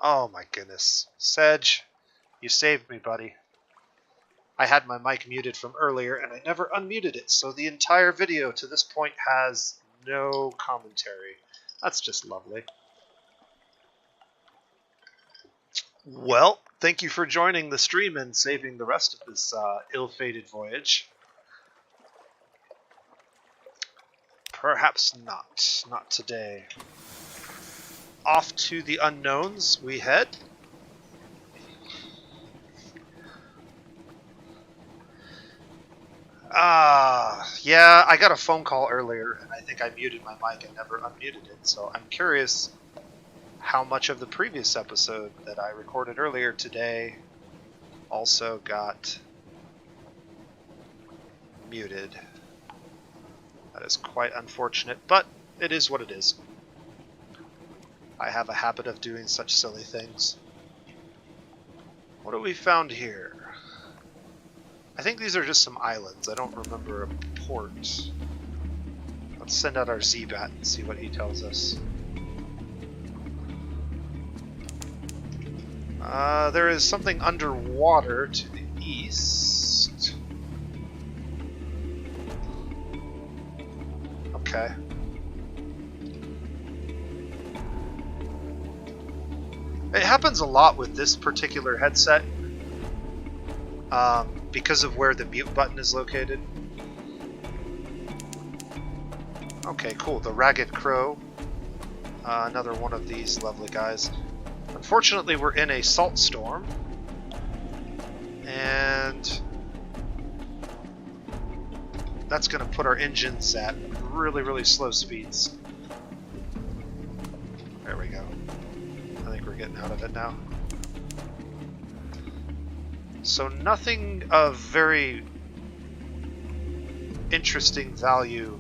Oh my goodness. Sedge, you saved me, buddy. I had my mic muted from earlier and I never unmuted it, so the entire video to this point has no commentary. That's just lovely. Well, thank you for joining the stream and saving the rest of this ill-fated voyage. Perhaps not. Not today. Off to the unknowns we head. Yeah, I got a phone call earlier, and I think I muted my mic and never unmuted it, so I'm curious how much of the previous episode that I recorded earlier today also got muted. That is quite unfortunate, but it is what it is. I have a habit of doing such silly things. What have we found here? I think these are just some islands. I don't remember a port. Let's send out our Zbat and see what he tells us. There is something underwater to the east. Okay. It happens a lot with this particular headset. Because of where the mute button is located. Okay, cool. The Ragged Crow. Another one of these lovely guys. Unfortunately, we're in a salt storm. And that's going to put our engines at really, really slow speeds. There we go. I think we're getting out of it now. So nothing of very interesting value.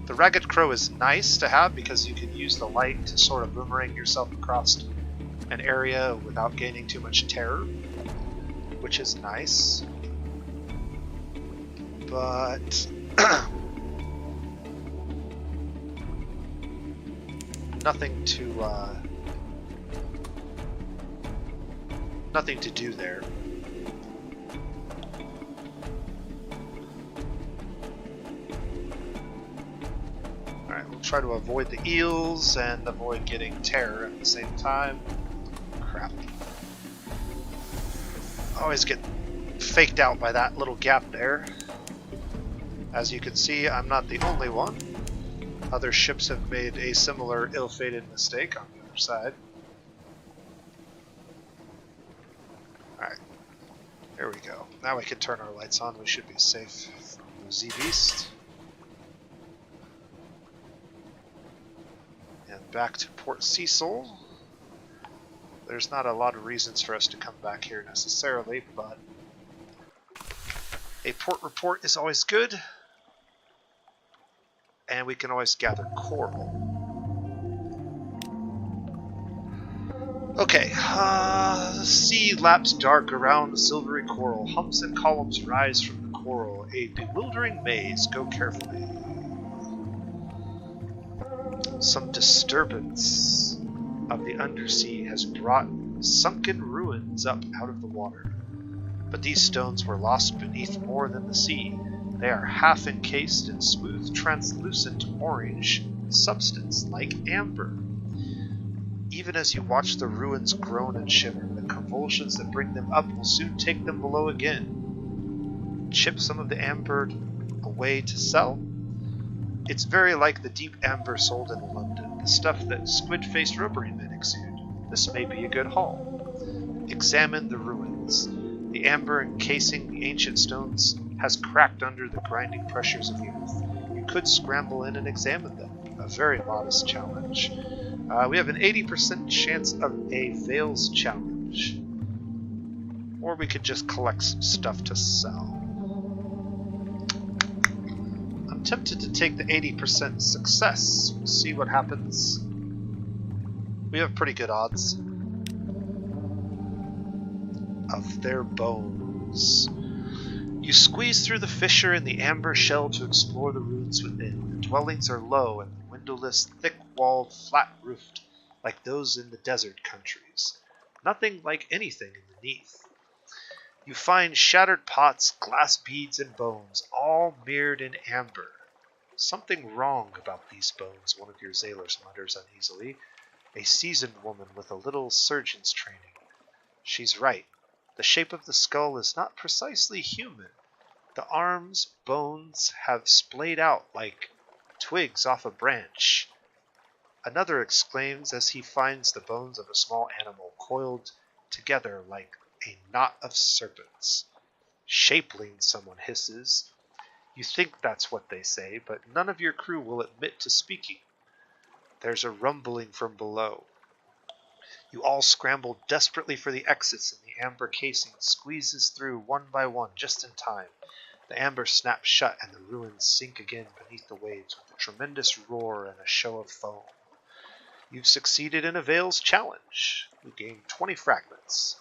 The Ragged Crow is nice to have because you can use the light to sort of boomerang yourself across an area without gaining too much terror, which is nice. But nothing to do there. Alright, we'll try to avoid the eels and avoid getting terror at the same time. Crap. Always get faked out by that little gap there. As you can see, I'm not the only one. Other ships have made a similar ill-fated mistake on the other side. Alright, there we go. Now we can turn our lights on. We should be safe from the Z-Beast. And back to Port Cecil. There's not a lot of reasons for us to come back here necessarily, but a port report is always good. And we can always gather coral. Okay, the sea laps dark around the silvery coral. Humps and columns rise from the coral. A bewildering maze. Go carefully. Some disturbance of the undersea has brought sunken ruins up out of the water. But these stones were lost beneath more than the sea. They are half encased in smooth, translucent orange substance like amber. Even as you watch the ruins groan and shiver, the convulsions that bring them up will soon take them below again. Chip some of the amber away to sell. It's very like the deep amber sold in London, the stuff that squid-faced rubbermen exude. This may be a good haul. Examine the ruins. The amber encasing the ancient stones has cracked under the grinding pressures of youth. You could scramble in and examine them. A very modest challenge. We have an 80% chance of a Veils challenge. Or we could just collect some stuff to sell. I'm tempted to take the 80% success. We'll see what happens. We have pretty good odds of their bones. You squeeze through the fissure in the amber shell to explore the ruins within. The dwellings are low and windowless, thick-walled, flat-roofed. like those in the desert countries. Nothing like anything in the Neath. You find shattered pots, glass beads, and bones, all mirrored in amber. Something wrong about these bones, one of your sailors mutters uneasily. A seasoned woman with a little surgeon's training. She's right. The shape of the skull is not precisely human. The arms, bones have splayed out like twigs off a branch. Another exclaims as he finds the bones of a small animal coiled together like a knot of serpents. Shapeling, someone hisses. You think that's what they say, but none of your crew will admit to speaking. There's a rumbling from below. You all scramble desperately for the exits, and the amber casing squeezes through one by one just in time. The amber snaps shut, and the ruins sink again beneath the waves with a tremendous roar and a show of foam. You've succeeded in a Veil's challenge. You gain 20 fragments.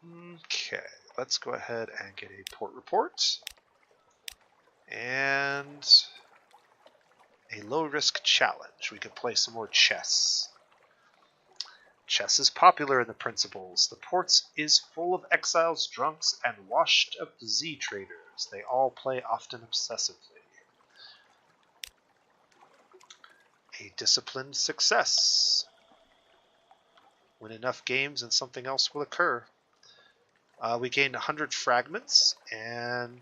Okay, let's go ahead and get a port report. And a low-risk challenge. We could play some more chess. Chess is popular in the Principles. The port is full of exiles, drunks, and washed-up Z traders. They all play often obsessively. A disciplined success. Win enough games and something else will occur. We gained 100 fragments, and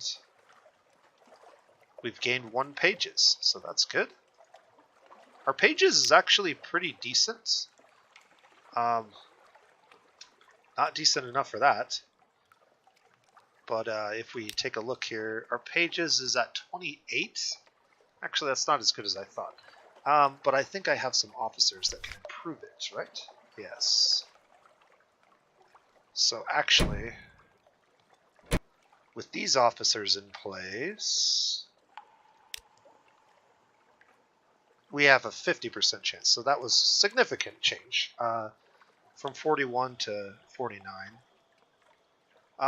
we've gained 1 pages, so that's good. Our pages is actually pretty decent. Not decent enough for that. But if we take a look here, our pages is at 28. Actually, that's not as good as I thought. But I think I have some officers that can improve it, right? Yes. So actually, with these officers in place, we have a 50% chance. So that was significant change. From 41 to 49.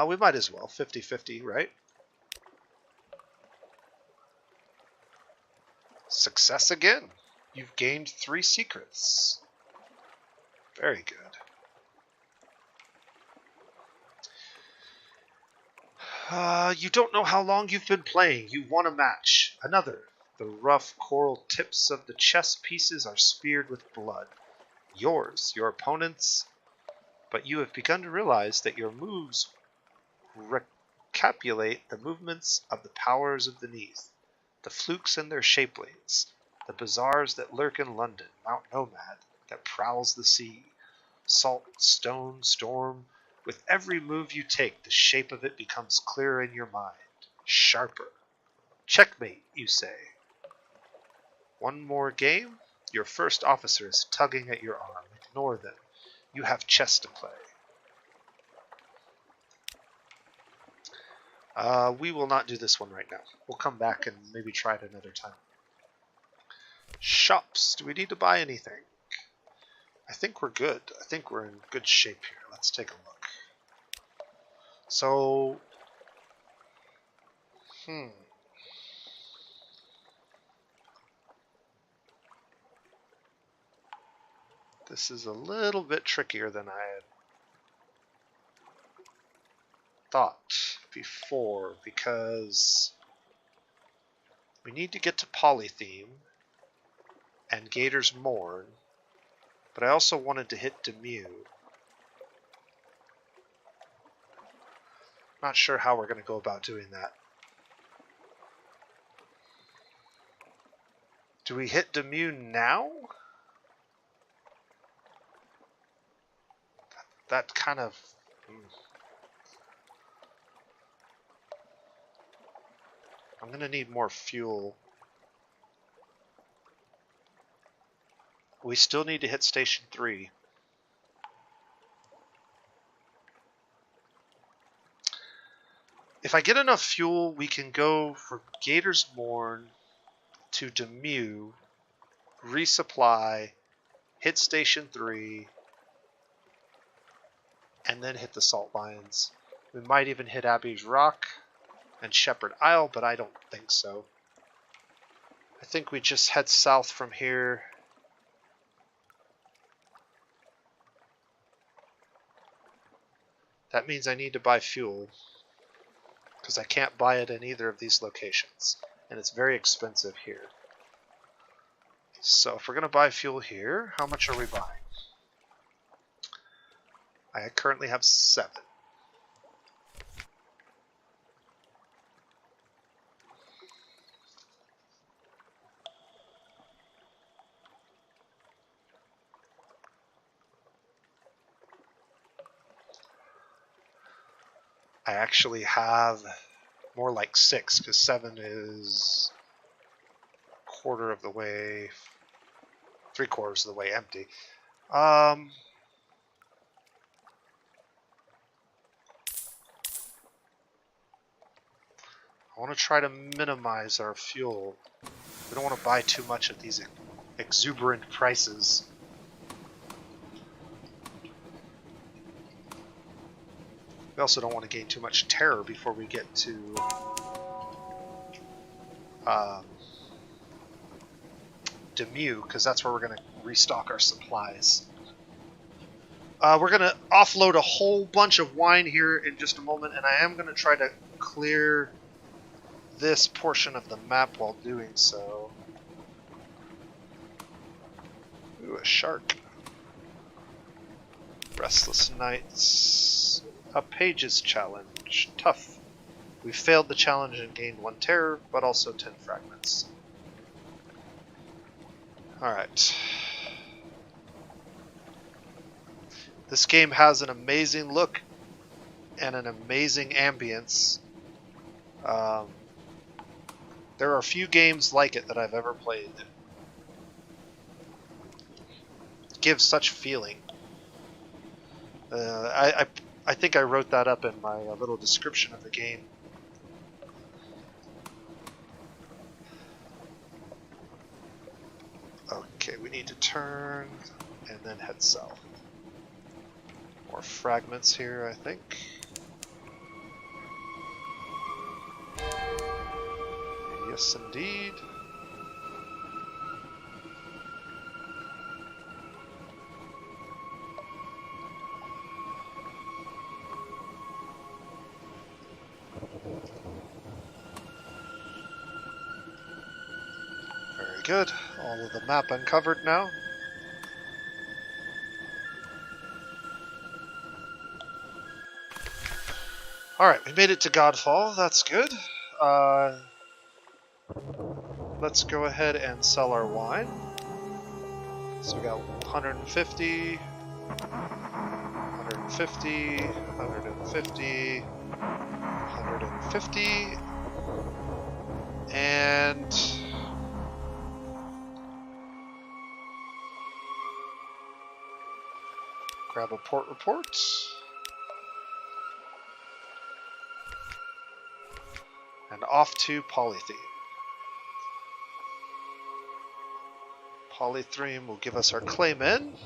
We might as well. 50-50, right? Success again. You've gained 3 secrets. Very good. You don't know how long you've been playing. You won a match. Another. The rough coral tips of the chess pieces are speared with blood. Yours, your opponent's. But you have begun to realize that your moves recapitulate the movements of the powers of the Neath, the flukes and their shapelings, the bazaars that lurk in London, Mount Nomad that prowls the sea, salt, stone, storm. With every move you take, the shape of it becomes clearer in your mind, sharper. Checkmate, you say. One more game? Your first officer is tugging at your arm. Ignore them. You have chess to play. We will not do this one right now. We'll come back and maybe try it another time. Shops. Do we need to buy anything? I think we're good. I think we're in good shape here. Let's take a look. So, this is a little bit trickier than I had thought before, because we need to get to Polytheme and Gator's Mourn, but I also wanted to hit Demew. Not sure how we're going to go about doing that. Do we hit Demew now? That kind of... I'm going to need more fuel. We still need to hit Station 3. If I get enough fuel, we can go for Gator's Mourn to Demew, resupply, hit Station 3, and then hit the Salt Lions. We might even hit Abbey's Rock and Shepherd Isle, but I don't think so. I think we just head south from here. That means I need to buy fuel, because I can't buy it in either of these locations, and it's very expensive here. So if we're going to buy fuel here, how much are we buying? I currently have 7. I actually have more like 6, because 7 is a quarter of the way, 3/4 of the way empty. I want to try to minimize our fuel. We don't want to buy too much at these exuberant prices. We also don't want to gain too much terror before we get to Demue, because that's where we're going to restock our supplies. We're going to offload a whole bunch of wine here in just a moment, and I am going to try to clear this portion of the map while doing so. Ooh, a shark. Restless Nights. A Pages challenge. Tough. We failed the challenge and gained 1 terror, but also 10 fragments. Alright. This game has an amazing look and an amazing ambience. There are a few games like it that I've ever played. It gives such feeling. I think I wrote that up in my little description of the game. Okay, we need to turn and then head south. More fragments here, I think. Yes, indeed. Very good. All of the map uncovered now. Alright, we made it to Godfall. That's good. Let's go ahead and sell our wine. So we got 150, 150, 150, 150, and grab a port report. And off to Polythene. Polythreme will give us our claymen.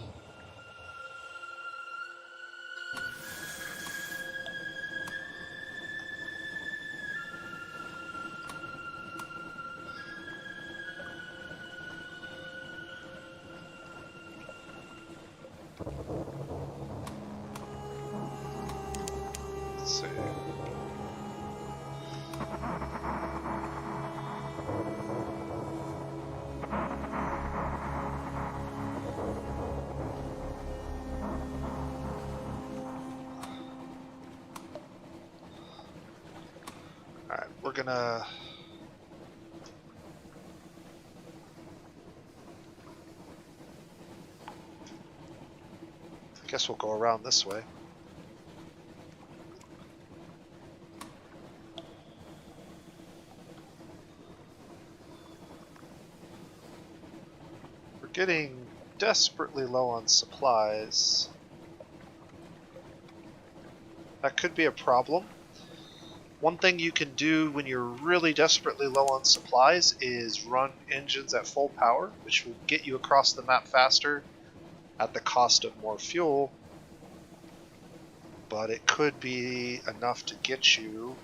Let's see. We're gonna I guess we'll go around this way. We're getting desperately low on supplies. That could be a problem. One thing you can do when you're really desperately low on supplies is run engines at full power, which will get you across the map faster at the cost of more fuel, but it could be enough to get you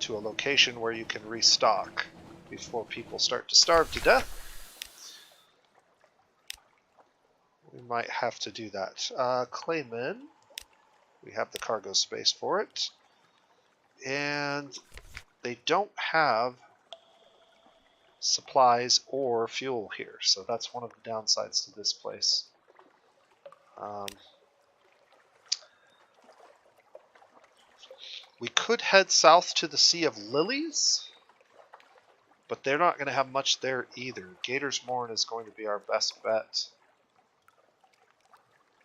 to a location where you can restock. before people start to starve to death. We might have to do that. Clayman. We have the cargo space for it. And they don't have supplies or fuel here, so that's one of the downsides to this place. We could head south to the Sea of Lilies, but they're not going to have much there either. Gator's Morn is going to be our best bet.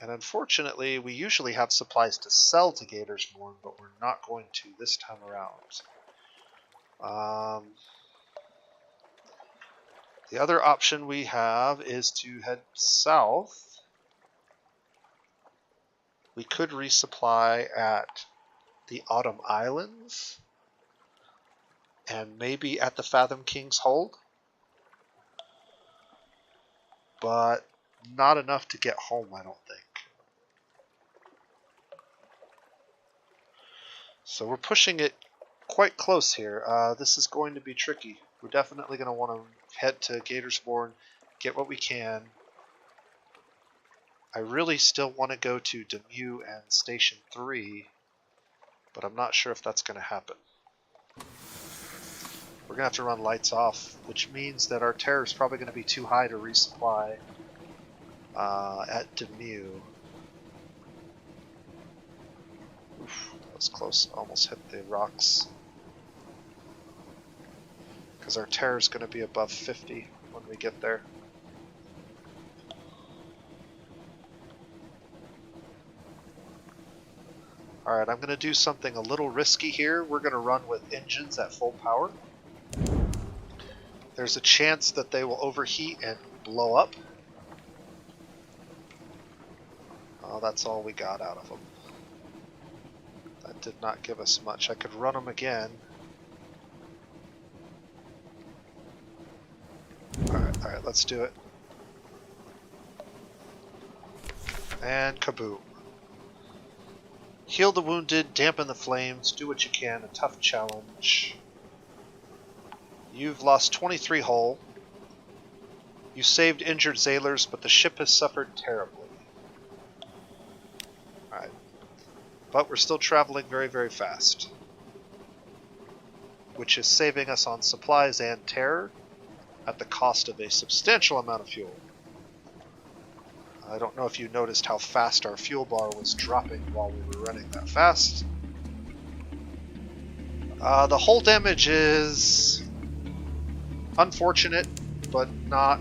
And unfortunately, we usually have supplies to sell to Gator's Morn, but we're not going to this time around. The other option we have is to head south. We could resupply at the Autumn Islands and maybe at the Fathom King's Hold, but not enough to get home, I don't think. So we're pushing it quite close here. This is going to be tricky. We're definitely going to want to head to Gatorsborn, get what we can. I really still want to go to Demew and Station 3, but I'm not sure if that's going to happen. We're going to have to run lights off, which means that our terror is probably going to be too high to resupply at Demew. Oof, that was close. Almost hit the rocks. Because our terror is going to be above 50 when we get there. Alright, I'm going to do something a little risky here. We're going to run with engines at full power. There's a chance that they will overheat and blow up. Oh, that's all we got out of them. That did not give us much. I could run them again. Alright, let's do it. And kaboom. Heal the wounded, dampen the flames, do what you can, a tough challenge. You've lost 23 hull. You saved injured sailors, but the ship has suffered terribly. Alright. But we're still traveling very, very fast. Which is saving us on supplies and terror at the cost of a substantial amount of fuel. I don't know if you noticed how fast our fuel bar was dropping while we were running that fast. The hull damage is unfortunate, but not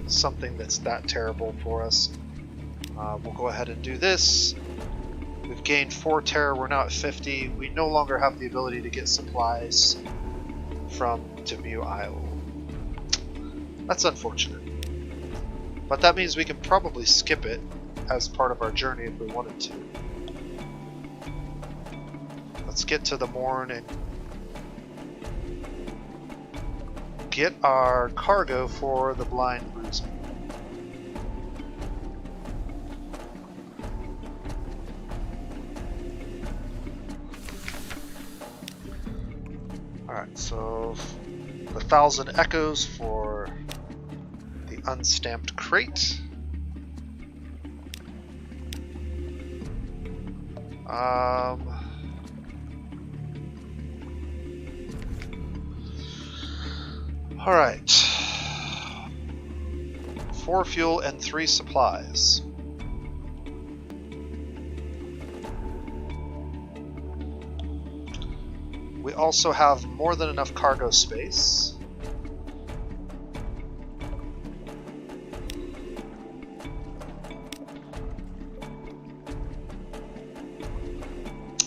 something that's that terrible for us. We'll go ahead and do this. We've gained 4 terror, we're now at 50. We no longer have the ability to get supplies from Demew Isle. That's unfortunate. But that means we can probably skip it as part of our journey if we wanted to. Let's get to the Morn and get our cargo for the Blind Cruiser. Alright, so 1,000 echoes for the unstamped crate. Alright. 4 fuel and 3 supplies. We also have more than enough cargo space.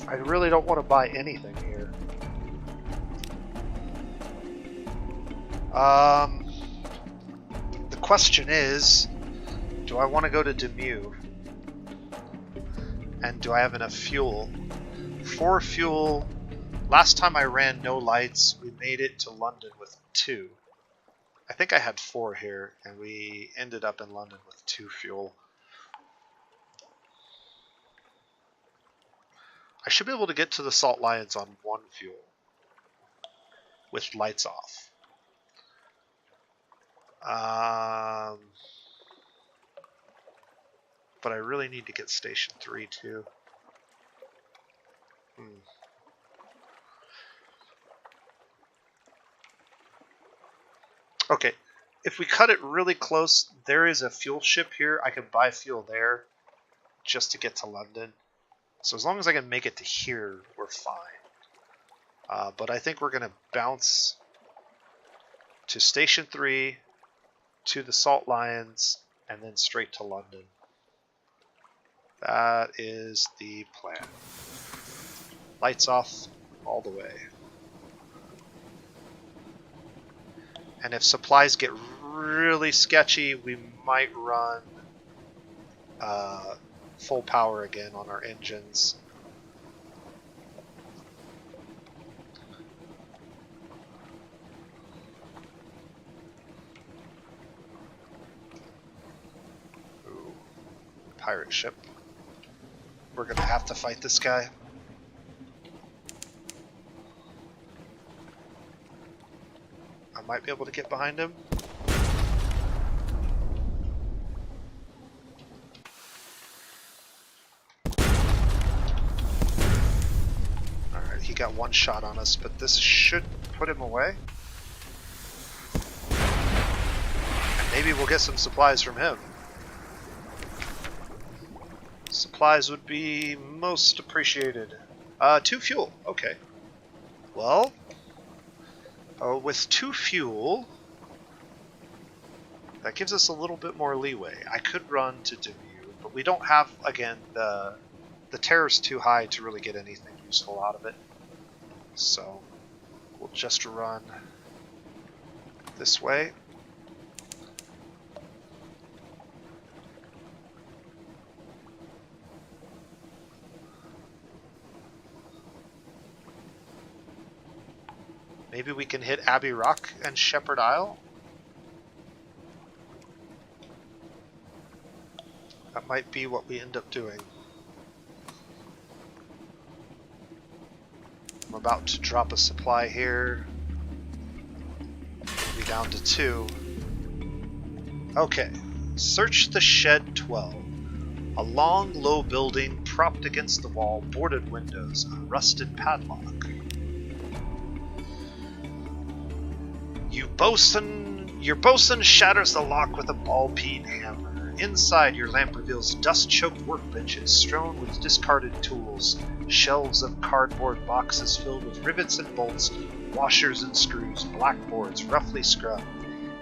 I really don't want to buy anything here. The question is, do I want to go to Demew? And do I have enough fuel? 4 fuel. Last time I ran no lights, we made it to London with 2. I think I had 4 here, and we ended up in London with 2 fuel. I should be able to get to the Salt Lions on 1 fuel, with lights off. But I really need to get Station 3 too. Okay, if we cut it really close, there is a fuel ship here. I can buy fuel there just to get to London. So as long as I can make it to here, we're fine. But I think we're going to bounce to Station 3, to the Salt Lions, and then straight to London. That is the plan. Lights off all the way. And if supplies get really sketchy, we might run full power again on our engines. Ooh, pirate ship. We're gonna have to fight this guy. I might be able to get behind him. Alright, he got one shot on us, but this should put him away. And maybe we'll get some supplies from him. Supplies would be most appreciated. 2 fuel, okay. Well, with 2 fuel, that gives us a little bit more leeway. I could run to Dubu, but we don't have, again, the terror's too high to really get anything useful out of it. So we'll just run this way. Maybe we can hit Abbey Rock and Shepherd Isle? That might be what we end up doing. I'm about to drop a supply here. We'll be down to 2. Okay. Search the Shed 12. A long, low building propped against the wall, boarded windows, a rusted padlock. Your bosun shatters the lock with a ball-peen hammer. Inside, your lamp reveals dust-choked workbenches strewn with discarded tools, shelves of cardboard boxes filled with rivets and bolts, washers and screws, blackboards roughly scrubbed.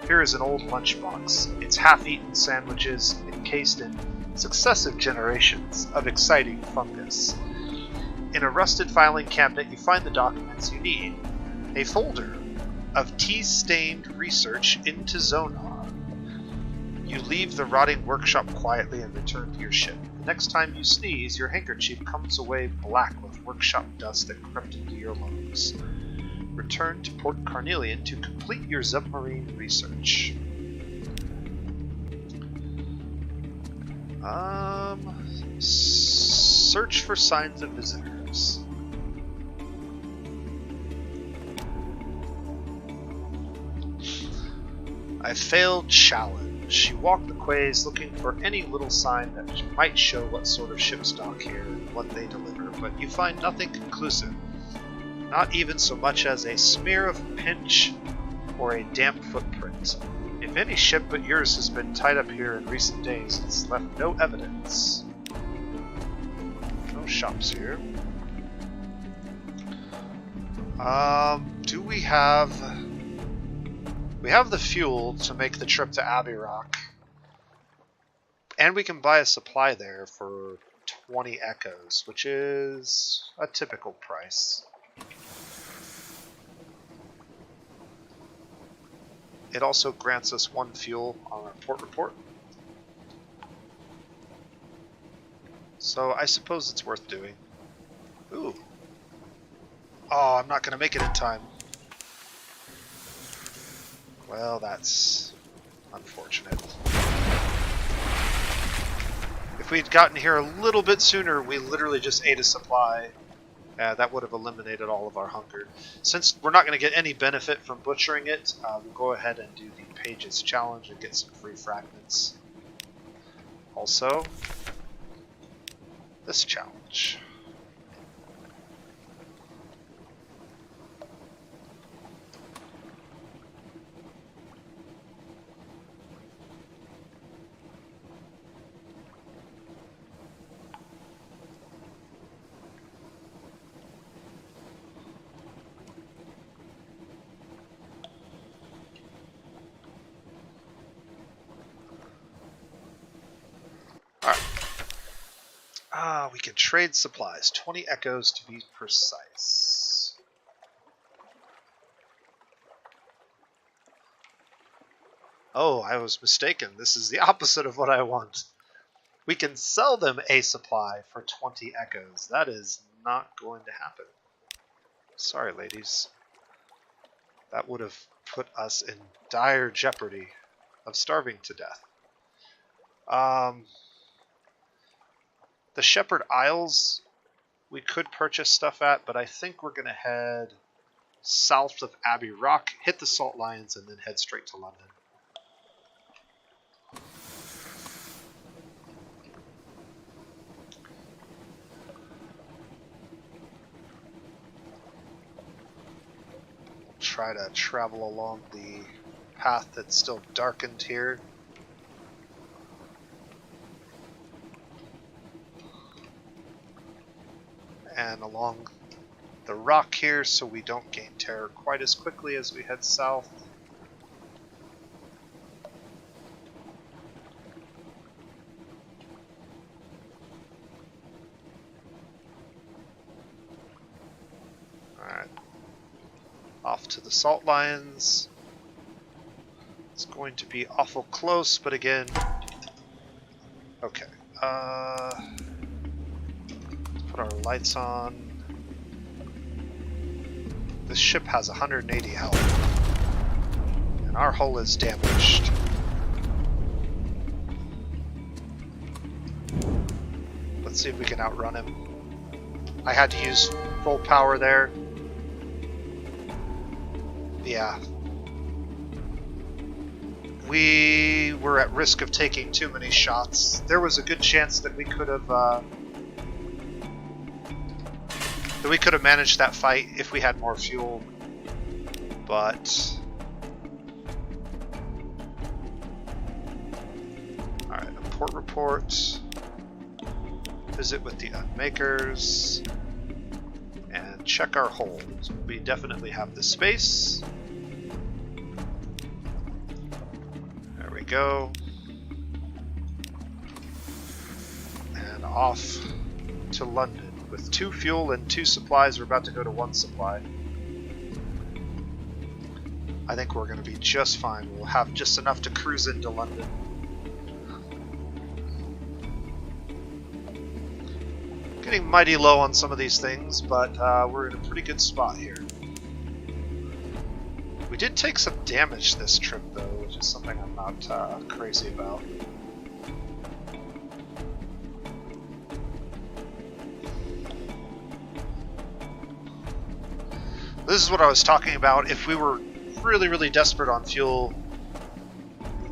Here is an old lunchbox, its half-eaten sandwiches encased in successive generations of exciting fungus. In a rusted filing cabinet, you find the documents you need. A folder of tea-stained research into Zonar. You leave the rotting workshop quietly and return to your ship. The next time you sneeze, your handkerchief comes away black with workshop dust that crept into your lungs. Return to Port Carnelian to complete your submarine research. Search for signs of visitors. I failed challenge. You walk the quays looking for any little sign that might show what sort of ships dock here and what they deliver, but you find nothing conclusive. Not even so much as a smear of pinch or a damp footprint. If any ship but yours has been tied up here in recent days, it's left no evidence. No shops here. Do we have... We have the fuel to make the trip to Abbey Rock. And we can buy a supply there for 20 echoes, which is a typical price. It also grants us 1 fuel on our port report. So I suppose it's worth doing. Ooh. Oh, I'm not going to make it in time. Well, that's unfortunate. If we'd gotten here a little bit sooner, we literally just ate a supply That would have eliminated all of our hunger. Since we're not going to get any benefit from butchering it, we'll go ahead and do the Pages Challenge and get some free fragments. Also, this challenge. We can trade supplies. 20 echoes to be precise. Oh, I was mistaken. This is the opposite of what I want. We can sell them a supply for 20 echoes. That is not going to happen. Sorry, ladies. That would have put us in dire jeopardy of starving to death. The Shepherd Isles, we could purchase stuff at, but I think we're going to head south of Abbey Rock, hit the Salt Lions, and then head straight to London. Try to travel along the path that's still darkened here. And along the rock here so we don't gain terror quite as quickly as we head south. Alright. Off to the Salt Lions. It's going to be awful close, but again... Okay. Put our lights on. This ship has 180 health. And our hull is damaged. Let's see if we can outrun him. I had to use full power there. Yeah. We were at risk of taking too many shots. There was a good chance that we could have managed that fight if we had more fuel, but alright, a port report, visit with the Unmakers, and check our hold. We definitely have the space. There we go. And off to London. With 2 fuel and 2 supplies, we're about to go to 1 supply. I think we're going to be just fine. We'll have just enough to cruise into London. Getting mighty low on some of these things, but we're in a pretty good spot here. We did take some damage this trip, though, which is something I'm not crazy about. This is what I was talking about. If we were really, really desperate on fuel,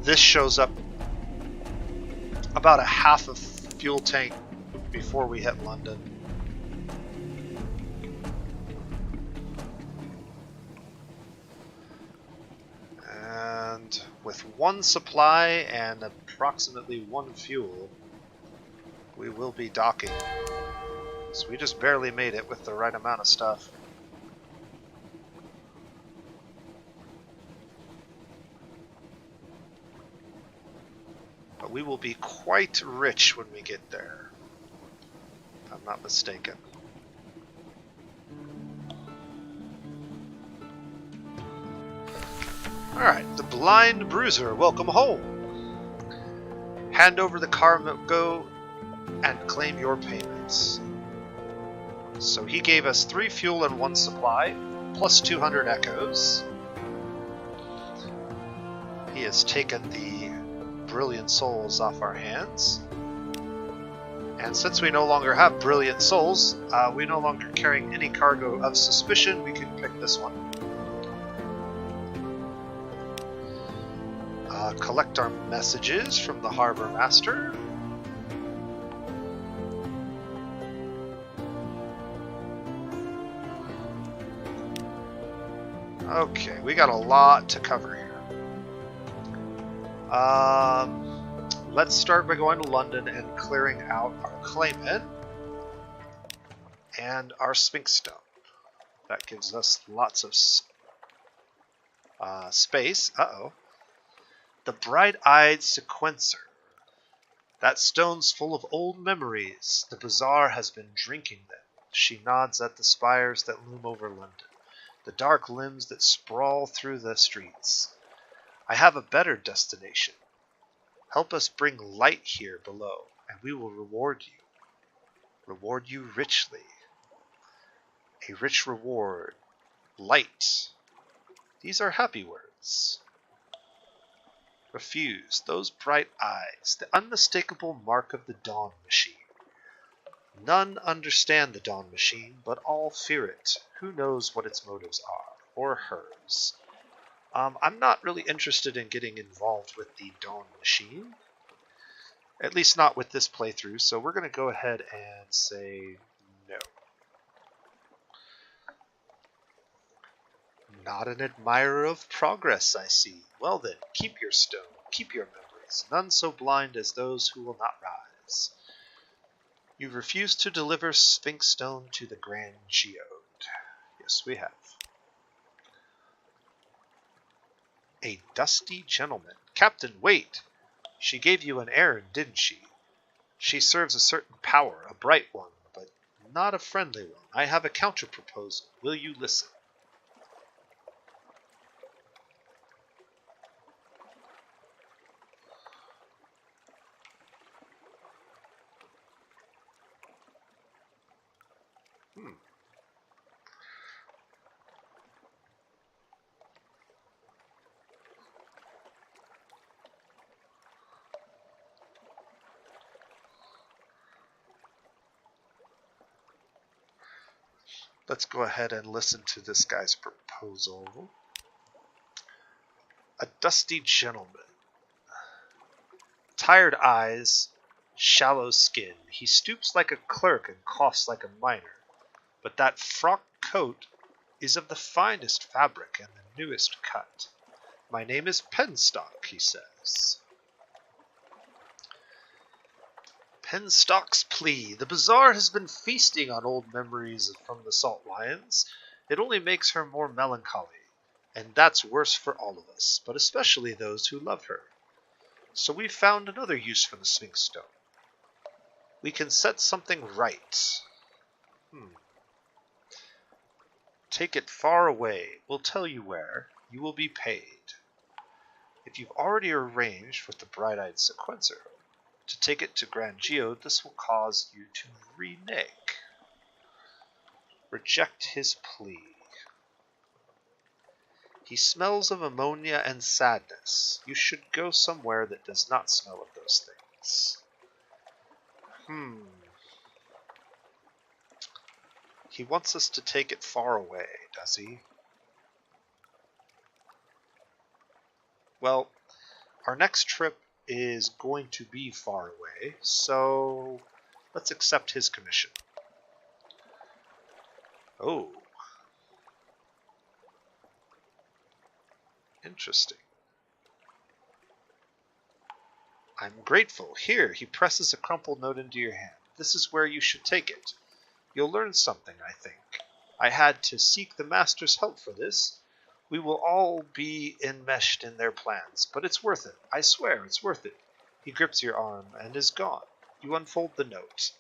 this shows up about a half a fuel tank before we hit London. And with 1 supply and approximately 1 fuel, we will be docking. So we just barely made it with the right amount of stuff. But we will be quite rich when we get there, if I'm not mistaken. Alright, the Blind Bruiser, welcome home. Hand over the cargo and claim your payments. So he gave us 3 fuel and 1 supply, plus 200 echoes. He has taken the Brilliant Souls off our hands. And since we no longer have brilliant souls, we no longer carrying any cargo of suspicion, we can pick this one. Collect our messages from the harbor master. Okay, we got a lot to cover here. Let's start by going to London and clearing out our claimant and our Sphinx Stone. That gives us lots of space. The Bright-Eyed Sequencer. That stone's full of old memories. The bazaar has been drinking them. She nods at the spires that loom over London, the dark limbs that sprawl through the streets. I have a better destination. Help us bring light here below, and we will reward you. Reward you richly. A rich reward. Light. These are happy words. Refuse. Those bright eyes. The unmistakable mark of the Dawn Machine. None understand the Dawn Machine, but all fear it. Who knows what its motives are, or hers? I'm not really interested in getting involved with the Dawn Machine. At least not with this playthrough, so we're going to go ahead and say no. Not an admirer of progress, I see. Well then, keep your stone, keep your memories, none so blind as those who will not rise. You refused to deliver Sphinx Stone to the Grand Geode. Yes, we have. A dusty gentleman. Captain, wait! She gave you an errand, didn't she? She serves a certain power, a bright one, but not a friendly one. I have a counter-proposal. Will you listen? Let's go ahead and listen to this guy's proposal. A dusty gentleman. Tired eyes, shallow skin. He stoops like a clerk and coughs like a miner. But that frock coat is of the finest fabric and the newest cut. My name is Penstock, he says. Penstock's plea. The bazaar has been feasting on old memories from the Salt Lions. It only makes her more melancholy, and that's worse for all of us, but especially those who love her. So we've found another use for the Sphinx Stone. We can set something right. Take it far away. We'll tell you where. You will be paid. If you've already arranged with the Bright-Eyed Sequencer to take it to Grand Geode, this will cause you to renege. Reject his plea. He smells of ammonia and sadness. You should go somewhere that does not smell of those things. He wants us to take it far away, does he? Well, our next trip is going to be far away, so let's accept his commission. Oh. Interesting. I'm grateful. Here, he presses a crumpled note into your hand. This is where you should take it. You'll learn something, I think. I had to seek the Master's help for this. We will all be enmeshed in their plans, but it's worth it. I swear, it's worth it. He grips your arm and is gone. You unfold the note.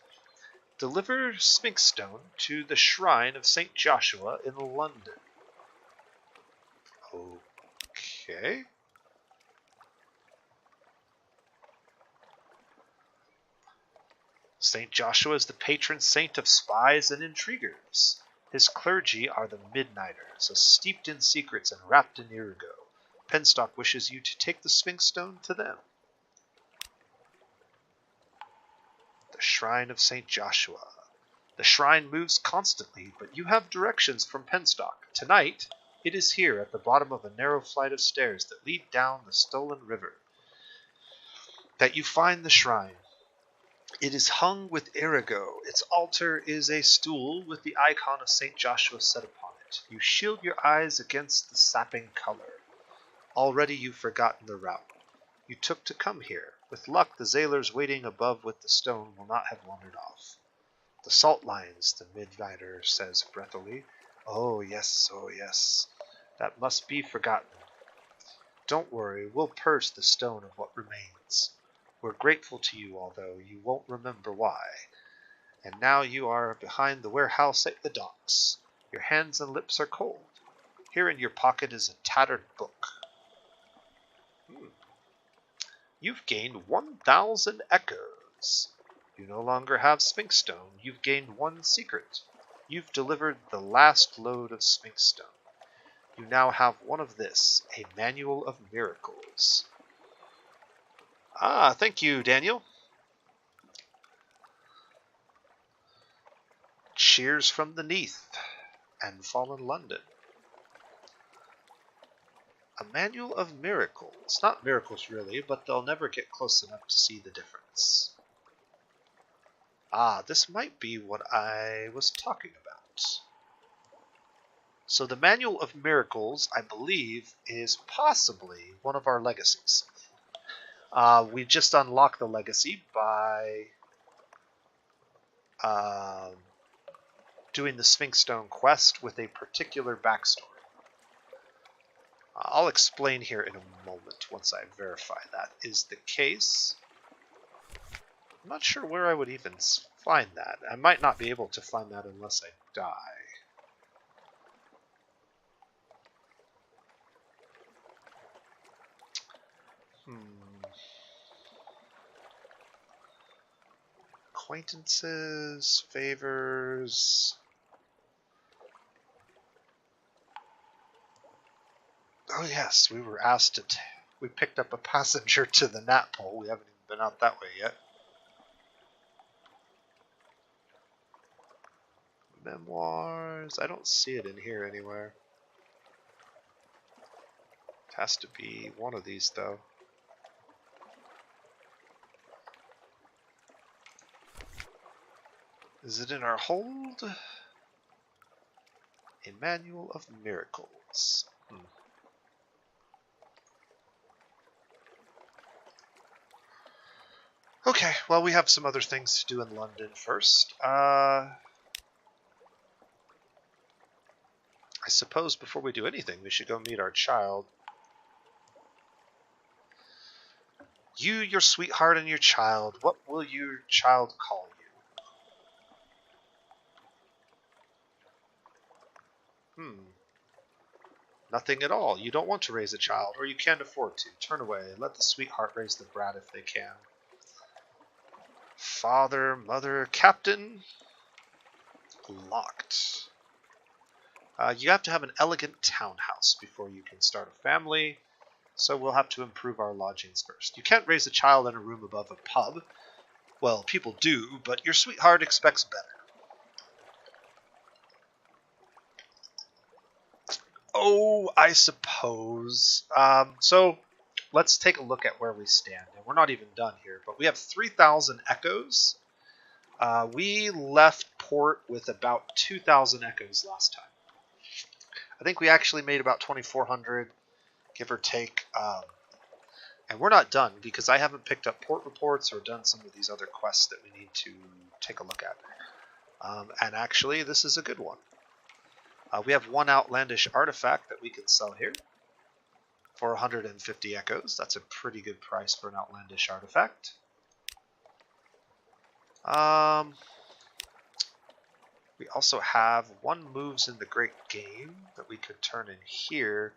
Deliver Sphinx Stone to the shrine of St. Joshua in London. Okay. St. Joshua is the patron saint of spies and intriguers. His clergy are the Midnighters, steeped in secrets and wrapped in irrigo. Penstock wishes you to take the Sphinx Stone to them. The Shrine of St. Joshua. The shrine moves constantly, but you have directions from Penstock. Tonight, it is here at the bottom of a narrow flight of stairs that lead down the stolen river that you find the shrine. It is hung with erigo. Its altar is a stool with the icon of St. Joshua set upon it. You shield your eyes against the sapping color. Already you've forgotten the route you took to come here. With luck, the sailors waiting above with the stone will not have wandered off. The salt lines, the midnighter says breathily. Oh yes, that must be forgotten. Don't worry, we'll purse the stone of what remains. We're grateful to you, although you won't remember why. And now you are behind the warehouse at the docks. Your hands and lips are cold. Here in your pocket is a tattered book. You've gained 1,000 echoes. You no longer have Sphinx Stone. You've gained one secret. You've delivered the last load of Sphinx Stone. You now have one of this, a Manual of Miracles. Ah, thank you, Daniel. Cheers from the Neath and Fallen London. A Manual of Miracles. Not miracles, really, but they'll never get close enough to see the difference. Ah, this might be what I was talking about. So the Manual of Miracles, I believe, is possibly one of our legacies. We just unlocked the legacy by doing the Sphinx Stone quest with a particular backstory. I'll explain here in a moment once I verify that is the case. I'm not sure where I would even find that. I might not be able to find that unless I die. Acquaintances, favors. Oh yes, we were asked to. We picked up a passenger to the Natpole. We haven't even been out that way yet. Memoirs. I don't see it in here anywhere. It has to be one of these, though. Is it in our hold? A Manual of Miracles. Okay, well, we have some other things to do in London first. I suppose before we do anything, we should go meet our child. You, your sweetheart, and your child. What will your child call you? Nothing at all. You don't want to raise a child, or you can't afford to. Turn away. Let the sweetheart raise the brat if they can. Father, mother, captain. Locked. You have to have an elegant townhouse before you can start a family, so we'll have to improve our lodgings first. You can't raise a child in a room above a pub. Well, people do, but your sweetheart expects better. Oh, I suppose. So let's take a look at where we stand. And we're not even done here, but we have 3,000 echoes. We left port with about 2,000 echoes last time. I think we actually made about 2,400, give or take. And we're not done because I haven't picked up port reports or done some of these other quests that we need to take a look at. And actually, this is a good one. We have one outlandish artifact that we can sell here for 150 echoes. That's a pretty good price for an outlandish artifact. We also have one moves in the Great Game that we could turn in here.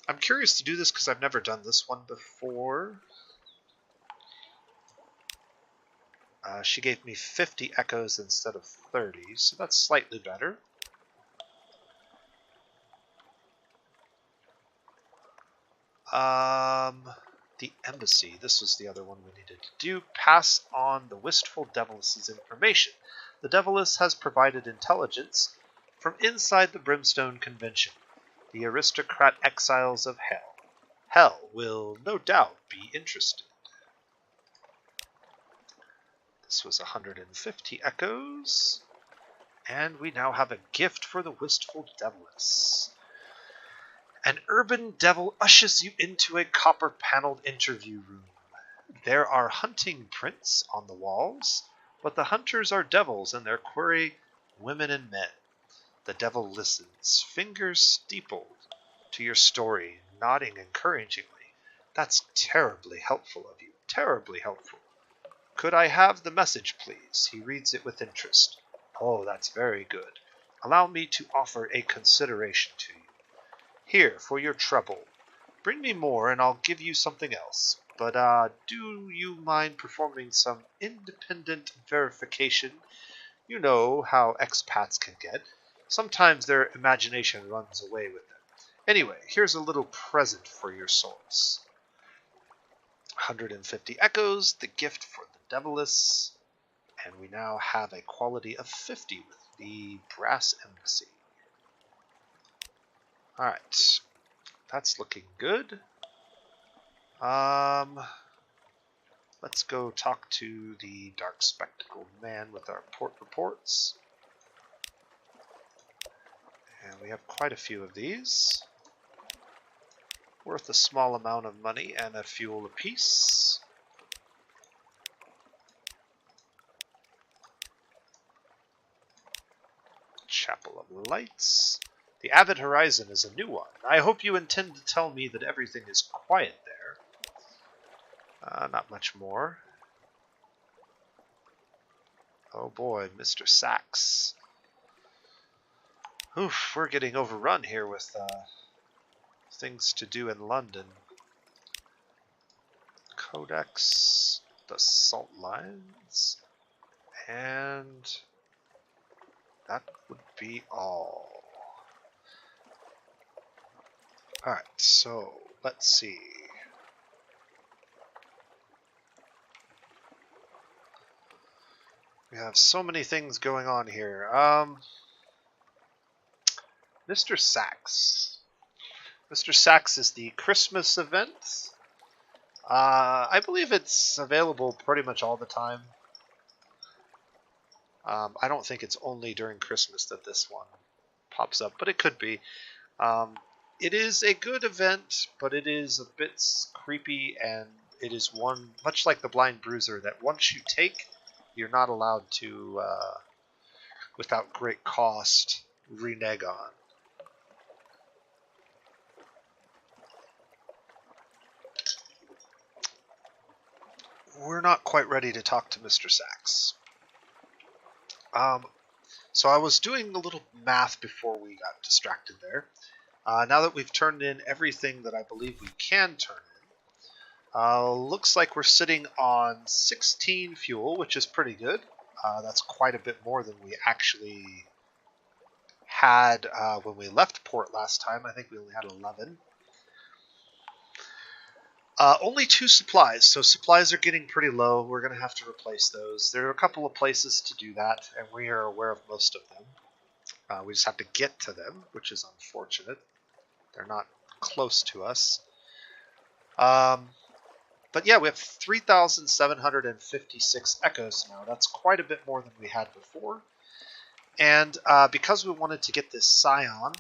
I'm curious to do this because I've never done this one before. She gave me 50 echoes instead of 30, so that's slightly better. the embassy. This was the other one we needed to do. Pass on the wistful Deviless's information. The Deviless has provided intelligence from inside the Brimstone Convention. The aristocrat exiles of Hell. Hell will no doubt be interested. This was 150 echoes. And we now have a gift for the wistful Deviless. An urban devil ushers you into a copper-paneled interview room. There are hunting prints on the walls, but the hunters are devils and their quarry women and men. The devil listens, fingers steepled, to your story, nodding encouragingly. That's terribly helpful of you, terribly helpful. Could I have the message, please? He reads it with interest. Oh, that's very good. Allow me to offer a consideration to you. Here, for your trouble. Bring me more and I'll give you something else. But do you mind performing some independent verification? You know how expats can get. Sometimes their imagination runs away with them. Anyway, here's a little present for your souls. 150 echoes, the gift for the Deviless. And we now have a quality of 50 with the Brass Embassy. Alright, that's looking good. Let's go talk to the Dark Spectacled Man with our port reports. And we have quite a few of these. Worth a small amount of money and a fuel apiece. Chapel of Lights. The Avid Horizon is a new one. I hope you intend to tell me that everything is quiet there. Not much more. Oh boy, Mr. Sachs. Oof, we're getting overrun here with things to do in London. Codex, the salt lines, and that would be all. Alright, so let's see. We have so many things going on here. Mr. Sachs. Mr. Sachs is the Christmas event. I believe it's available pretty much all the time. I don't think it's only during Christmas that this one pops up, but it could be. It is a good event, but it is a bit creepy, and it is one, much like the Blind Bruiser, that once you take, you're not allowed to, without great cost, renege on. We're not quite ready to talk to Mr. Sachs. So I was doing a little math before we got distracted there. Now that we've turned in everything that I believe we can turn in, looks like we're sitting on 16 fuel, which is pretty good. That's quite a bit more than we actually had when we left port last time. I think we only had 11. Only 2 supplies, so supplies are getting pretty low. We're going to have to replace those. There are a couple of places to do that, and we are aware of most of them. We just have to get to them, which is unfortunate. They're not close to us. But yeah, we have 3,756 echoes now. That's quite a bit more than we had before. And because we wanted to get this scion,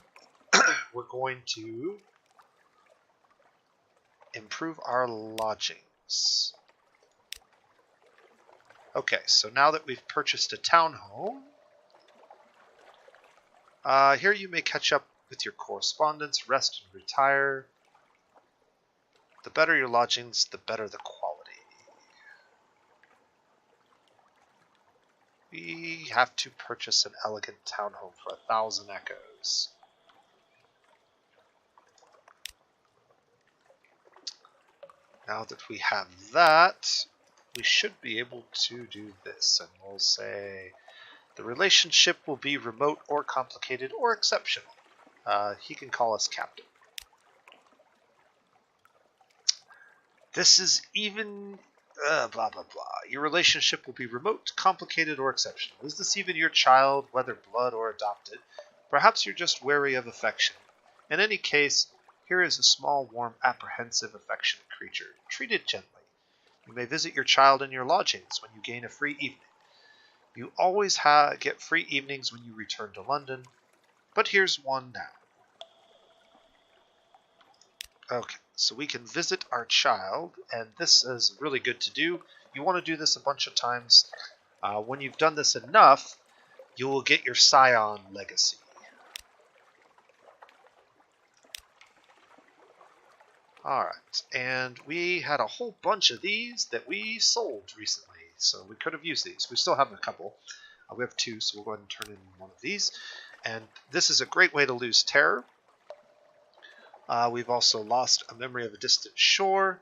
we're going to improve our lodgings. Okay, so now that we've purchased a townhome, here you may catch up with your correspondence, rest and retire. The better your lodgings, the better the quality. We have to purchase an elegant townhome for 1,000 echoes. Now that we have that, we should be able to do this, and we'll say the relationship will be remote or complicated or exceptional. He can call us captain. This is even... blah, blah, blah. Your relationship will be remote, complicated, or exceptional. Is this even your child, whether blood or adopted? Perhaps you're just wary of affection. In any case, here is a small, warm, apprehensive, affectionate creature. Treat it gently. You may visit your child in your lodgings when you gain a free evening. You always get free evenings when you return to London, but here's one now. Okay, so we can visit our child, and this is really good to do. You want to do this a bunch of times. When you've done this enough, you will get your Scion legacy. Alright, and we had a whole bunch of these that we sold recently, so we could have used these. We still have a couple. We have 2, so we'll go ahead and turn in one of these. And this is a great way to lose terror. We've also lost a memory of a distant shore,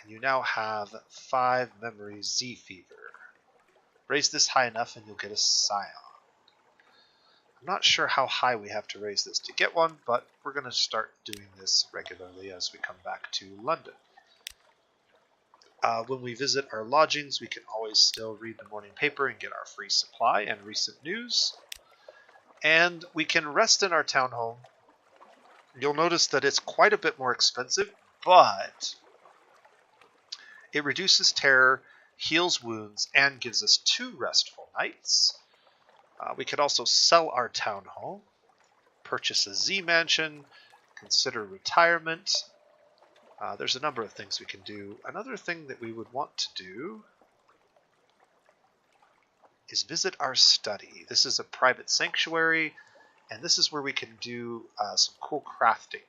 and you now have 5 memories Z fever. Raise this high enough and you'll get a Scion. I'm not sure how high we have to raise this to get one, but we're going to start doing this regularly as we come back to London. When we visit our lodgings, we can always still read the morning paper and get our free supply and recent news. And we can rest in our townhome. You'll notice that it's quite a bit more expensive, but it reduces terror, heals wounds, and gives us 2 restful nights. We could also sell our townhome, purchase a Z mansion, consider retirement. There's a number of things we can do. Another thing that we would want to do is visit our study. This is a private sanctuary, and this is where we can do some cool crafting.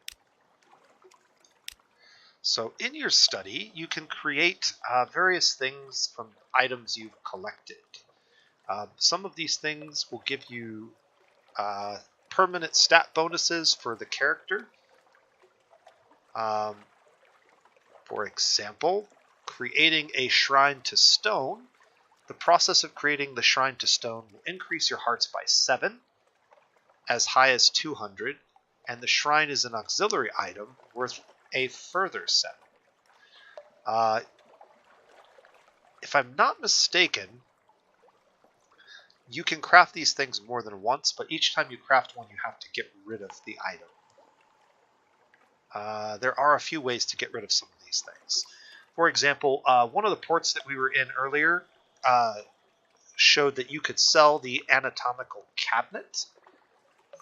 So in your study, you can create various things from items you've collected. Some of these things will give you permanent stat bonuses for the character. For example, creating a shrine to stone. The process of creating the shrine to stone will increase your hearts by 7, as high as 200, and the shrine is an auxiliary item worth a further 7. If I'm not mistaken, you can craft these things more than once, but each time you craft one, you have to get rid of the item. There are a few ways to get rid of some of these things. For example, one of the ports that we were in earlier showed that you could sell the anatomical cabinet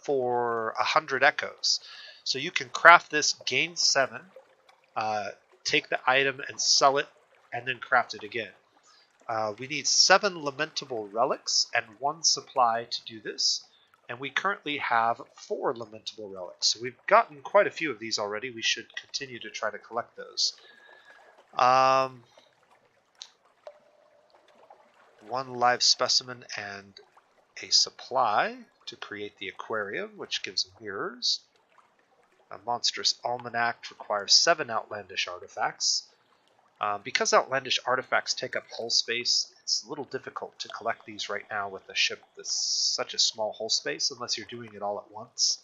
for 100 echoes. So you can craft this, gain 7, take the item and sell it, and then craft it again. We need 7 lamentable relics and 1 supply to do this, and we currently have 4 lamentable relics. So we've gotten quite a few of these already. We should continue to try to collect those. 1 live specimen and a supply to create the aquarium, which gives mirrors. A monstrous almanac requires 7 outlandish artifacts. Because outlandish artifacts take up hull space, it's a little difficult to collect these right now with a ship that's such a small hull space, unless you're doing it all at once.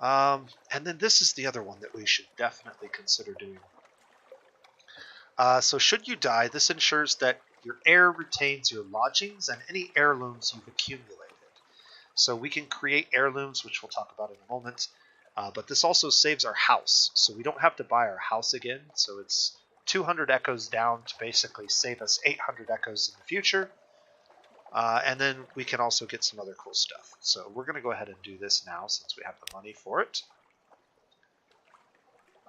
And then this is the other one that we should definitely consider doing. So should you die, this ensures that your heir retains your lodgings and any heirlooms you've accumulated. So we can create heirlooms, which we'll talk about in a moment. But this also saves our house, so we don't have to buy our house again. So it's 200 echoes down to basically save us 800 echoes in the future. And then we can also get some other cool stuff. So we're going to go ahead and do this now since we have the money for it.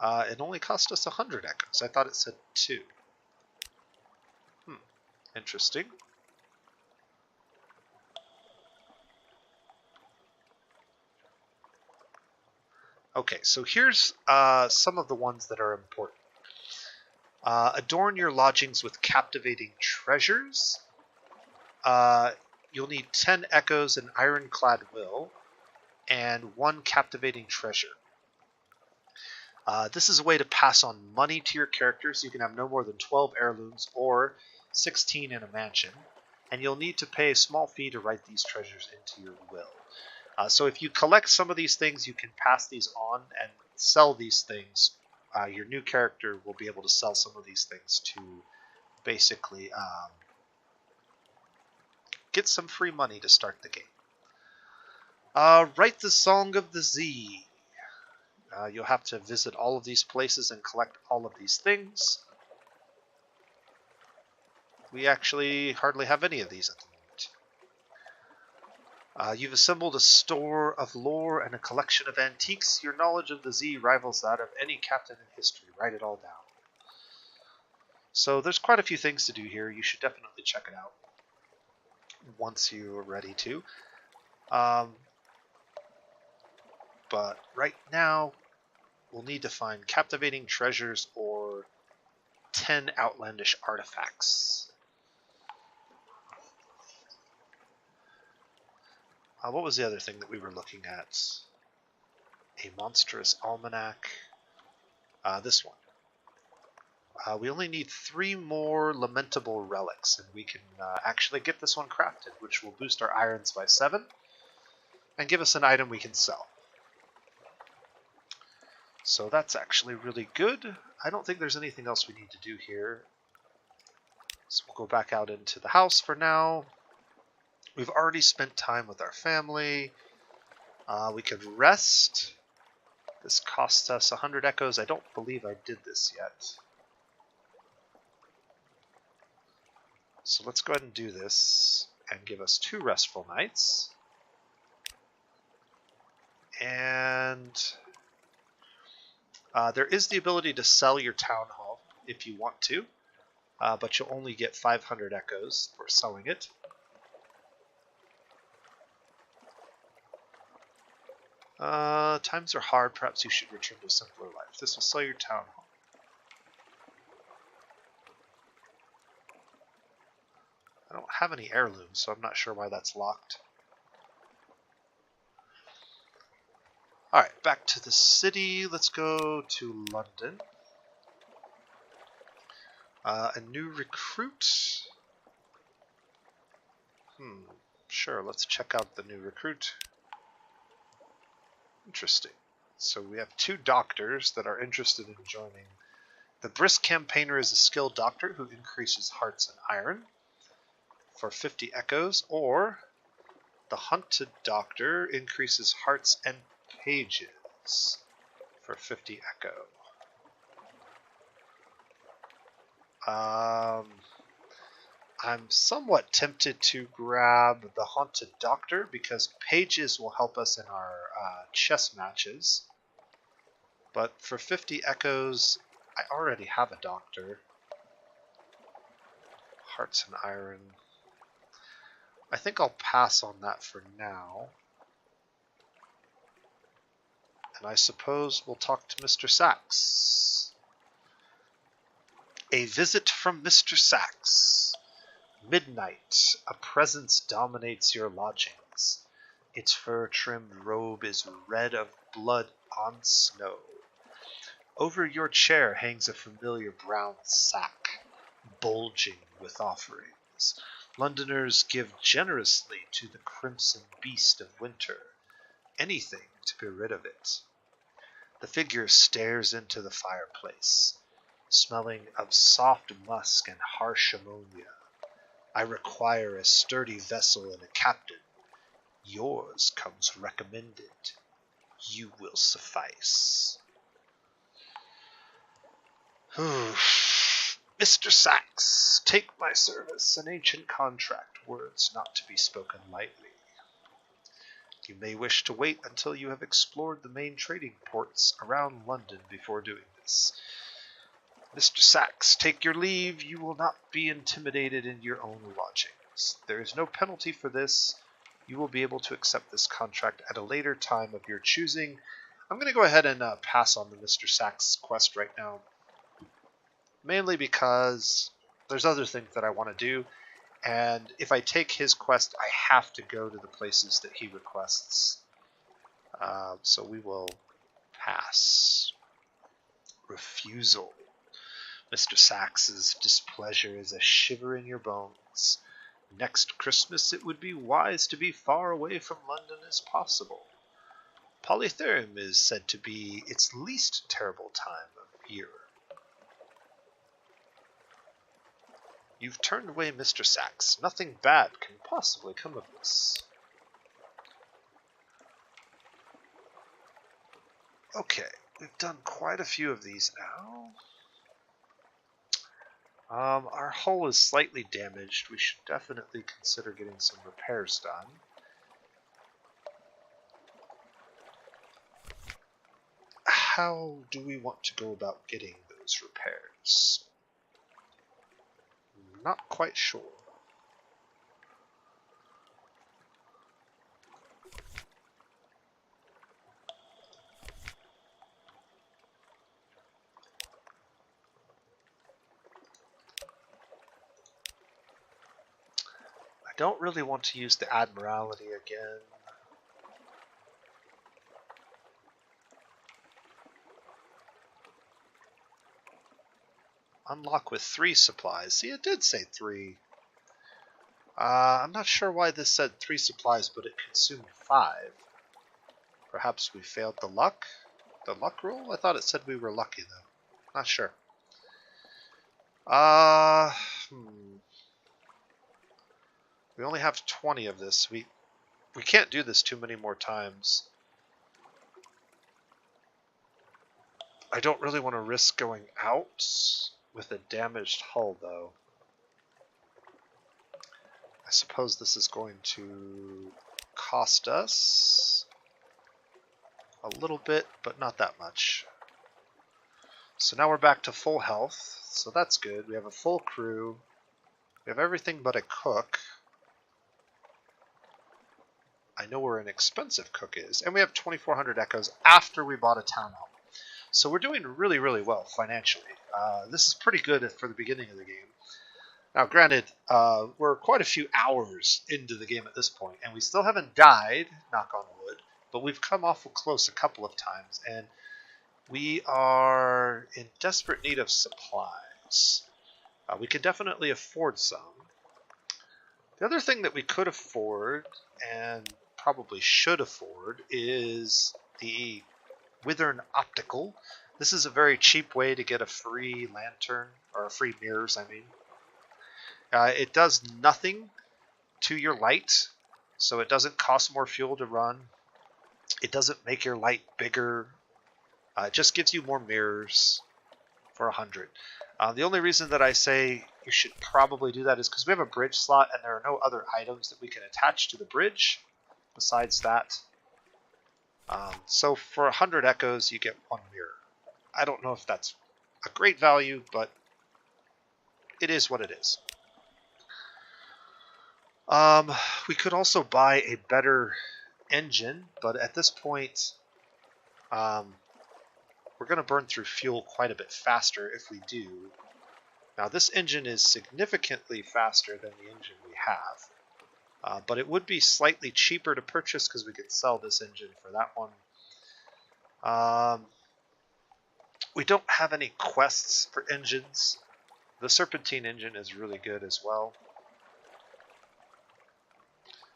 It only cost us 100 echoes. I thought it said 2. Interesting. Okay, so here's some of the ones that are important. Adorn your lodgings with captivating treasures. You'll need 10 echoes, an ironclad will, and 1 captivating treasure. This is a way to pass on money to your characters. You can have no more than 12 heirlooms or 16 in a mansion, and you'll need to pay a small fee to write these treasures into your will. So if you collect some of these things, you can pass these on and sell these things your new character will be able to sell some of these things to basically get some free money to start the game. Write the Song of the Sea. You'll have to visit all of these places and collect all of these things. We actually hardly have any of these at the moment. You've assembled a store of lore and a collection of antiques. Your knowledge of the Sea rivals that of any captain in history. Write it all down. So there's quite a few things to do here. You should definitely check it out once you're ready to. But right now, we'll need to find captivating treasures or 10 outlandish artifacts. What was the other thing that we were looking at? A monstrous almanac. This one. We only need 3 more lamentable relics, and we can actually get this one crafted, which will boost our irons by 7 and give us an item we can sell. So that's actually really good. I don't think there's anything else we need to do here. So we'll go back out into the house for now. We've already spent time with our family. We could rest. This cost us 100 echoes. I don't believe I did this yet. So let's go ahead and do this and give us 2 restful nights. And there is the ability to sell your town hall if you want to, but you'll only get 500 echoes for selling it. Times are hard. Perhaps you should return to a simpler life. This will sell your town hall. I don't have any heirlooms, so I'm not sure why that's locked. Alright, back to the city. Let's go to London. A new recruit. Sure, let's check out the new recruit. Interesting. So we have 2 doctors that are interested in joining. The brisk campaigner is a skilled doctor who increases hearts and iron for 50 echoes, or the hunted doctor increases hearts and pages for 50 echo. I'm somewhat tempted to grab the Haunted Doctor because pages will help us in our chess matches. But for 50 echoes, I already have a Doctor. Hearts and Iron. I think I'll pass on that for now. And I suppose we'll talk to Mr. Sachs. A visit from Mr. Sachs. Midnight, a presence dominates your lodgings. Its fur-trimmed robe is red of blood on snow. Over your chair hangs a familiar brown sack, bulging with offerings. Londoners give generously to the crimson beast of winter, anything to be rid of it. The figure stares into the fireplace, smelling of soft musk and harsh ammonia. I require a sturdy vessel and a captain. Yours comes recommended. You will suffice. Mr. Sachs, take my service, an ancient contract, words not to be spoken lightly. You may wish to wait until you have explored the main trading ports around London before doing this. Mr. Sachs, take your leave. You will not be intimidated in your own lodgings. There is no penalty for this. You will be able to accept this contract at a later time of your choosing. I'm going to go ahead and pass on the Mr. Sachs quest right now. Mainly because there's other things that I want to do. And if I take his quest, I have to go to the places that he requests. So we will pass. Refusal. Mr. Sachs's displeasure is a shiver in your bones. Next Christmas it would be wise to be far away from London as possible. Polytherium is said to be its least terrible time of ear. You've turned away Mr. Sachs. Nothing bad can possibly come of this. Okay, we've done quite a few of these now. Our hull is slightly damaged. We should definitely consider getting some repairs done. How do we want to go about getting those repairs? Not quite sure. I don't really want to use the Admiralty again. Unlock with 3 supplies. See, it did say 3. I'm not sure why this said 3 supplies, but it consumed 5. Perhaps we failed the luck? The luck roll? I thought it said we were lucky, though. Not sure. We only have 20 of this. We can't do this too many more times. I don't really want to risk going out with a damaged hull, though. I suppose this is going to cost us a little bit, but not that much. So now we're back to full health, so that's good. We have a full crew. We have everything but a cook. I know where an expensive cook is. And we have 2,400 echoes after we bought a town hall. So we're doing really, really well financially. This is pretty good for the beginning of the game. Now, granted, we're quite a few hours into the game at this point, and we still haven't died, knock on wood, but we've come awful close a couple of times, and we are in desperate need of supplies. We could definitely afford some. The other thing that we could afford, and probably should afford, is the Withern Optical. This is a very cheap way to get a free lantern, or a free mirrors, I mean. It does nothing to your light, so it doesn't cost more fuel to run. It doesn't make your light bigger. It just gives you more mirrors for 100. The only reason that I say you should probably do that is because we have a bridge slot and there are no other items that we can attach to the bridge besides that. So for 100 echoes, you get 1 mirror. I don't know if that's a great value, but it is what it is. We could also buy a better engine, but at this point, we're going to burn through fuel quite a bit faster if we do. Now, this engine is significantly faster than the engine we have, but it would be slightly cheaper to purchase because we could sell this engine for that one. We don't have any quests for engines. The Serpentine engine is really good as well.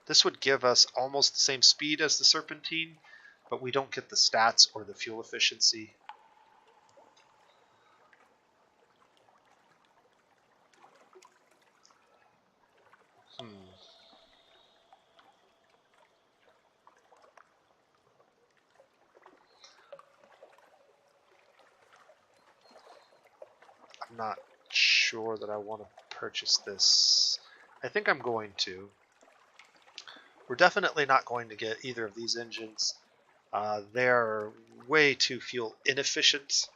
This would give us almost the same speed as the Serpentine, but we don't get the stats or the fuel efficiency. I'm not sure that I want to purchase this. I think I'm going to. We're definitely not going to get either of these engines. They're way too fuel inefficient.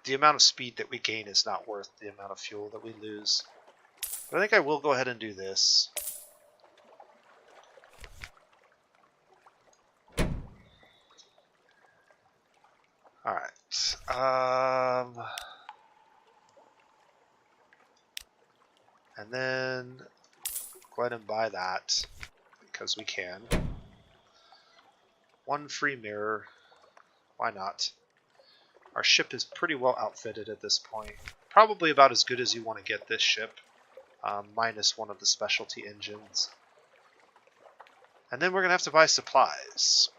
The amount of speed that we gain is not worth the amount of fuel that we lose. But I think I will go ahead and do this. Alright. And then go ahead and buy that because we can. 1 free mirror. Why not? Our ship is pretty well outfitted at this point. Probably about as good as you want to get this ship, minus one of the specialty engines. And then we're going to have to buy supplies.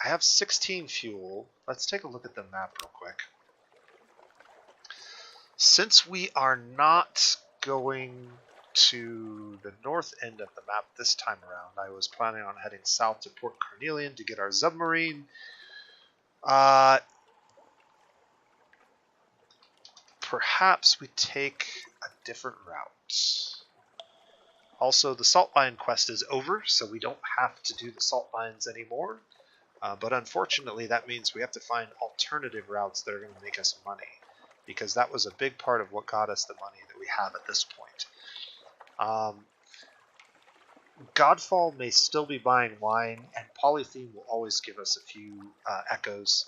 I have 16 fuel. Let's take a look at the map real quick. Since we are not going to the north end of the map this time around, I was planning on heading south to Port Carnelian to get our submarine. Perhaps we take a different route. Also, the salt mine quest is over, so we don't have to do the salt mines anymore. But unfortunately, that means we have to find alternative routes that are going to make us money, because that was a big part of what got us the money that we have at this point. Godfall may still be buying wine, and Polythene will always give us a few echoes.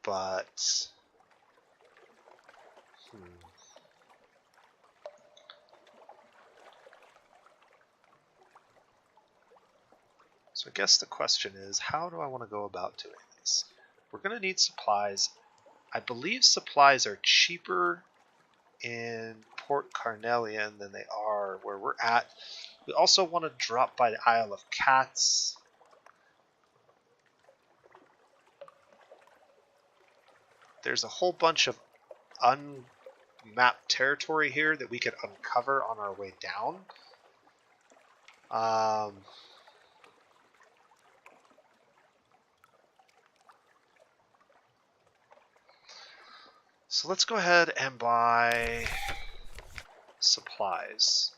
But... So I guess the question is, how do I want to go about doing this? We're going to need supplies. I believe supplies are cheaper in Port Carnelian than they are where we're at. We also want to drop by the Isle of Cats. There's a whole bunch of unmapped territory here that we could uncover on our way down. So let's go ahead and buy supplies.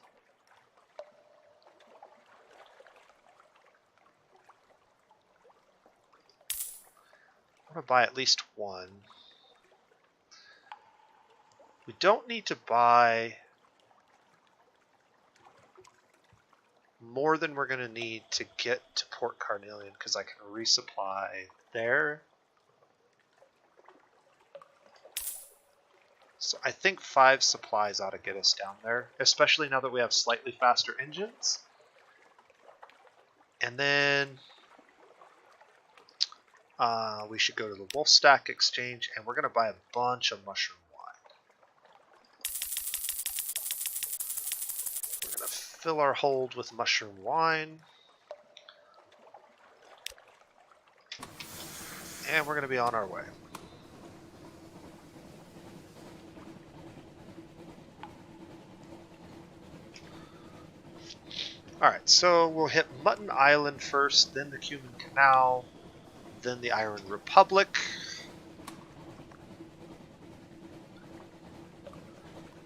I want to buy at least one. We don't need to buy more than we're going to need to get to Port Carnelian, because I can resupply there. So I think 5 supplies ought to get us down there, especially now that we have slightly faster engines. And then we should go to the Wolf Stack Exchange, and we're going to buy a bunch of mushroom wine. We're going to fill our hold with mushroom wine. And we're going to be on our way. Alright, so we'll hit Mutton Island first, then the Cuban Canal, then the Iron Republic.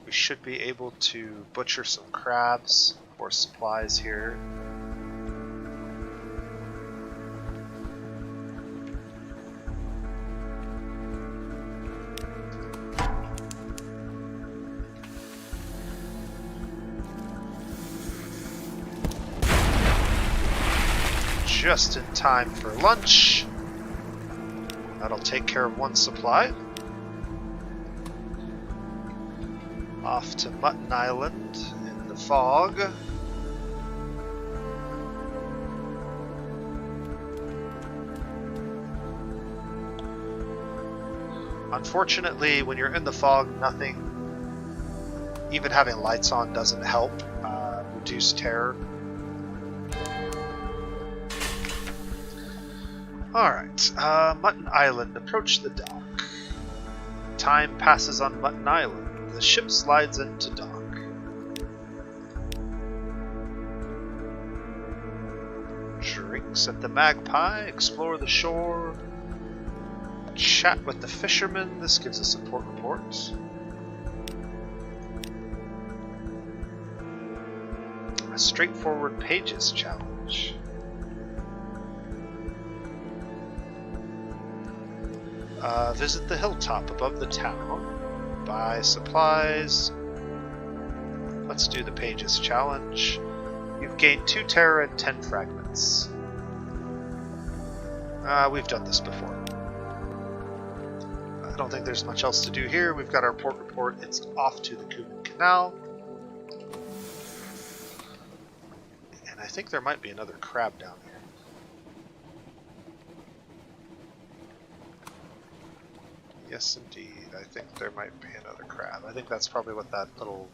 We should be able to butcher some crabs for supplies here. Just in time for lunch. That'll take care of one supply. Off to Mutton Island in the fog. Unfortunately, when you're in the fog, nothing, even having lights on, doesn't help reduce terror. Alright, Mutton Island, approach the dock. Time passes on Mutton Island. The ship slides into dock. Drinks at the Magpie, explore the shore, chat with the fishermen. This gives us a port report. A straightforward pages challenge. Visit the hilltop above the town. Buy supplies. Let's do the pages challenge. You've gained 2 terror and 10 fragments. We've done this before. I don't think there's much else to do here. We've got our port report. It's off to the Cuban Canal. And I think there might be another crab down here. Yes, indeed. I think there might be another crab. I think that's probably what that little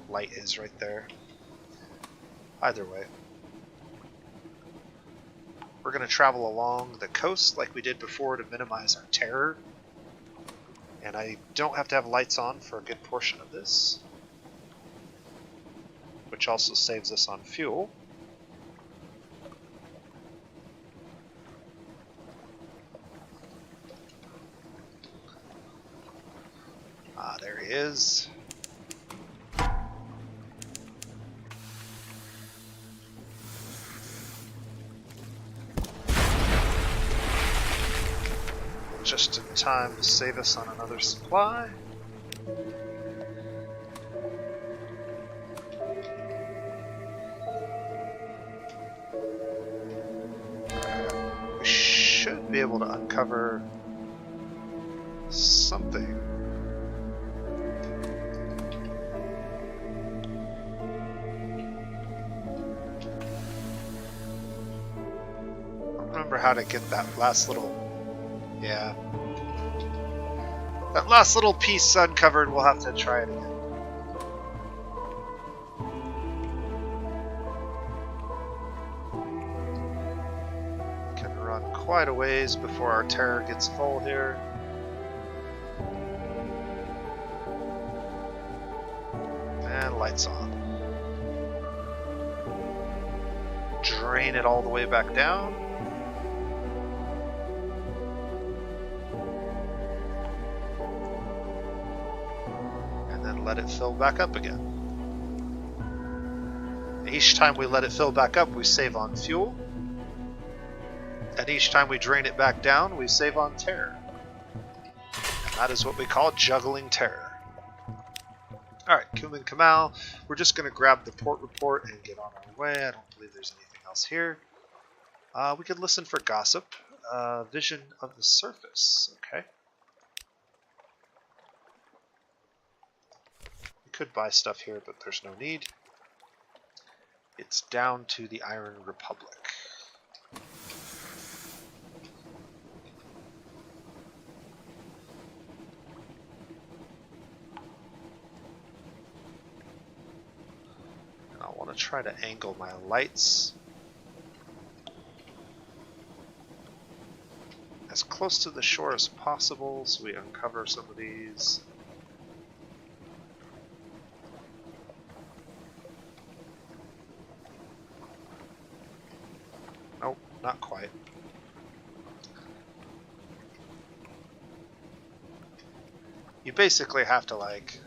light is right there. Either way. We're going to travel along the coast like we did before to minimize our terror. And I don't have to have lights on for a good portion of this, which also saves us on fuel. Ah, there he is. Just in time to save us on another supply. We should be able to uncover something. I don't remember how to get that last little... Yeah. That last little piece uncovered, we'll have to try it again. Can run quite a ways before our terror gets full here. And lights on. Drain it all the way back down. Let it fill back up again. Each time we let it fill back up, we save on fuel. And each time we drain it back down, we save on terror. And that is what we call juggling terror. Alright, Kuman Kamal. We're just going to grab the port report and get on our way. I don't believe there's anything else here. We could listen for gossip. Vision of the surface. Okay. Could buy stuff here, but there's no need. It's down to the Iron Republic. And I want to try to angle my lights as close to the shore as possible so we uncover some of these. Nope, not quite. You basically have to, like,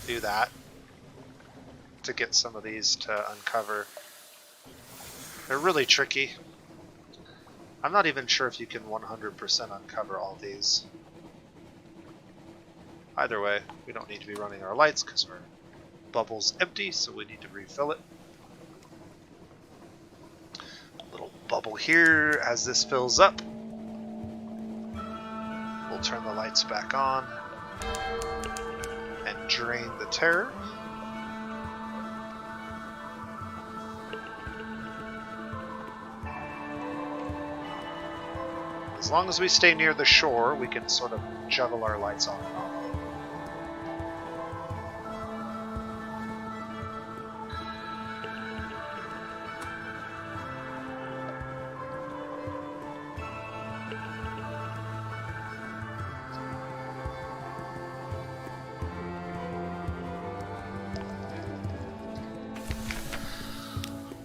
do that to get some of these to uncover. They're really tricky. I'm not even sure if you can 100% uncover all these. Either way, we don't need to be running our lights because our bubble's empty, so we need to refill it. Little bubble here as this fills up. We'll turn the lights back on and drain the terror. As long as we stay near the shore, we can sort of juggle our lights on and off.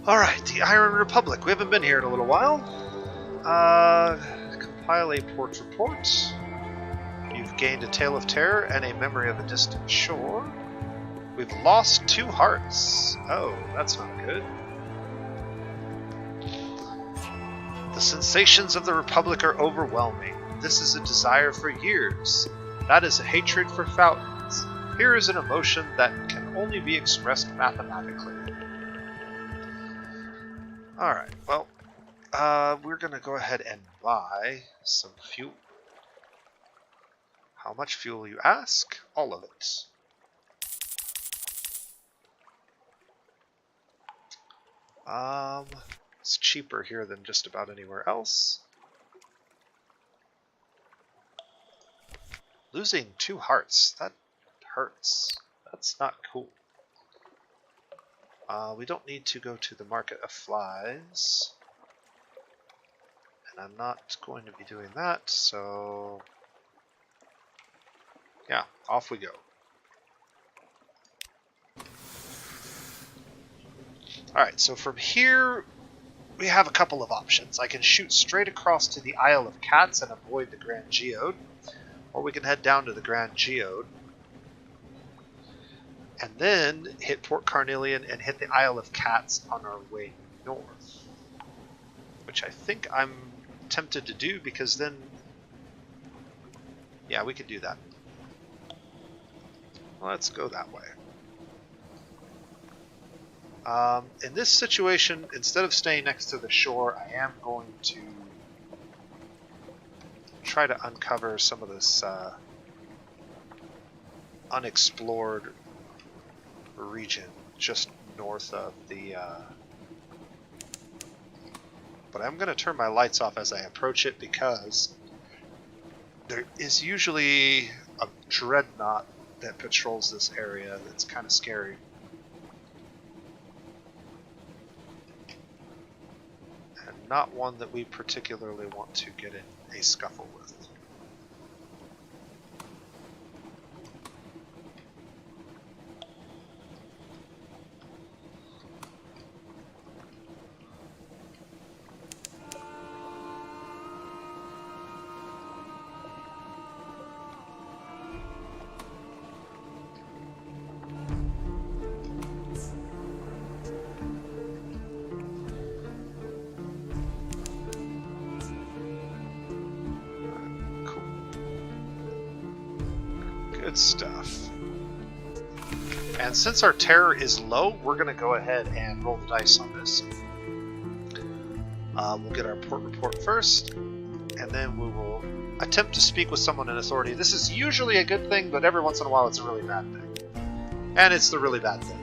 Alright, the Iron Republic. We haven't been here in a little while. Compile a port report. You've gained a tale of terror and a memory of a distant shore. We've lost 2 hearts. Oh, that's not good. The sensations of the Republic are overwhelming. This is a desire for years. That is a hatred for fountains. Here is an emotion that can only be expressed mathematically. Alright, well, we're going to go ahead and buy some fuel. How much fuel, you ask? All of it. It's cheaper here than just about anywhere else. Losing 2 hearts, that hurts. That's not cool. We don't need to go to the Market of Flies. And I'm not going to be doing that, so... yeah, off we go. Alright, so from here, we have a couple of options. I can shoot straight across to the Isle of Cats and avoid the Grand Geode, or we can head down to the Grand Geode, and then hit Port Carnelian and hit the Isle of Cats on our way north. Which I think I'm tempted to do, because then... yeah, we can do that. Let's go that way. In this situation, instead of staying next to the shore, I am going to try to uncover some of this unexplored region just north of the... but I'm going to turn my lights off as I approach it, because there is usually a dreadnought that patrols this area that's kind of scary. And not one that we particularly want to get in a scuffle with. Good stuff. And since our terror is low, we're going to go ahead and roll the dice on this. We'll get our port report first, and then we will attempt to speak with someone in authority. This is usually a good thing, but every once in a while it's a really bad thing. And it's the really bad thing.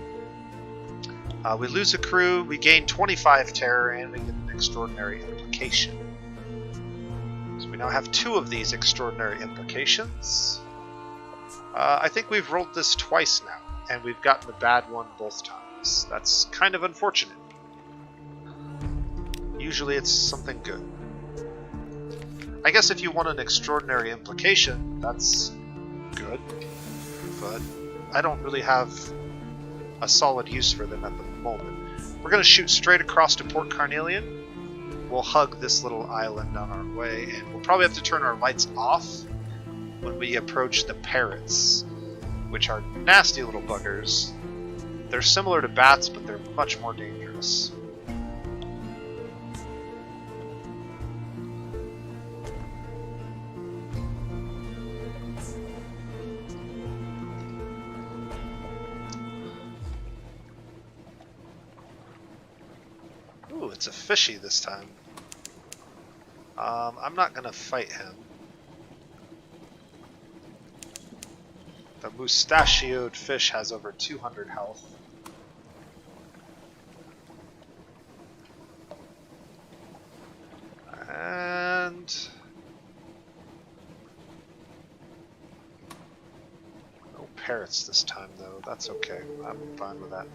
We lose a crew, we gain 25 terror, and we get an extraordinary implication. So we now have 2 of these extraordinary implications. I think we've rolled this twice now, and we've gotten the bad one both times. That's kind of unfortunate. Usually it's something good. I guess if you want an extraordinary implication, that's good, but I don't really have a solid use for them at the moment. We're going to shoot straight across to Port Carnelian. We'll hug this little island on our way, and we'll probably have to turn our lights off when we approach the parrots, which are nasty little buggers. They're similar to bats, but they're much more dangerous. Ooh, it's a fishy this time. I'm not gonna fight him. The mustachioed fish has over 200 health. And... no parrots this time, though. That's okay. I'm fine with that.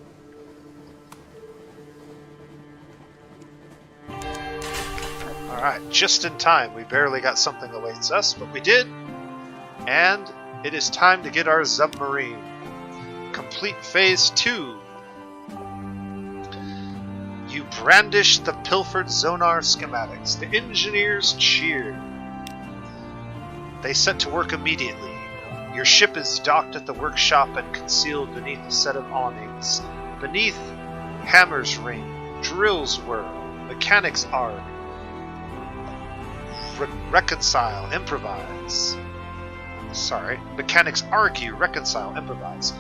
Alright, just in time. We barely got something that awaits us, but we did. And it is time to get our Zubmarine. Complete Phase 2. You brandish the pilfered Zonar schematics. The engineers cheered. They set to work immediately. Your ship is docked at the workshop and concealed beneath a set of awnings. Beneath, hammers ring, drills whir, mechanics argue. Reconcile, improvise. Mechanics argue, reconcile, improvise.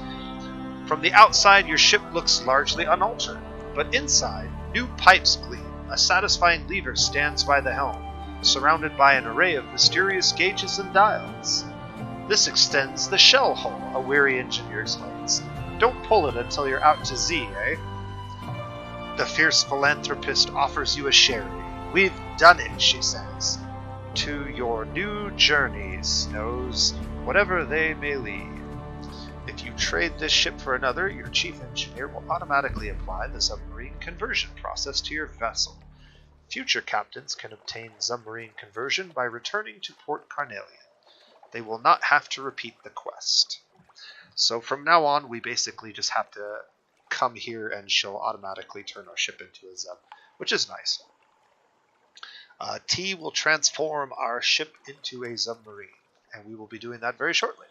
From the outside, your ship looks largely unaltered, but inside, new pipes gleam. A satisfying lever stands by the helm, surrounded by an array of mysterious gauges and dials. This extends the shell hull, a weary engineer explains. Don't pull it until you're out to sea, eh? The fierce philanthropist offers you a share. We've done it, she says. To your new journeys, Nose, whatever they may lead. If you trade this ship for another, your chief engineer will automatically apply the submarine conversion process to your vessel. Future captains can obtain submarine conversion by returning to Port Carnelian. They will not have to repeat the quest. So from now on, we basically just have to come here and she'll automatically turn our ship into a Zub, which is nice. T will transform our ship into a submarine, and we will be doing that very shortly.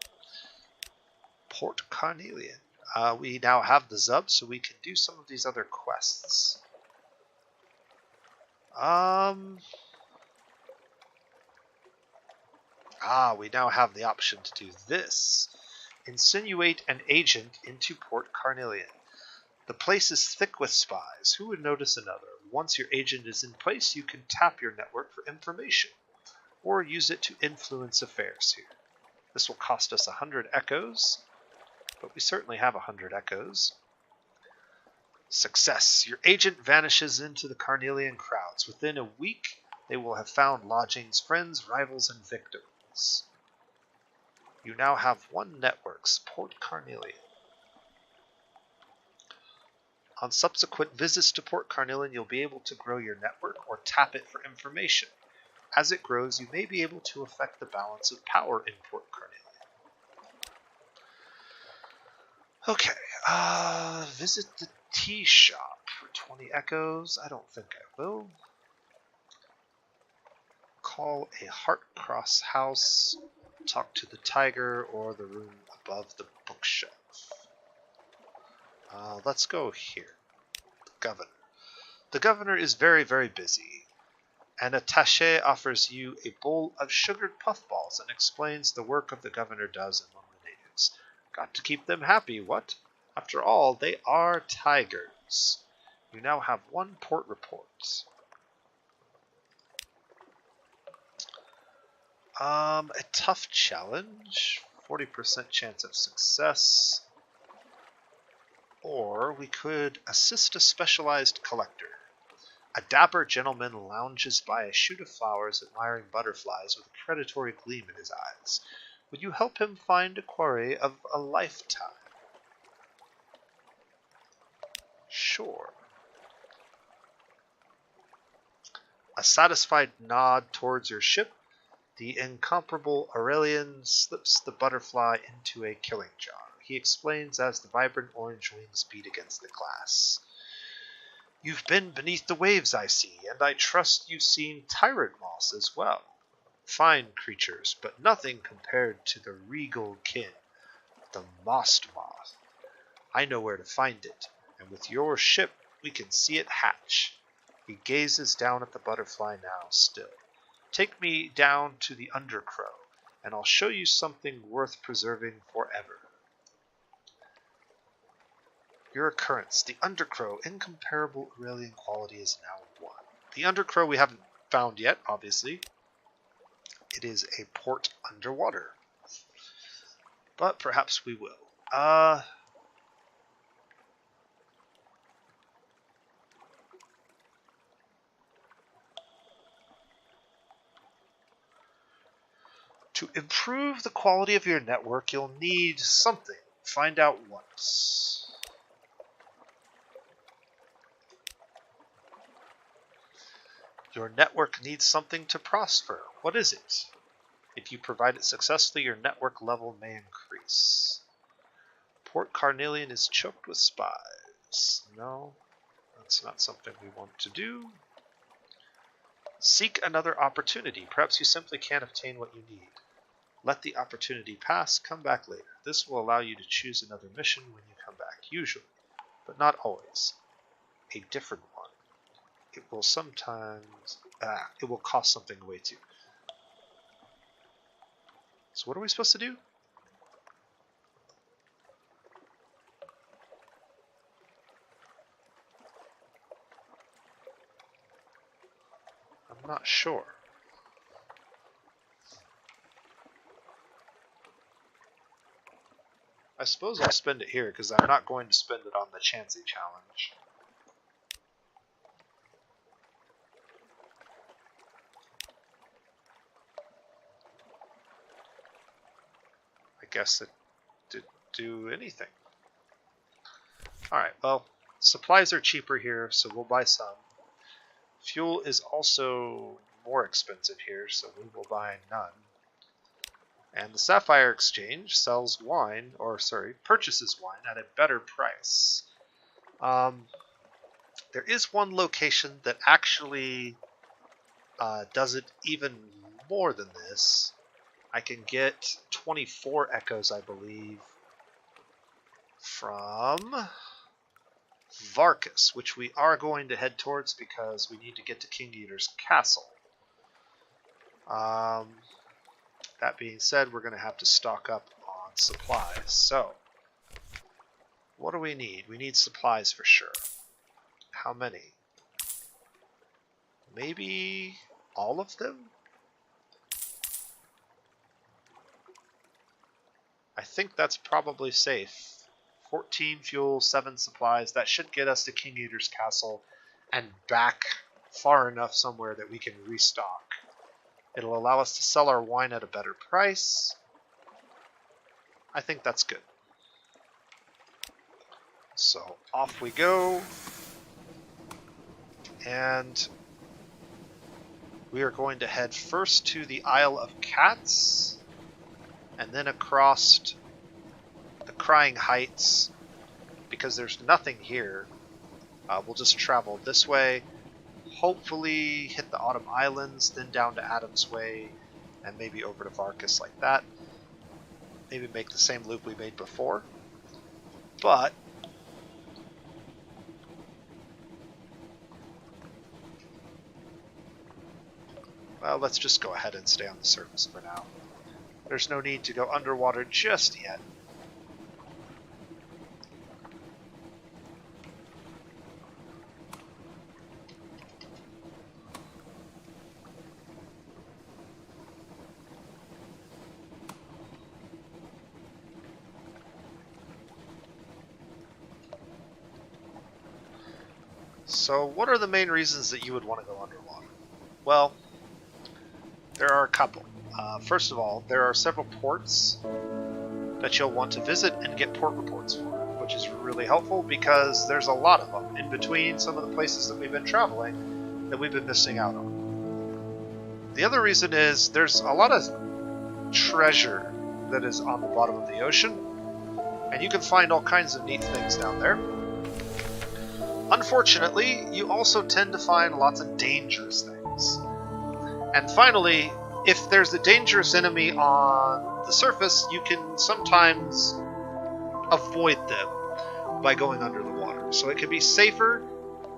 Port Carnelian. We now have the Zub, so we can do some of these other quests. We now have the option to do this. Insinuate an agent into Port Carnelian. The place is thick with spies. Who would notice another? Once your agent is in place, you can tap your network for information, or use it to influence affairs here. This will cost us 100 echoes, but we certainly have 100 echoes. Success. Your agent vanishes into the Carnelian crowds. Within a week, they will have found lodgings, friends, rivals, and victims. You now have one network, Port Carnelian. On subsequent visits to Port Carnelian, you'll be able to grow your network or tap it for information. As it grows, you may be able to affect the balance of power in Port Carnelian. Okay, visit the tea shop for 20 echoes. I don't think I will. Call a Heartcross house. Talk to the tiger or the room above the bookshelf. Let's go here. The governor. The governor is very, very busy. An attaché offers you a bowl of sugared puffballs and explains the work of the governor does among the natives. Got to keep them happy, what? After all, they are tigers. You now have one port report. A tough challenge. 40% chance of success. Or we could assist a specialized collector. A dapper gentleman lounges by a shoot of flowers, admiring butterflies with a predatory gleam in his eyes. Would you help him find a quarry of a lifetime? Sure. A satisfied nod towards your ship, the incomparable Aurelian slips the butterfly into a killing jar. He explains as the vibrant orange wings beat against the glass. You've been beneath the waves, I see, and I trust you've seen tyrant moths as well. Fine creatures, but nothing compared to the regal kin, the mossed moth. I know where to find it, and with your ship we can see it hatch. He gazes down at the butterfly now still. Take me down to the Undercrow, and I'll show you something worth preserving forever. Your occurrence. The Undercrow, incomparable Aurelian quality, is now 1. The Undercrow we haven't found yet, obviously. It is a port underwater. But perhaps we will. To improve the quality of your network, you'll need something. Find out what. Your network needs something to prosper. What is it? If you provide it successfully, your network level may increase. Port Carnelian is choked with spies. No, that's not something we want to do. Seek another opportunity. Perhaps you simply can't obtain what you need. Let the opportunity pass, come back later. This will allow you to choose another mission when you come back, usually, but not always. A different one. It will sometimes... it will cost something away too. So what are we supposed to do? I'm not sure. I suppose I'll spend it here because I'm not going to spend it on the Chansey challenge. I guess it did do anything. Alright, well, supplies are cheaper here, so we'll buy some. Fuel is also more expensive here, so we will buy none. And the Sapphire Exchange sells wine, or sorry, purchases wine at a better price. There is one location that actually does it even more than this. I can get 24 echoes, I believe, from Varkas, which we are going to head towards because we need to get to King Eater's castle. That being said, we're going to have to stock up on supplies. So, what do we need? We need supplies for sure. How many? Maybe all of them? I think that's probably safe. 14 fuel, 7 supplies. That should get us to King Eater's castle and back far enough somewhere that we can restock. It'll allow us to sell our wine at a better price. I think that's good. So off we go. And we are going to head first to the Isle of Cats and then across the Crying Heights, because there's nothing here. We'll just travel this way, hopefully hit the Autumn Islands, then down to Adam's Way, and maybe over to Varkas like that. Maybe make the same loop we made before. But well, let's just go ahead and stay on the surface for now. There's no need to go underwater just yet. So what are the main reasons that you would want to go underwater? Well, there are a couple. First of all, there are several ports that you'll want to visit and get port reports for, which is really helpful because there's a lot of them in between some of the places that we've been traveling that we've been missing out on. The other reason is there's a lot of treasure that is on the bottom of the ocean, and you can find all kinds of neat things down there. Unfortunately, you also tend to find lots of dangerous things. And finally, if there's a dangerous enemy on the surface, you can sometimes avoid them by going under the water. So it can be safer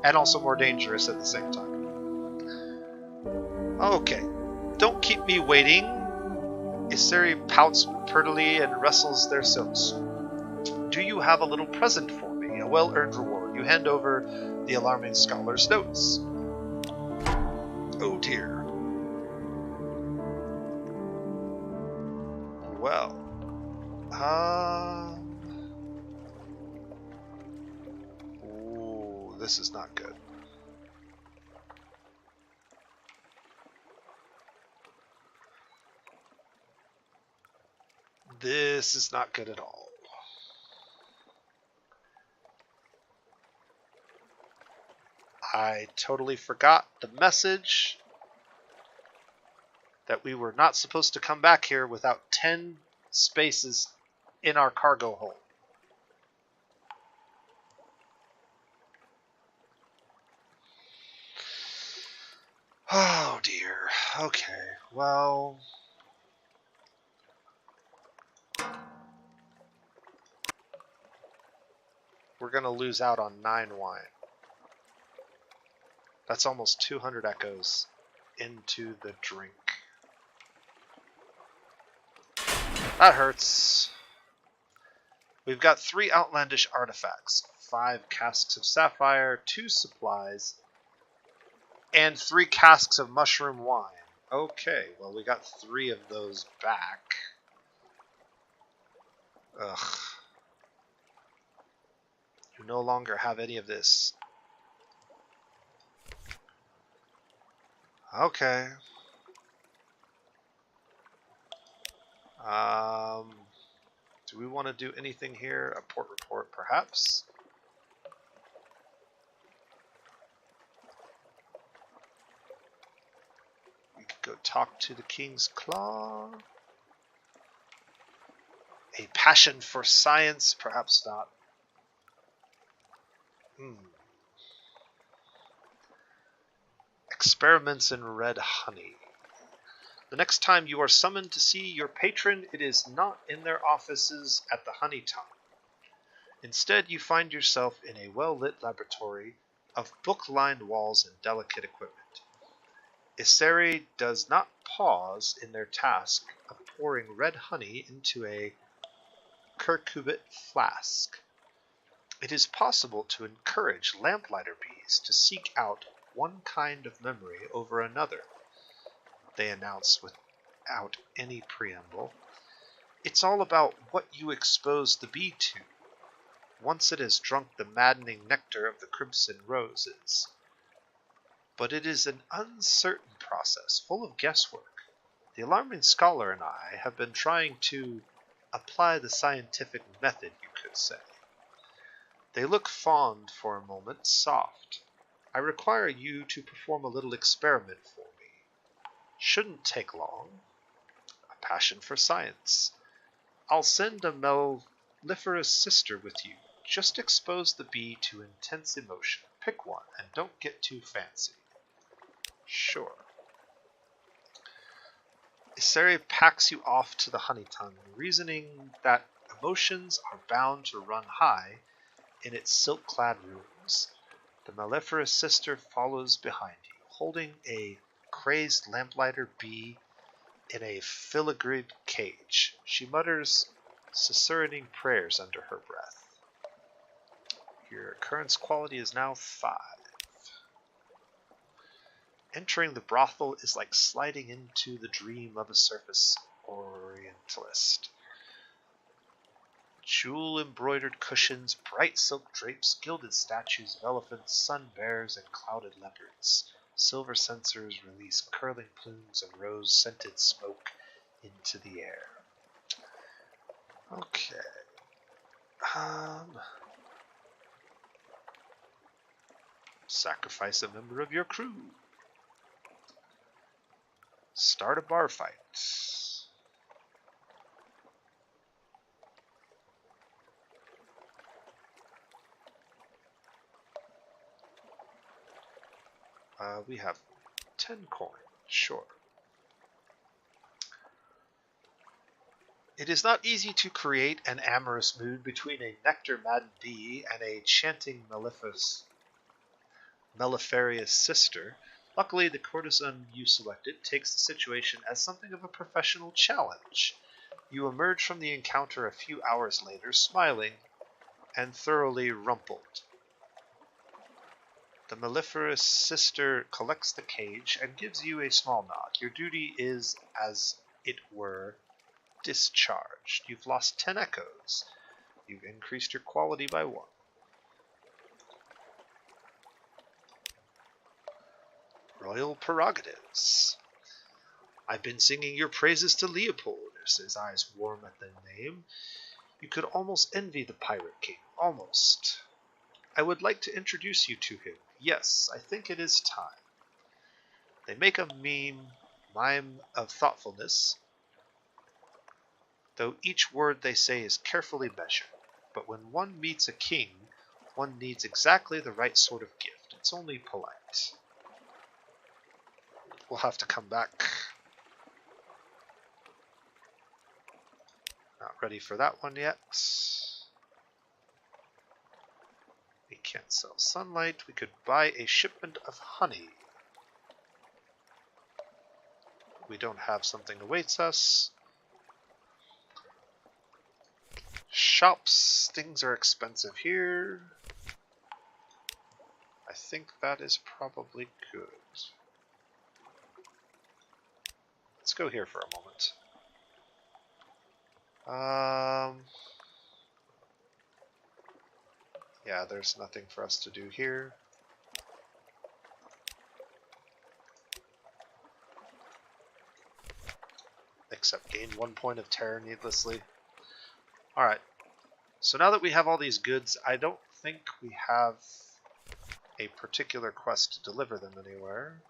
and also more dangerous at the same time. Okay, don't keep me waiting. Iseri pouts prettily and rustles their silks. Do you have a little present for me? A well-earned reward. You hand over the alarming scholar's notes. Oh dear. Well, ooh, this is not good. This is not good at all. I totally forgot the message that we were not supposed to come back here without 10 spaces in our cargo hold. Oh dear. Okay, well... we're going to lose out on 9 wine. That's almost 200 echoes into the drink. That hurts. We've got 3 outlandish artifacts, 5 casks of sapphire, 2 supplies, and 3 casks of mushroom wine. Okay, well we got 3 of those back. Ugh. You no longer have any of this. Okay. Do Do we want to do anything here? A port report, perhaps? We could go talk to the King's Claw. A passion for science? Perhaps not. Experiments in red honey. The next time you are summoned to see your patron, it is not in their offices at the Honey Tongue. Instead, you find yourself in a well-lit laboratory of book-lined walls and delicate equipment. Iseri does not pause in their task of pouring red honey into a cucurbit flask. It is possible to encourage lamplighter bees to seek out one kind of memory over another, they announce without any preamble. It's all about what you expose the bee to, once it has drunk the maddening nectar of the crimson roses. But it is an uncertain process, full of guesswork. The alarming scholar and I have been trying to apply the scientific method, you could say. They look fond for a moment, soft. I require you to perform a little experiment for me. Shouldn't take long. A passion for science. I'll send a mellifluous sister with you. Just expose the bee to intense emotion. Pick one, and don't get too fancy. Sure. Iseri packs you off to the Honey Tongue, reasoning that emotions are bound to run high in its silk-clad rooms. The mellifluous sister follows behind you, holding a crazed lamplighter bee in a filigreed cage. She mutters susurrating prayers under her breath. Your occurrence quality is now 5. Entering the brothel is like sliding into the dream of a surface orientalist. Jewel-embroidered cushions, bright silk drapes, gilded statues of elephants, sun bears, and clouded leopards. Silver censers release curling plumes of rose-scented smoke into the air. Okay. Sacrifice a member of your crew. Start a bar fight. We have 10 coins, sure. It is not easy to create an amorous mood between a nectar-maddened bee and a chanting mellifluous sister. Luckily, the courtesan you selected takes the situation as something of a professional challenge. You emerge from the encounter a few hours later, smiling and thoroughly rumpled. The mellifluous sister collects the cage and gives you a small nod. Your duty is, as it were, discharged. You've lost 10 echoes. You've increased your quality by 1. Royal prerogatives. I've been singing your praises to Leopold, his eyes warm at the name. You could almost envy the Pirate King. Almost. I would like to introduce you to him. Yes, I think it is time. They make a mime of thoughtfulness, though each word they say is carefully measured. But when one meets a king, one needs exactly the right sort of gift. It's only polite. We'll have to come back. Not ready for that one yet. We can't sell sunlight. We could buy a shipment of honey. We don't have something awaits us. Shops. Things are expensive here. I think that is probably good. Let's go here for a moment. Yeah, there's nothing for us to do here. Except gain 1 point of terror needlessly. Alright, so now that we have all these goods, I don't think we have a particular quest to deliver them anywhere.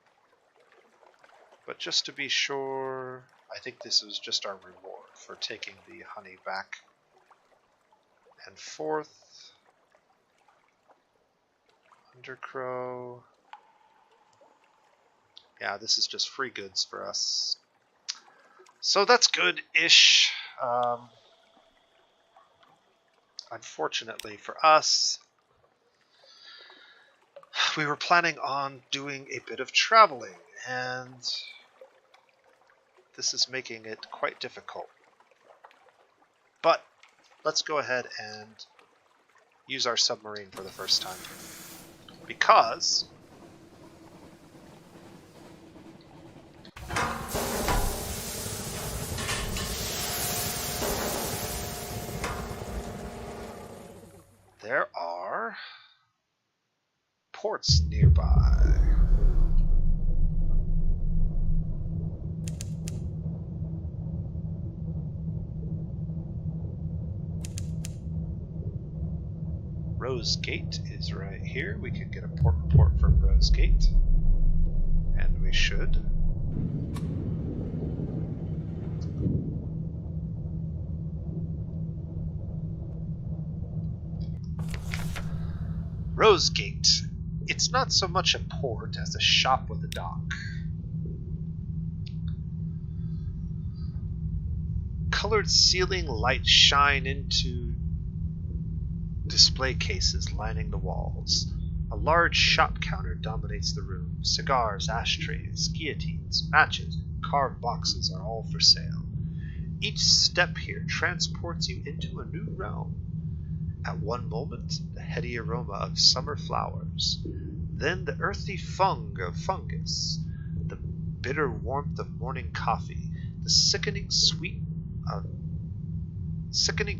But just to be sure, I think this was just our reward for taking the honey back and forth. Undercrow. Yeah, this is just free goods for us. So that's good-ish. Unfortunately for us, we were planning on doing a bit of traveling, and this is making it quite difficult. But let's go ahead and use our submarine for the first time. Because there are ports nearby. Rosegate is right here. We can get a port report from Rosegate. And we should. Rosegate. It's not so much a port as a shop with a dock. Colored ceiling lights shine into display cases lining the walls. A large shop counter dominates the room. Cigars, ashtrays, guillotines, matches, and carved boxes are all for sale. Each step here transports you into a new realm. At one moment, the heady aroma of summer flowers, then the earthy fung of fungus, the bitter warmth of morning coffee, the sickening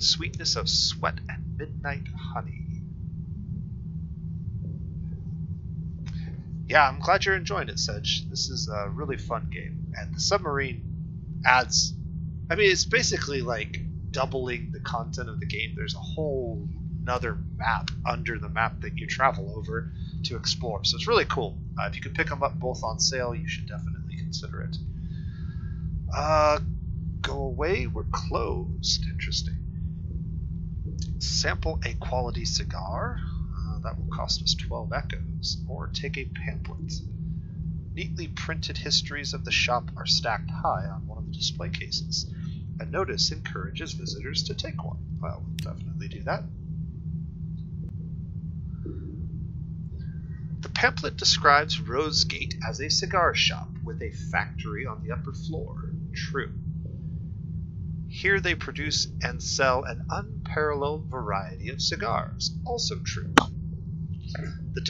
sweetness of sweat and midnight honey. Yeah, I'm glad you're enjoying it, Sedge. This is a really fun game, and the submarine adds... I mean, it's basically like doubling the content of the game. There's a whole another map under the map that you travel over to explore. So it's really cool. If you can pick them up both on sale, you should definitely consider it. Go away. We're closed. Interesting. Sample a quality cigar. That will cost us 12 echoes. Or take a pamphlet. Neatly printed histories of the shop are stacked high on one of the display cases. A notice encourages visitors to take one. Well, we'll definitely do that. The pamphlet describes Rosegate as a cigar shop with a factory on the upper floor. True. Here they produce and sell an unparalleled variety of cigars. Also true. The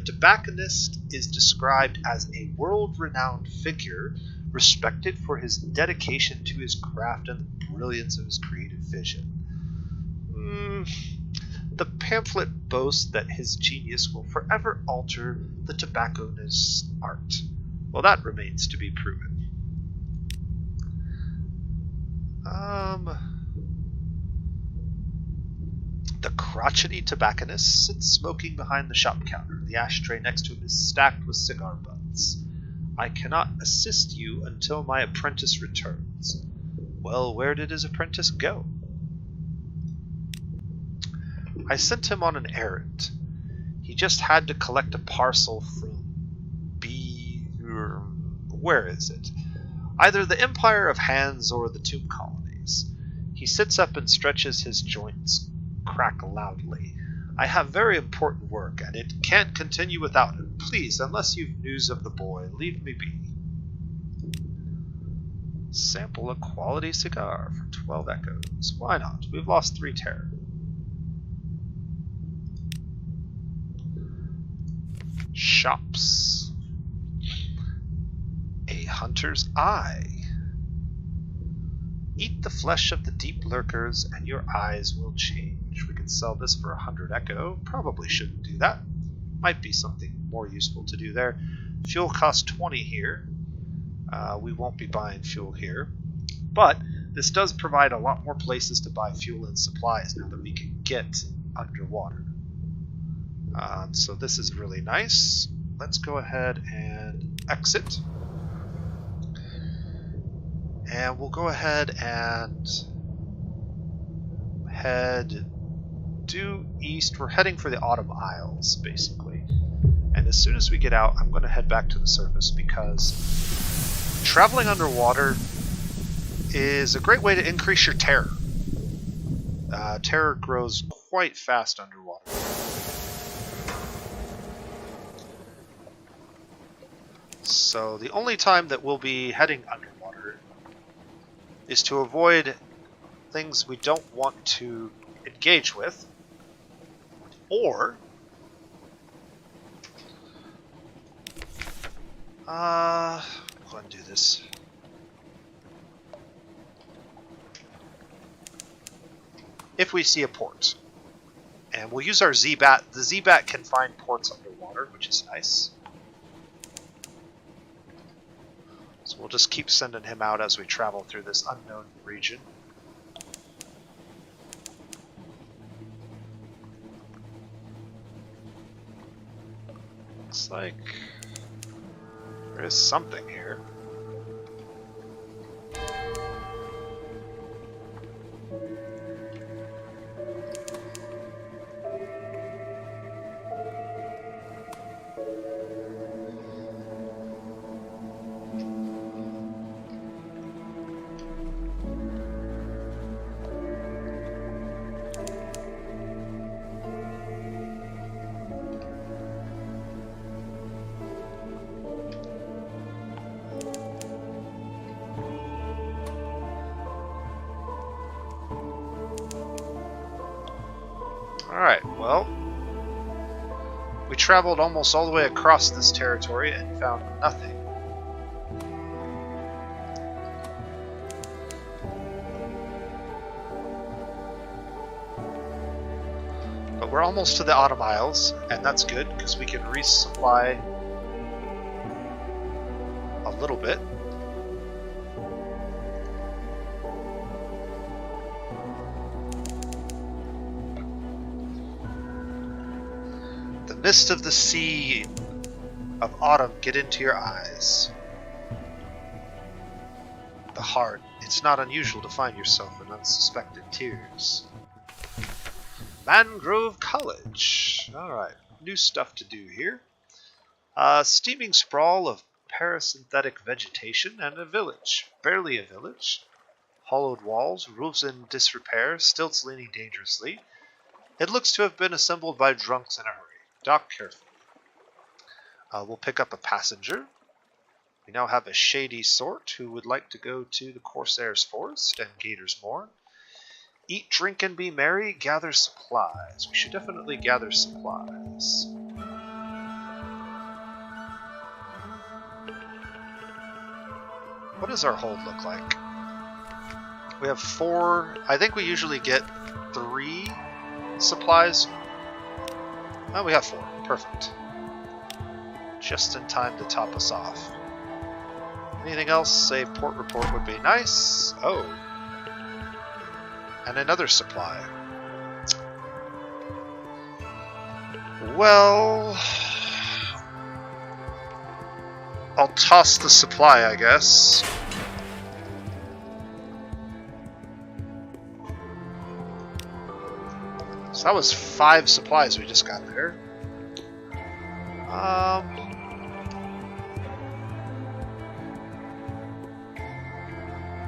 tobacconist is described as a world-renowned figure, respected for his dedication to his craft and the brilliance of his creative vision. The pamphlet boasts that his genius will forever alter the tobacconist's art. Well, that remains to be proven. The crotchety tobacconist sits smoking behind the shop counter. The ashtray next to him is stacked with cigar butts. I cannot assist you until my apprentice returns. Well, where did his apprentice go? I sent him on an errand. He just had to collect a parcel from where is it? Either the Empire of Hands or the Tomb Colonies. He sits up and stretches his joints, crack loudly. I have very important work, and it can't continue without him. Please, unless you've news of the boy, leave me be. Sample a quality cigar for 12 echoes. Why not? We've lost 3 terror. Shops. A hunter's eye. Eat the flesh of the deep lurkers, and your eyes will change. We can sell this for 100 echo. Probably shouldn't do that. Might be something more useful to do there. Fuel costs 20 here. We won't be buying fuel here. But this does provide a lot more places to buy fuel and supplies now that we can get underwater. So this is really nice. Let's go ahead and exit. And we'll go ahead and head due east. We're heading for the Autumn Isles, basically. And as soon as we get out, I'm going to head back to the surface because traveling underwater is a great way to increase your terror. Terror grows quite fast underwater. So the only time that we'll be heading underwater is to avoid things we don't want to engage with, or we'll go ahead and do this. If we see a port. And we'll use our Z-Bat. The Z-Bat can find ports underwater, which is nice. So we'll just keep sending him out as we travel through this unknown region. Looks like there is something here. Alright, well, we traveled almost all the way across this territory and found nothing. But we're almost to the Autumn Isles, and that's good because we can resupply a little bit. Mist of the sea of autumn get into your eyes. The heart, it's not unusual to find yourself in unsuspected tears. Mangrove College. Alright, new stuff to do here. Steaming sprawl of parasynthetic vegetation and a village. Barely a village. Hollowed walls, roofs in disrepair, stilts leaning dangerously. It looks to have been assembled by drunks in a hurry. Dock carefully. We'll pick up a passenger. We now have a shady sort who would like to go to the Corsair's Forest and Gators more. Eat, drink, and be merry. Gather supplies. We should definitely gather supplies. What does our hold look like? We have 4. I think we usually get 3 supplies. Oh, we have 4. Perfect. Just in time to top us off. Anything else? Say port report would be nice. Oh. And another supply. Well, I'll toss the supply, I guess. So that was 5 supplies we just got there.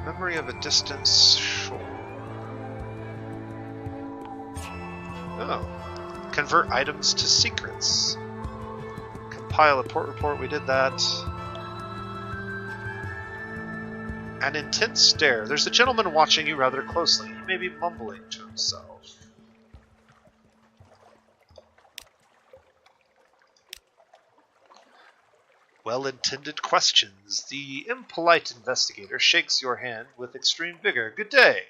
Memory of a distance shore. Oh. Convert items to secrets. Compile a port report, we did that. An intense stare. There's a gentleman watching you rather closely. He may be mumbling to himself. Well-intended questions. The impolite investigator shakes your hand with extreme vigor. Good day.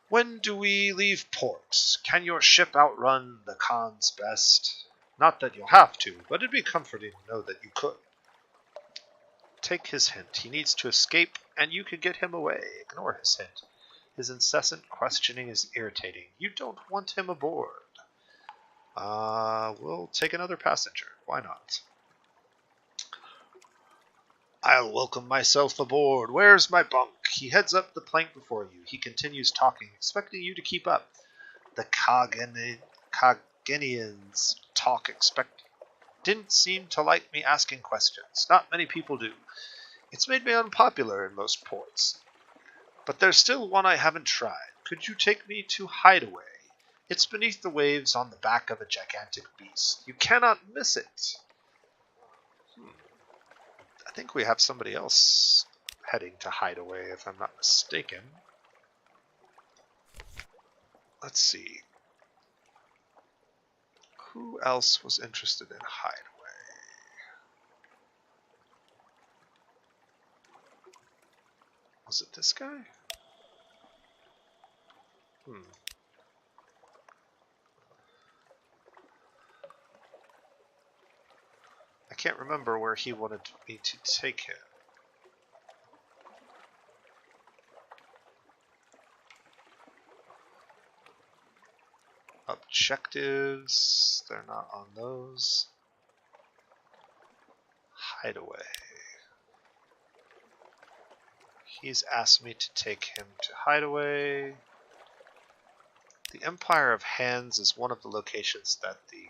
When do we leave port? Can your ship outrun the Khan's best? Not that you'll have to, but it'd be comforting to know that you could. Take his hint. He needs to escape, and you can get him away. Ignore his hint. His incessant questioning is irritating. You don't want him aboard. We'll take another passenger. Why not? I'll welcome myself aboard. Where's my bunk? He heads up the plank before you. He continues talking, expecting you to keep up. The Carnelians didn't seem to like me asking questions. Not many people do. It's made me unpopular in most ports. But there's still one I haven't tried. Could you take me to Hideaway? It's beneath the waves on the back of a gigantic beast. You cannot miss it. I think we have somebody else heading to Hideaway, if I'm not mistaken. Let's see. Who else was interested in Hideaway? Was it this guy? I can't remember where he wanted me to take him. Objectives, they're not on those. Hideaway. He's asked me to take him to Hideaway. The Empire of Hands is one of the locations that the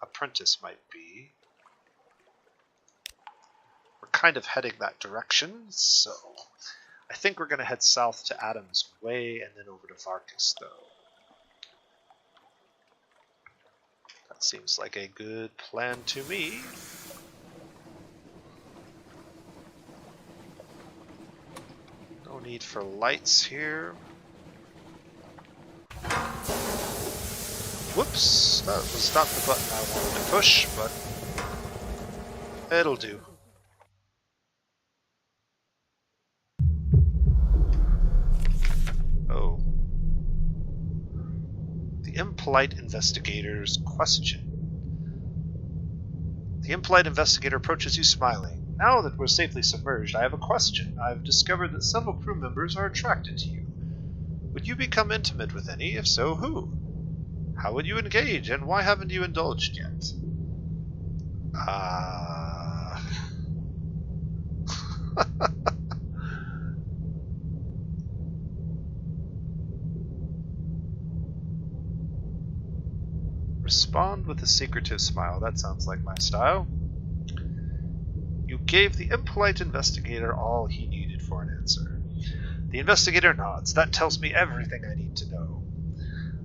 apprentice might be. We're kind of heading that direction, so I think we're going to head south to Adam's Way and then over to Varkas, though. That seems like a good plan to me. No need for lights here. Whoops, that was not the button I wanted to push, but it'll do. Oh. The impolite investigator's question. The impolite investigator approaches you smiling. Now that we're safely submerged, I have a question. I've discovered that several crew members are attracted to you. Would you become intimate with any? If so, who? How would you engage, and why haven't you indulged yet? Respond with a secretive smile. That sounds like my style. You gave the impolite investigator all he needed for an answer. The investigator nods. That tells me everything I need to know.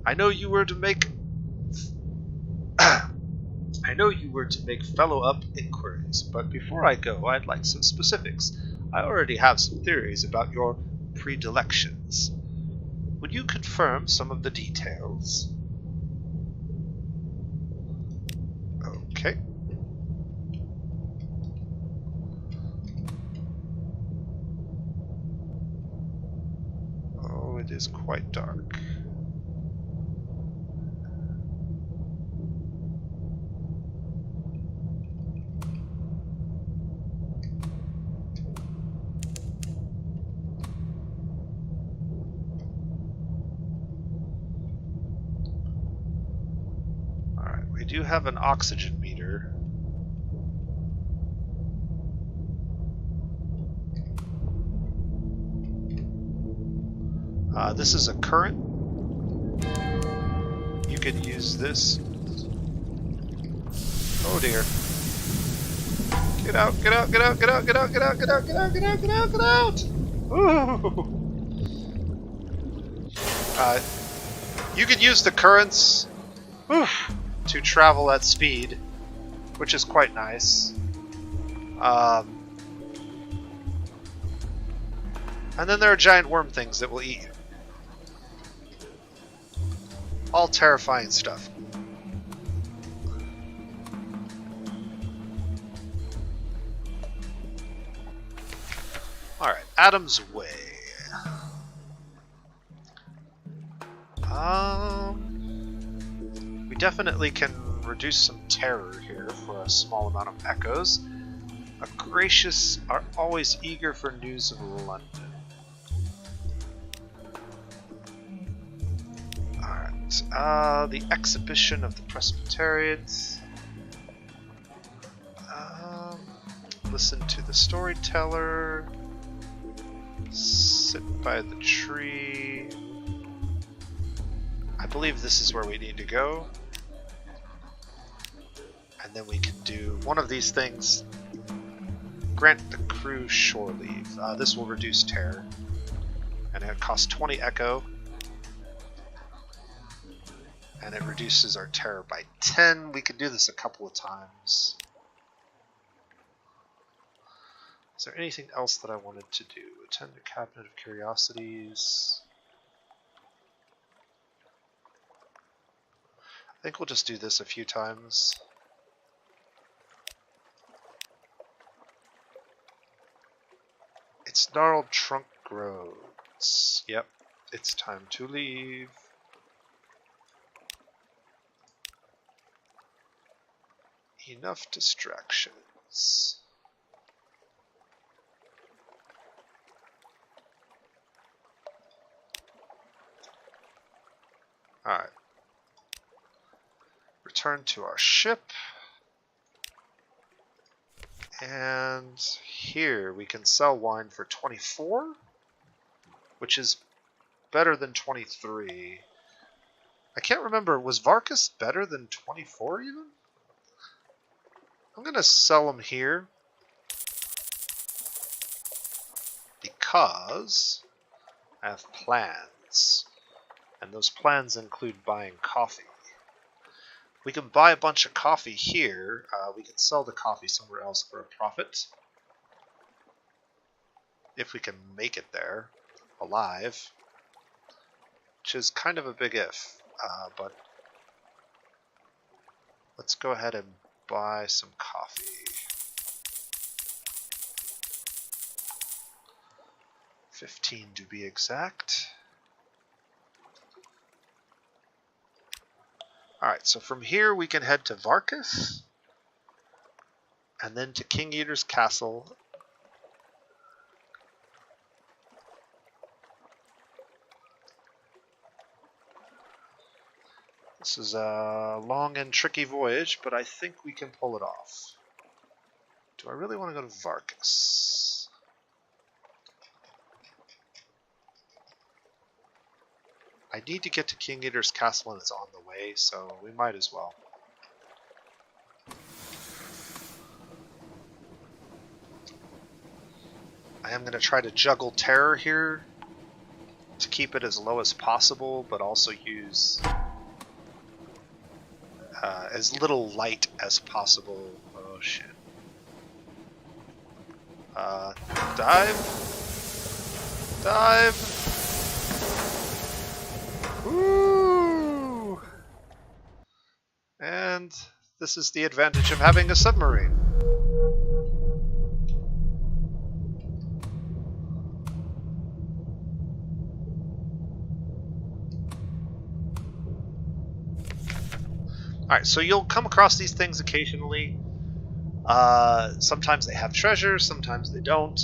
I know you were to make follow-up inquiries, but before I go, I'd like some specifics. I already have some theories about your predilections. Would you confirm some of the details? Okay. Oh, it is quite dark. We do have an oxygen meter. This is a current. You could use this. Oh dear. Get out, get out, get out, get out, get out, get out, get out, get out, get out, get out, get out! Ooh. You could use the currents. Oof. To travel at speed, which is quite nice. And then there are giant worm things that will eat you. All terrifying stuff. Alright, Adam's Way. We definitely can reduce some terror here for a small amount of echoes. Gracious are always eager for news of London. Alright, the exhibition of the Presbyterians. Listen to the storyteller. Sit by the tree. I believe this is where we need to go. And then we can do one of these things. Grant the crew shore leave. This will reduce terror. And it costs 20 echo. And it reduces our terror by 10. We can do this a couple of times. Is there anything else that I wanted to do? Attend the Cabinet of Curiosities. I think we'll just do this a few times. Its gnarled trunk grows. Yep, it's time to leave. Enough distractions. Alright. Return to our ship. And here we can sell wine for 24, which is better than 23. I can't remember, was Varkas better than 24 even? I'm going to sell them here because I have plans, and those plans include buying coffee. We can buy a bunch of coffee here. We can sell the coffee somewhere else for a profit. If we can make it there alive, which is kind of a big if, but let's go ahead and buy some coffee. $15 to be exact. Alright, so from here we can head to Varkas, and then to King Eater's Castle. This is a long and tricky voyage, but I think we can pull it off. Do I really want to go to Varkas? I need to get to King Eater's Castle and it's on the way, so we might as well. I am going to try to juggle terror here to keep it as low as possible, but also use as little light as possible. Oh shit. Dive! Dive! Woo! And this is the advantage of having a submarine. Alright, so you'll come across these things occasionally. Sometimes they have treasure, sometimes they don't.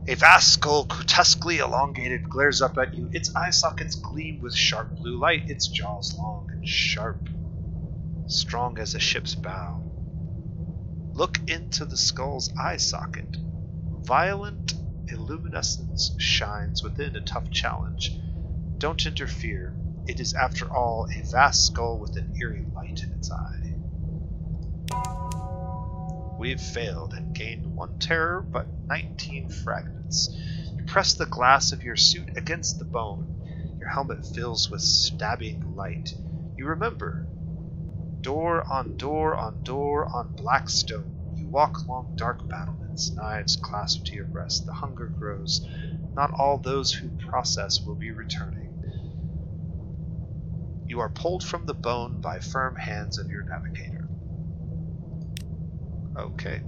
A vast skull, grotesquely elongated, glares up at you. Its eye sockets gleam with sharp blue light, its jaws long and sharp, strong as a ship's bow. Look into the skull's eye socket. Violent illuminescence shines within a tough challenge. Don't interfere. It is, after all, a vast skull with an eerie light in its eye. We've failed and gained 1 terror, but 19 fragments. You press the glass of your suit against the bone. Your helmet fills with stabbing light. You remember. Door on door on door on black stone. You walk along dark battlements, knives clasped to your breast. The hunger grows. Not all those who process will be returning. You are pulled from the bone by firm hands of your navigator. Okay.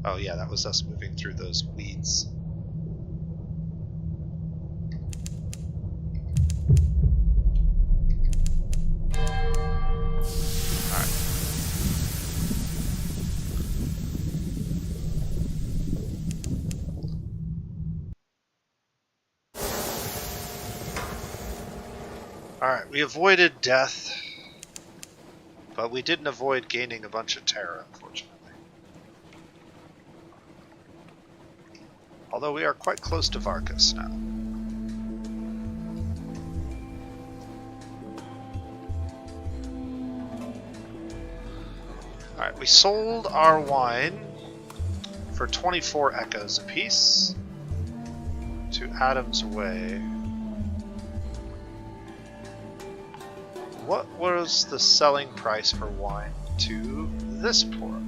Oh yeah, that was us moving through those weeds. Alright, we avoided death, but we didn't avoid gaining a bunch of terror, unfortunately. Although we are quite close to Varkas now. Alright, we sold our wine for 24 echoes apiece to Adam's Way. What was the selling price for wine to this port?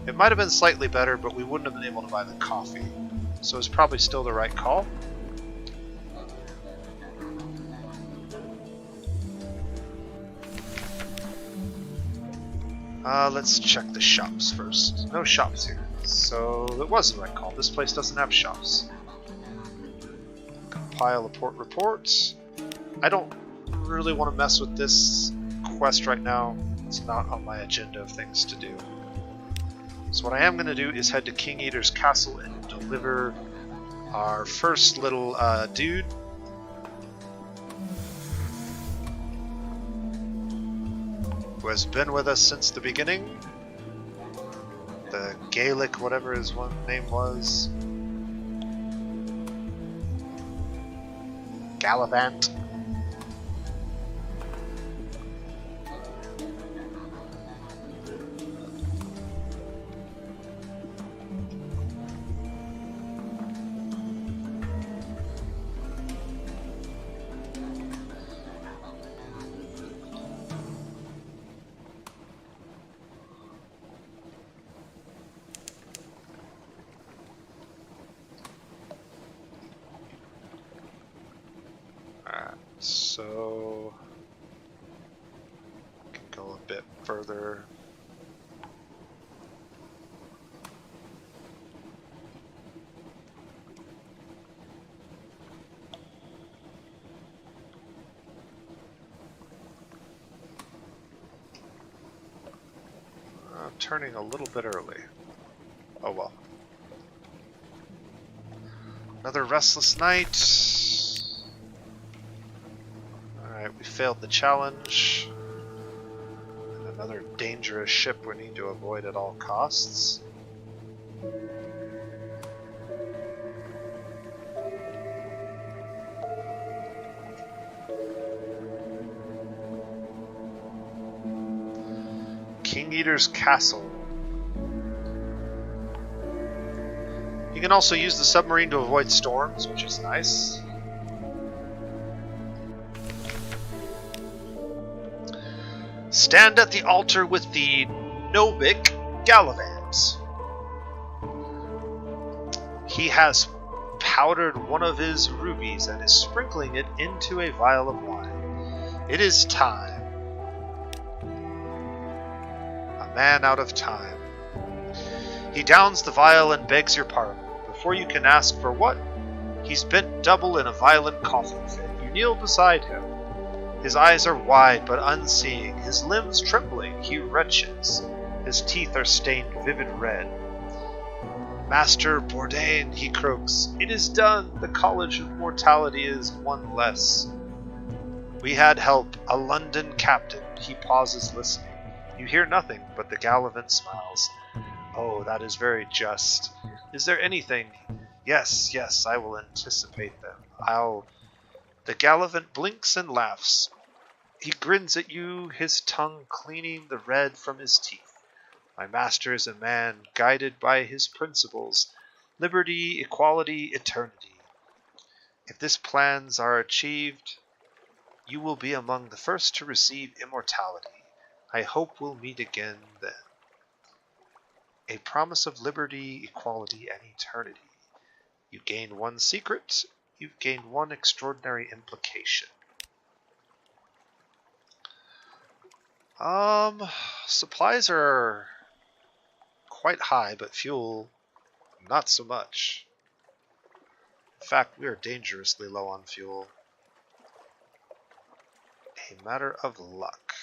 It might have been slightly better, but we wouldn't have been able to buy the coffee. So it's probably still the right call. Let's check the shops first. No shops here. So it was the right call. This place doesn't have shops. Compile a port report. I don't really want to mess with this quest right now. It's not on my agenda of things to do. So what I am going to do is head to King Eater's castle and deliver our first little dude. Who has been with us since the beginning. The Gaelic, whatever his one name was. Gallivant. So can go a bit further. I'm turning a little bit early. Oh well. Another restless night. We failed the challenge. And another dangerous ship we need to avoid at all costs. King Eater's Castle. You can also use the submarine to avoid storms, which is nice. Stand at the altar with the Nobic Gallivant. He has powdered one of his rubies and is sprinkling it into a vial of wine. It is time. A man out of time. He downs the vial and begs your pardon. Before you can ask for what, he's bent double in a violent coughing fit. You kneel beside him. His eyes are wide but unseeing, his limbs trembling, he retches. His teeth are stained vivid red. Master Bourdain, he croaks, it is done, the College of Mortality is one less. We had help, a London captain, he pauses listening. You hear nothing, but the Gallivant smiles. Oh, that is very just. Is there anything? Yes, yes, I will anticipate them. The Gallivant blinks and laughs. He grins at you, his tongue cleaning the red from his teeth. My master is a man guided by his principles, liberty, equality, eternity. If these plans are achieved, you will be among the first to receive immortality. I hope we'll meet again then. A promise of liberty, equality, and eternity. You gain one secret, you've gained one extraordinary implication. Supplies are quite high, but fuel, not so much. In fact, we are dangerously low on fuel. A matter of luck.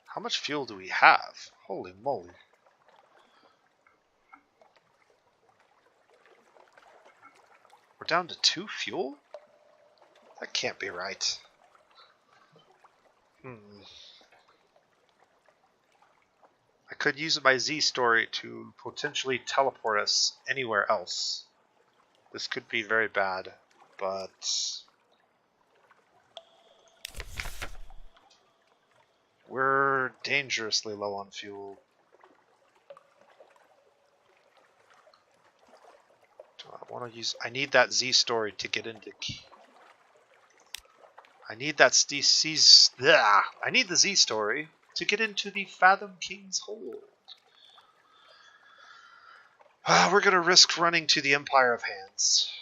How much fuel do we have? Holy moly. down to 2 fuel? That can't be right. I could use my Z story to potentially teleport us anywhere else. This could be very bad, but... we're dangerously low on fuel. Do I want to use... I need that Z story to get into... I need that I need the Z story to get into the Fathom King's Hold. We're going to risk running to the Empire of Hands.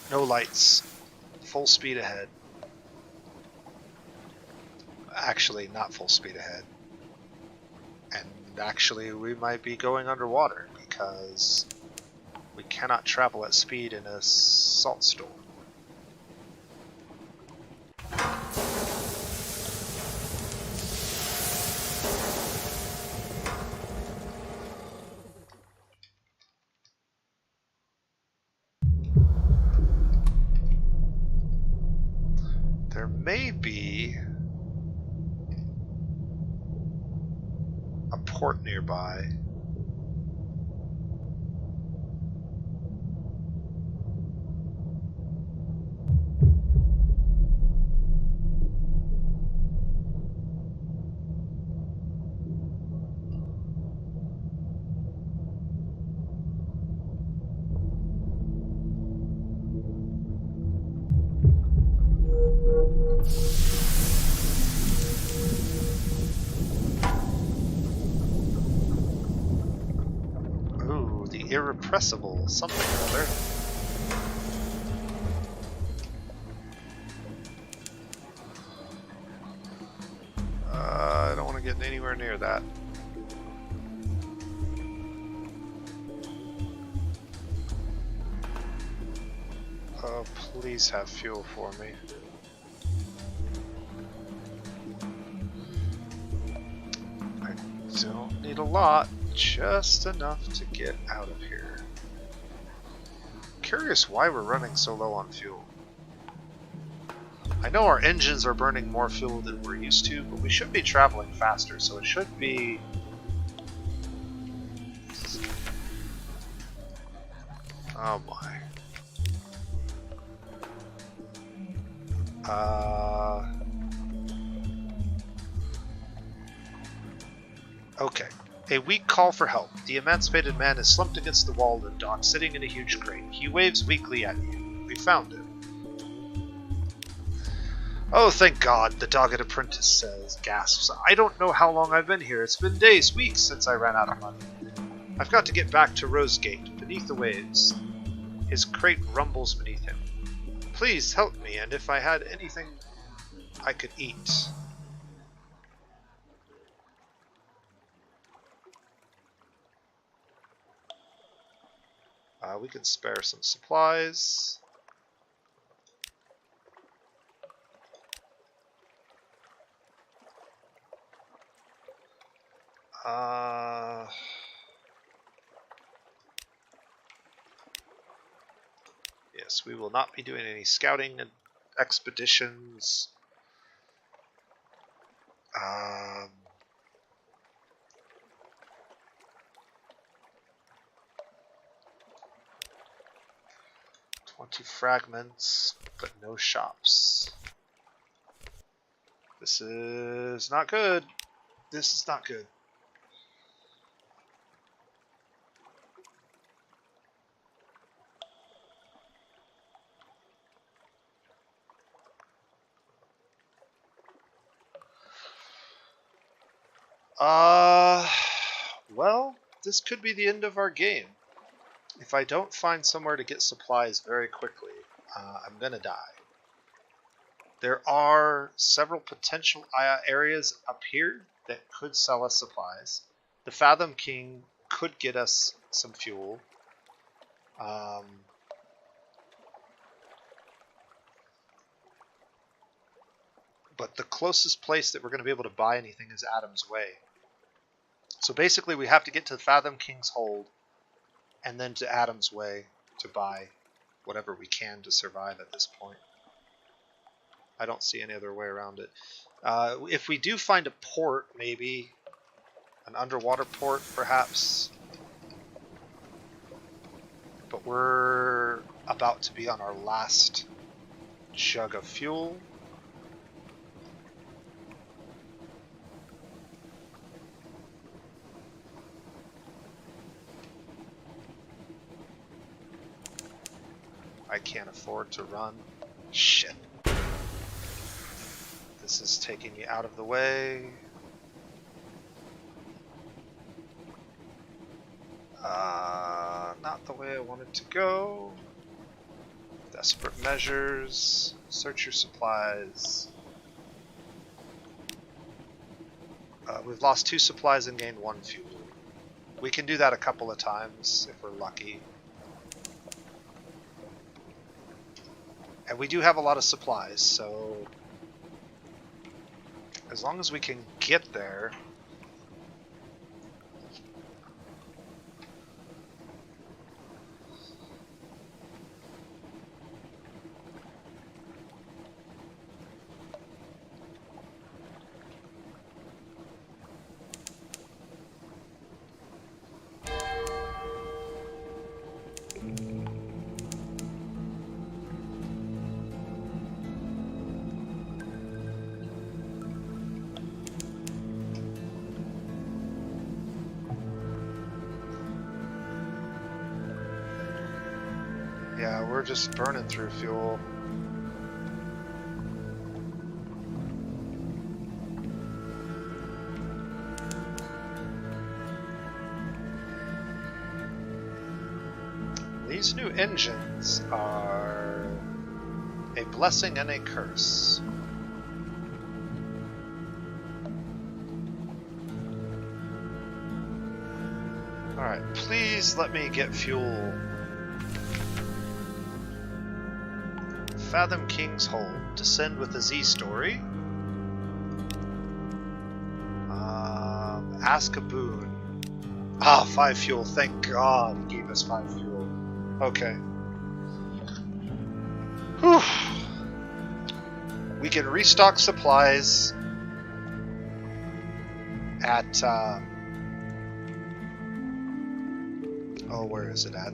No lights. Full speed ahead. Actually, not full speed ahead. And actually, we might be going underwater because we cannot travel at speed in a salt storm. There may be a port nearby. Irrepressible something or other. I don't want to get anywhere near that. Oh, please have fuel for me. I don't need a lot. Just enough to get out of here. Curious why we're running so low on fuel. I know our engines are burning more fuel than we're used to, but we should be traveling faster, so it should be... Oh my. Okay. A weak call for help. The emancipated man is slumped against the wall of the dock, sitting in a huge crate. He waves weakly at you. We found him. Oh, thank God, the dogged apprentice says, gasps. I don't know how long I've been here. It's been days, weeks since I ran out of money. I've got to get back to Rosegate, beneath the waves. His crate rumbles beneath him. Please help me, and if I had anything I could eat. We can spare some supplies. Yes, we will not be doing any scouting and expeditions. 20 fragments, but no shops. This is not good. This is not good. Well, this could be the end of our game. If I don't find somewhere to get supplies very quickly, I'm gonna die. There are several potential areas up here that could sell us supplies. The Fathom King could get us some fuel. But the closest place that we're going to be able to buy anything is Adam's Way. So basically we have to get to the Fathom King's Hold and then to Adam's Way to buy whatever we can to survive at this point. I don't see any other way around it. If we do find a port, maybe an underwater port, perhaps. But we're about to be on our last jug of fuel. I can't afford to run. Shit. This is taking me out of the way. Not the way I wanted to go. Desperate measures. Search your supplies. We've lost 2 supplies and gained 1 fuel. We can do that a couple of times if we're lucky. And we do have a lot of supplies, so as long as we can get there. Yeah, we're just burning through fuel. These new engines are a blessing and a curse. Alright, please let me get fuel. Fathom King's Hold. Descend with a Z story. Ask a boon. Ah, 5 fuel. Thank God he gave us 5 fuel. Okay. Whew. We can restock supplies at oh, where is it at?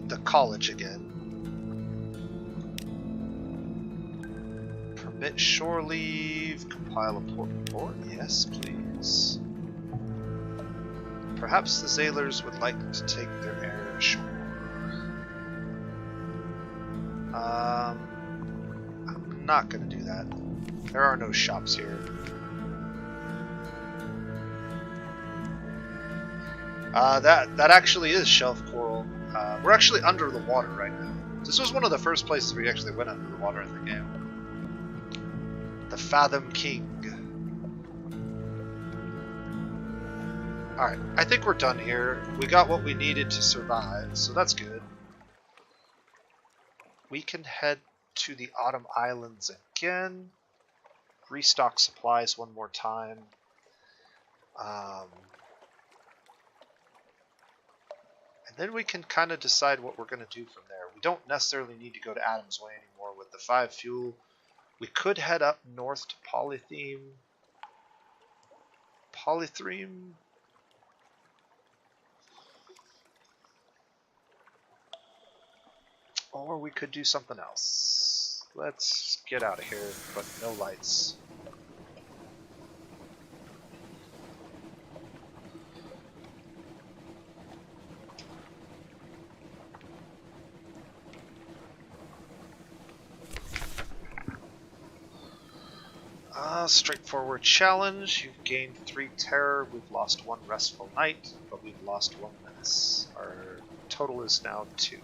The college again. Permit shore leave. Compile a port report. Yes, please. Perhaps the sailors would like to take their air ashore. I'm not going to do that. There are no shops here. That actually is shelf coral. We're actually under the water right now. This was one of the first places we actually went under the water in the game. The Fathom King. Alright, I think we're done here. We got what we needed to survive, so that's good. We can head to the Autumn Islands again. Restock supplies one more time. And then we can kind of decide what we're going to do from there. We don't necessarily need to go to Adam's Way anymore with the 5 fuel. We could head up north to Polythreme. Or we could do something else. Let's get out of here, but no lights. Straightforward challenge. You've gained 3 terror. We've lost 1 restful night, but we've lost 1 menace. Our total is now 2.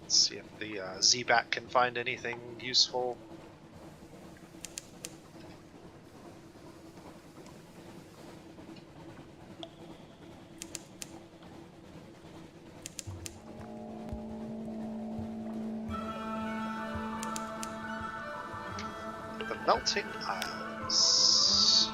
Let's see if the Z-Bat can find anything useful. The Melting Isles.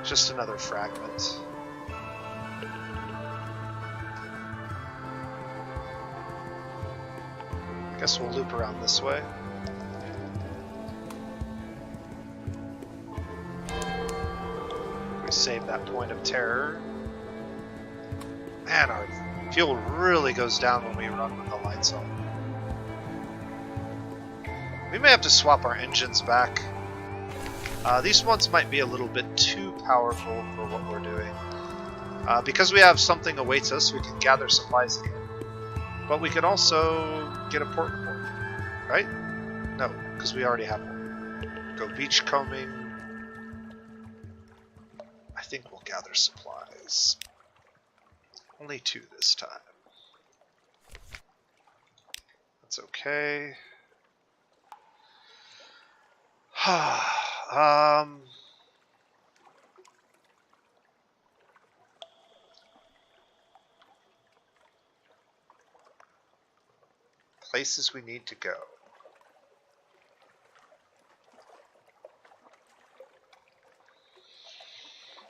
Just another fragment. I guess we'll loop around this way. We save that point of terror. Man, our fuel really goes down when we run with the lights on. We may have to swap our engines back. These ones might be a little bit too powerful for what we're doing. Because we have something awaits us, we can gather supplies again. But we could also get a port report, right? No, because we already have one. Go beachcombing. I think we'll gather supplies. Only 2 this time. That's okay. Places we need to go.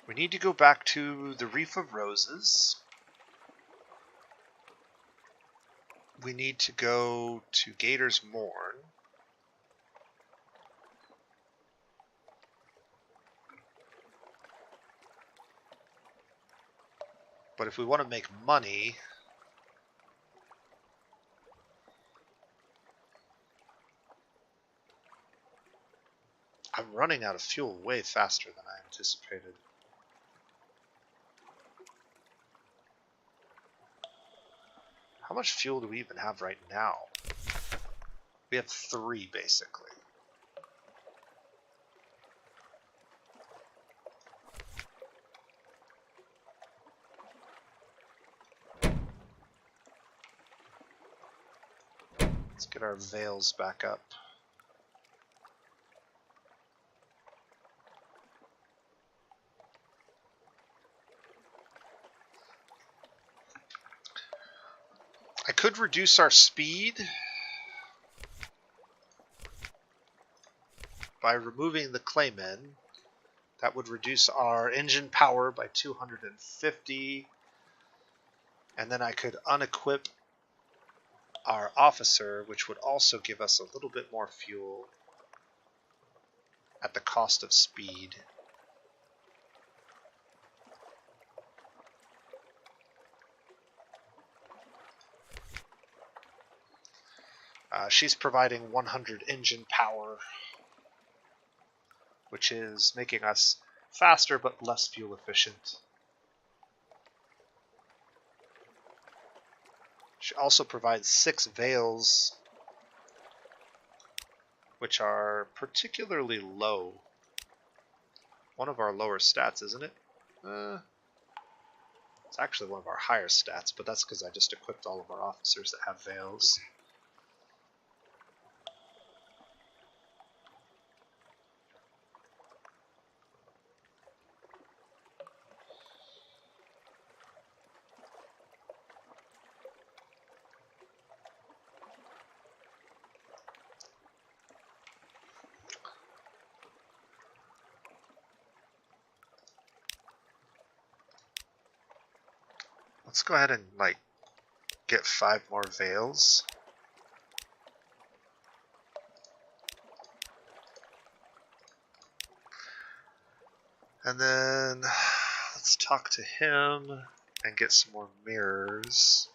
We need to go back to the Reef of Roses. We need to go to Gator's Morn. But if we want to make money, I'm running out of fuel way faster than I anticipated. How much fuel do we even have right now? We have 3, basically. Let's get our veils back up. I could reduce our speed by removing the claymen. That would reduce our engine power by 250. And then I could unequip our officer, which would also give us a little bit more fuel at the cost of speed. She's providing 100 engine power, which is making us faster but less fuel efficient. She also provides 6 veils, which are particularly low. One of our lower stats, isn't it? It's actually one of our higher stats, but that's because I just equipped all of our officers that have veils. Let's go ahead and get 5 more veils. And then let's talk to him and get some more mirrors.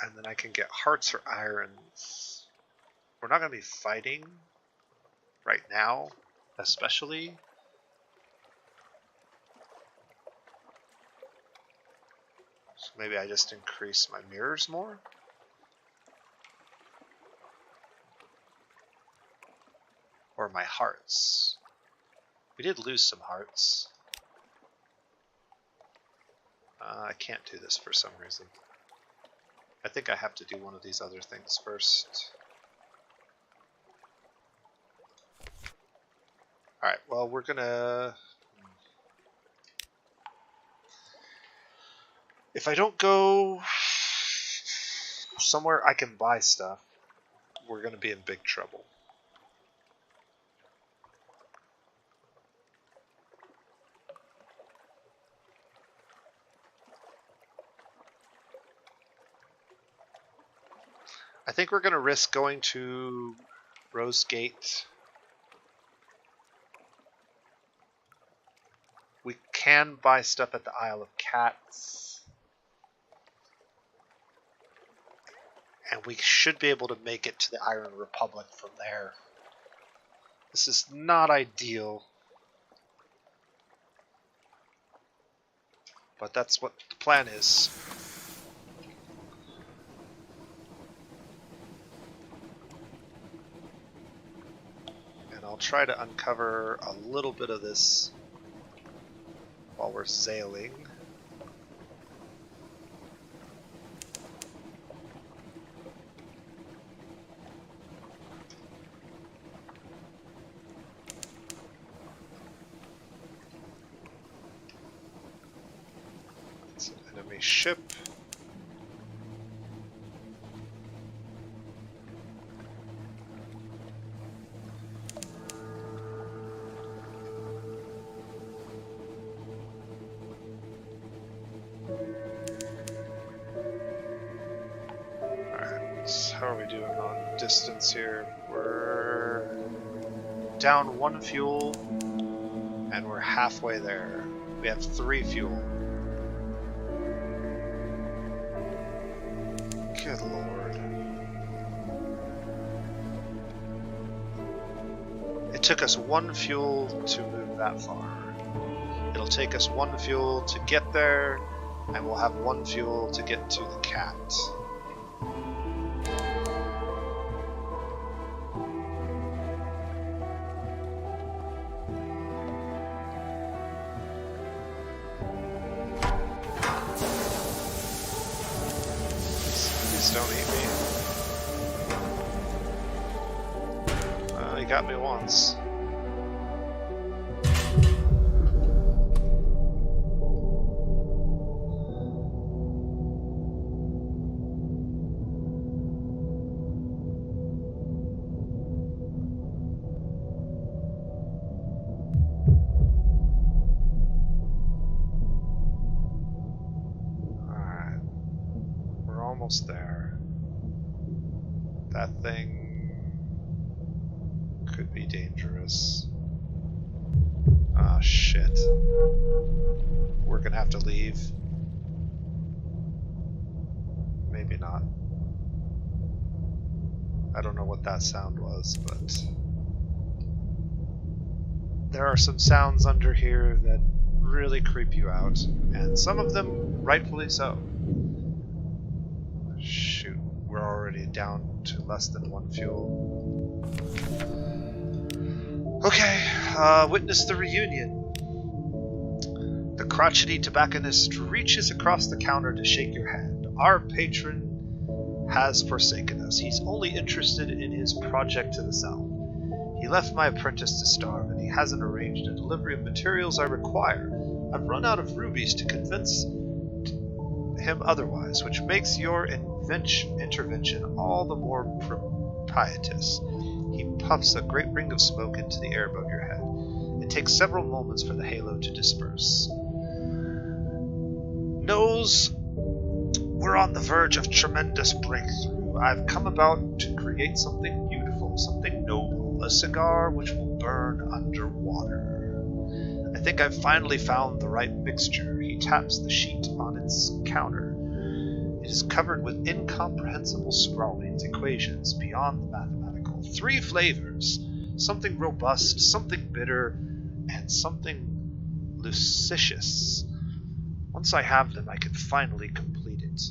And then I can get hearts or irons. We're not going to be fighting right now, especially. So maybe I just increase my mirrors more. Or my hearts. We did lose some hearts. I can't do this for some reason. I think I have to do one of these other things first. Alright, well, we're gonna... If I don't go somewhere I can buy stuff, we're going to be in big trouble. I think we're going to risk going to Rosegate. We can buy stuff at the Isle of Cats. And we should be able to make it to the Iron Republic from there. This is not ideal. But that's what the plan is. And I'll try to uncover a little bit of this while we're sailing. It's an enemy ship. How are we doing on distance here? We're down 1 fuel and we're halfway there. We have 3 fuel. Good lord. It took us 1 fuel to move that far. It'll take us 1 fuel to get there, and we'll have 1 fuel to get to the cat. Don't eat me. He got me once. Alright. We're almost there. That thing could be dangerous. Ah, shit. We're gonna have to leave. Maybe not. I don't know what that sound was, but there are some sounds under here that really creep you out, and some of them rightfully so. Shoot, we're already down to less than 1 fuel. Okay, witness the reunion. The crotchety tobacconist reaches across the counter to shake your hand. Our patron has forsaken us. He's only interested in his project to the south. He left my apprentice to starve, and he hasn't arranged a delivery of materials I require. I've run out of rubies to convince him otherwise, which makes your intervention all the more propitious. He puffs a great ring of smoke into the air above your head. It takes several moments for the halo to disperse. Nose, we're on the verge of tremendous breakthrough. I've come about to create something beautiful, something noble, a cigar which will burn underwater. I think I've finally found the right mixture. He taps the sheet on its counter. It is covered with incomprehensible scrawlings, equations beyond the mathematical. 3 flavors. Something robust, something bitter, and something luscious. Once I have them, I can finally complete it.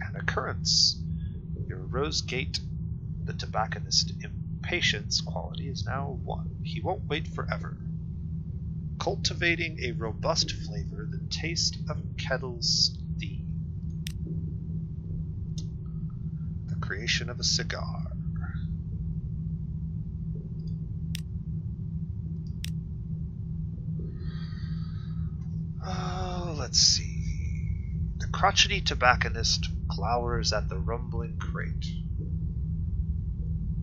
An occurrence. Your Rosegate, the tobacconist impatience quality is now 1. He won't wait forever. Cultivating a robust flavor, the taste of kettle's theme. The creation of a cigar. Oh, let's see. The crotchety tobacconist glowers at the rumbling crate.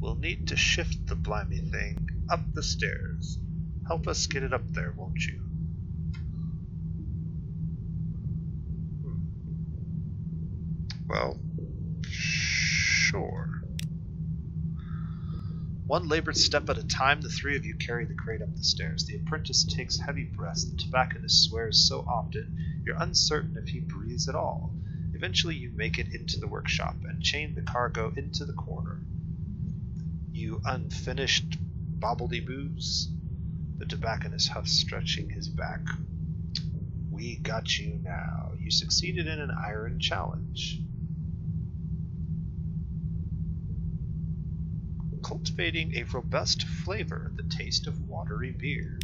We'll need to shift the blimey thing up the stairs. Help us get it up there, won't you? Well, sure. One labored step at a time, the three of you carry the crate up the stairs. The apprentice takes heavy breaths. The tobacconist swears so often, you're uncertain if he breathes at all. Eventually you make it into the workshop and chain the cargo into the corner. You unfinished bobbledy-boos? The tobacconist huffs, stretching his back. We got you now. You succeeded in an iron challenge. Cultivating a robust flavor, the taste of watery beer.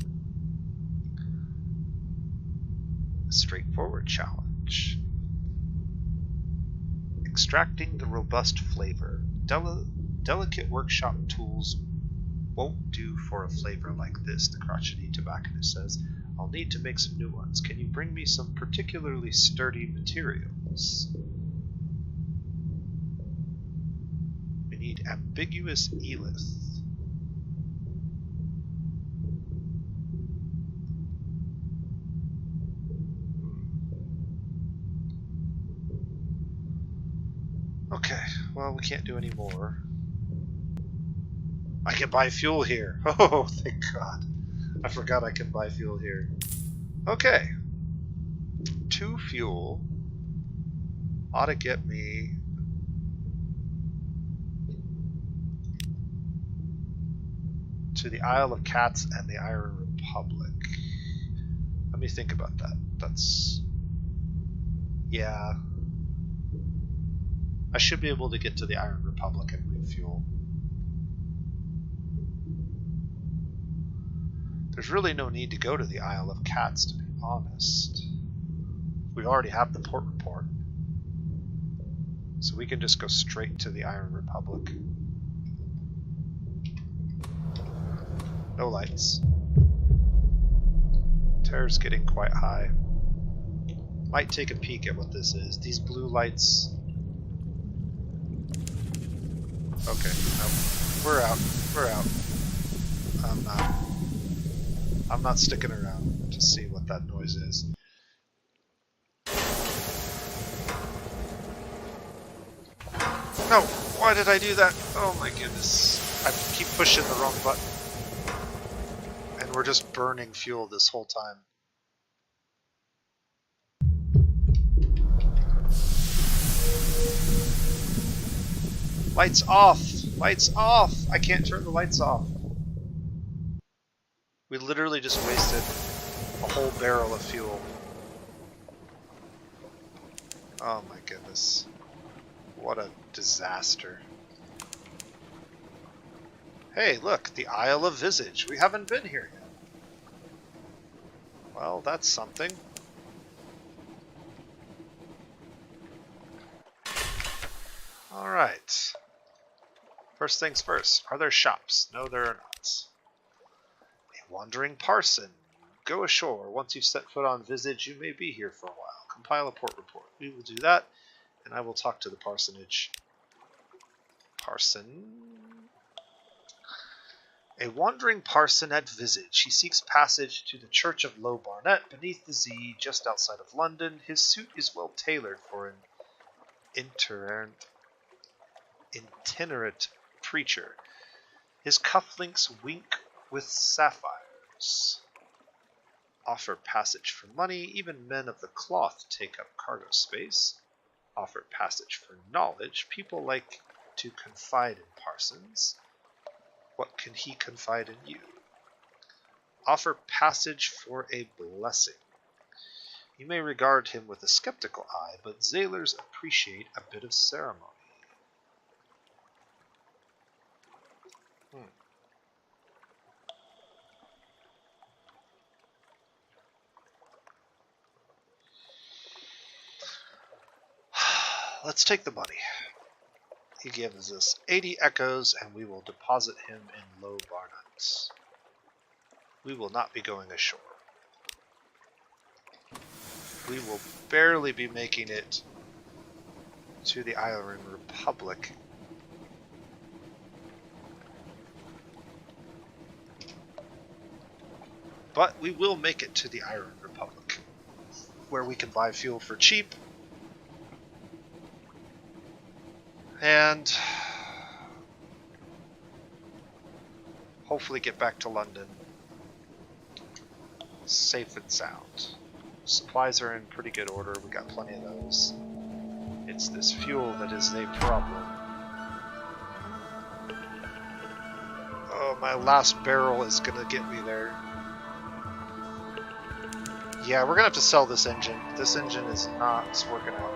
A straightforward challenge. Extracting the robust flavor. Delicate workshop tools won't do for a flavor like this, the crotchety tobacconist says. I'll need to make some new ones. Can you bring me some particularly sturdy materials? We need ambiguous elith. Okay, well, we can't do any more. I can buy fuel here. Oh, thank God. I forgot I can buy fuel here. Okay. 2 fuel ought to get me to the Isle of Cats and the Iron Republic. Let me think about that. That's... yeah. I should be able to get to the Iron Republic and refuel. There's really no need to go to the Isle of Cats, to be honest. We already have the port report. So we can just go straight to the Iron Republic. No lights. Terror's getting quite high. Might take a peek at what this is. These blue lights... okay, no. We're out. We're out. I'm not sticking around to see what that noise is. No! Why did I do that? Oh my goodness. I keep pushing the wrong button. And we're just burning fuel this whole time. Lights off! Lights off! I can't turn the lights off. We literally just wasted a whole barrel of fuel. Oh my goodness. What a disaster. Hey, look, the Isle of Visage. We haven't been here yet. Well, that's something. Alright. First things first. Are there shops? No, there are not. A wandering parson. Go ashore. Once you've set foot on Visage, you may be here for a while. Compile a port report. We will do that, and I will talk to the parsonage. Parson. A wandering parson at Visage. He seeks passage to the Church of Low Barnet beneath the Zee, just outside of London. His suit is well tailored for an itinerant preacher. His cufflinks wink with sapphires. Offer passage for money. Even men of the cloth take up cargo space. Offer passage for knowledge. People like to confide in parsons. What can he confide in you? Offer passage for a blessing. You may regard him with a skeptical eye, but sailors appreciate a bit of ceremony. Let's take the money. He gives us 80 echoes, and we will deposit him in Low Barnet. We will not be going ashore. We will barely be making it to the Iron Republic. But we will make it to the Iron Republic, where we can buy fuel for cheap. And hopefully get back to London safe and sound. Supplies are in pretty good order, we got plenty of those. It's this fuel that is a problem. Oh, my last barrel is gonna get me there. Yeah, we're gonna have to sell this engine. This engine is not working out.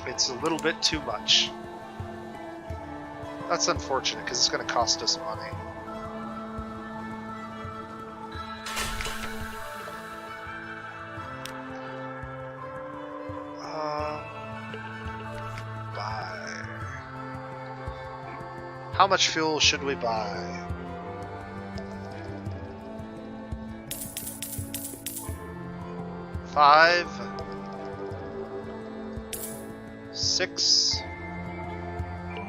It's a little bit too much. That's unfortunate, because it's gonna cost us money. Buy. How much fuel should we buy? Five, 6.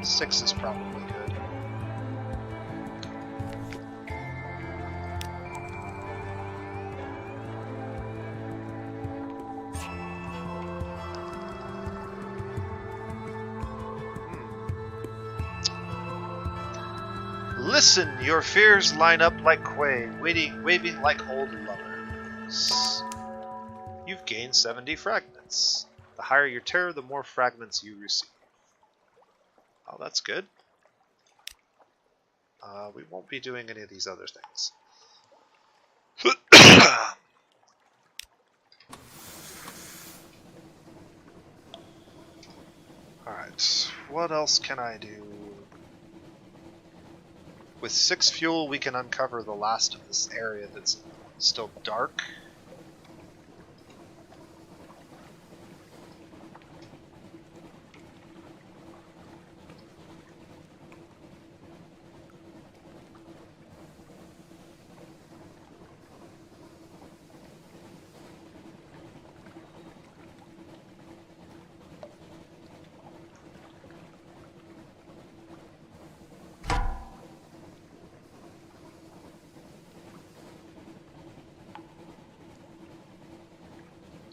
6 is probably good. Listen, your fears line up like quay, waving like old lovers. You've gained 70 fragments. The higher your terror, the more fragments you receive. Oh, that's good. We won't be doing any of these other things. Alright, what else can I do? With 6 fuel, we can uncover the last of this area that's still dark.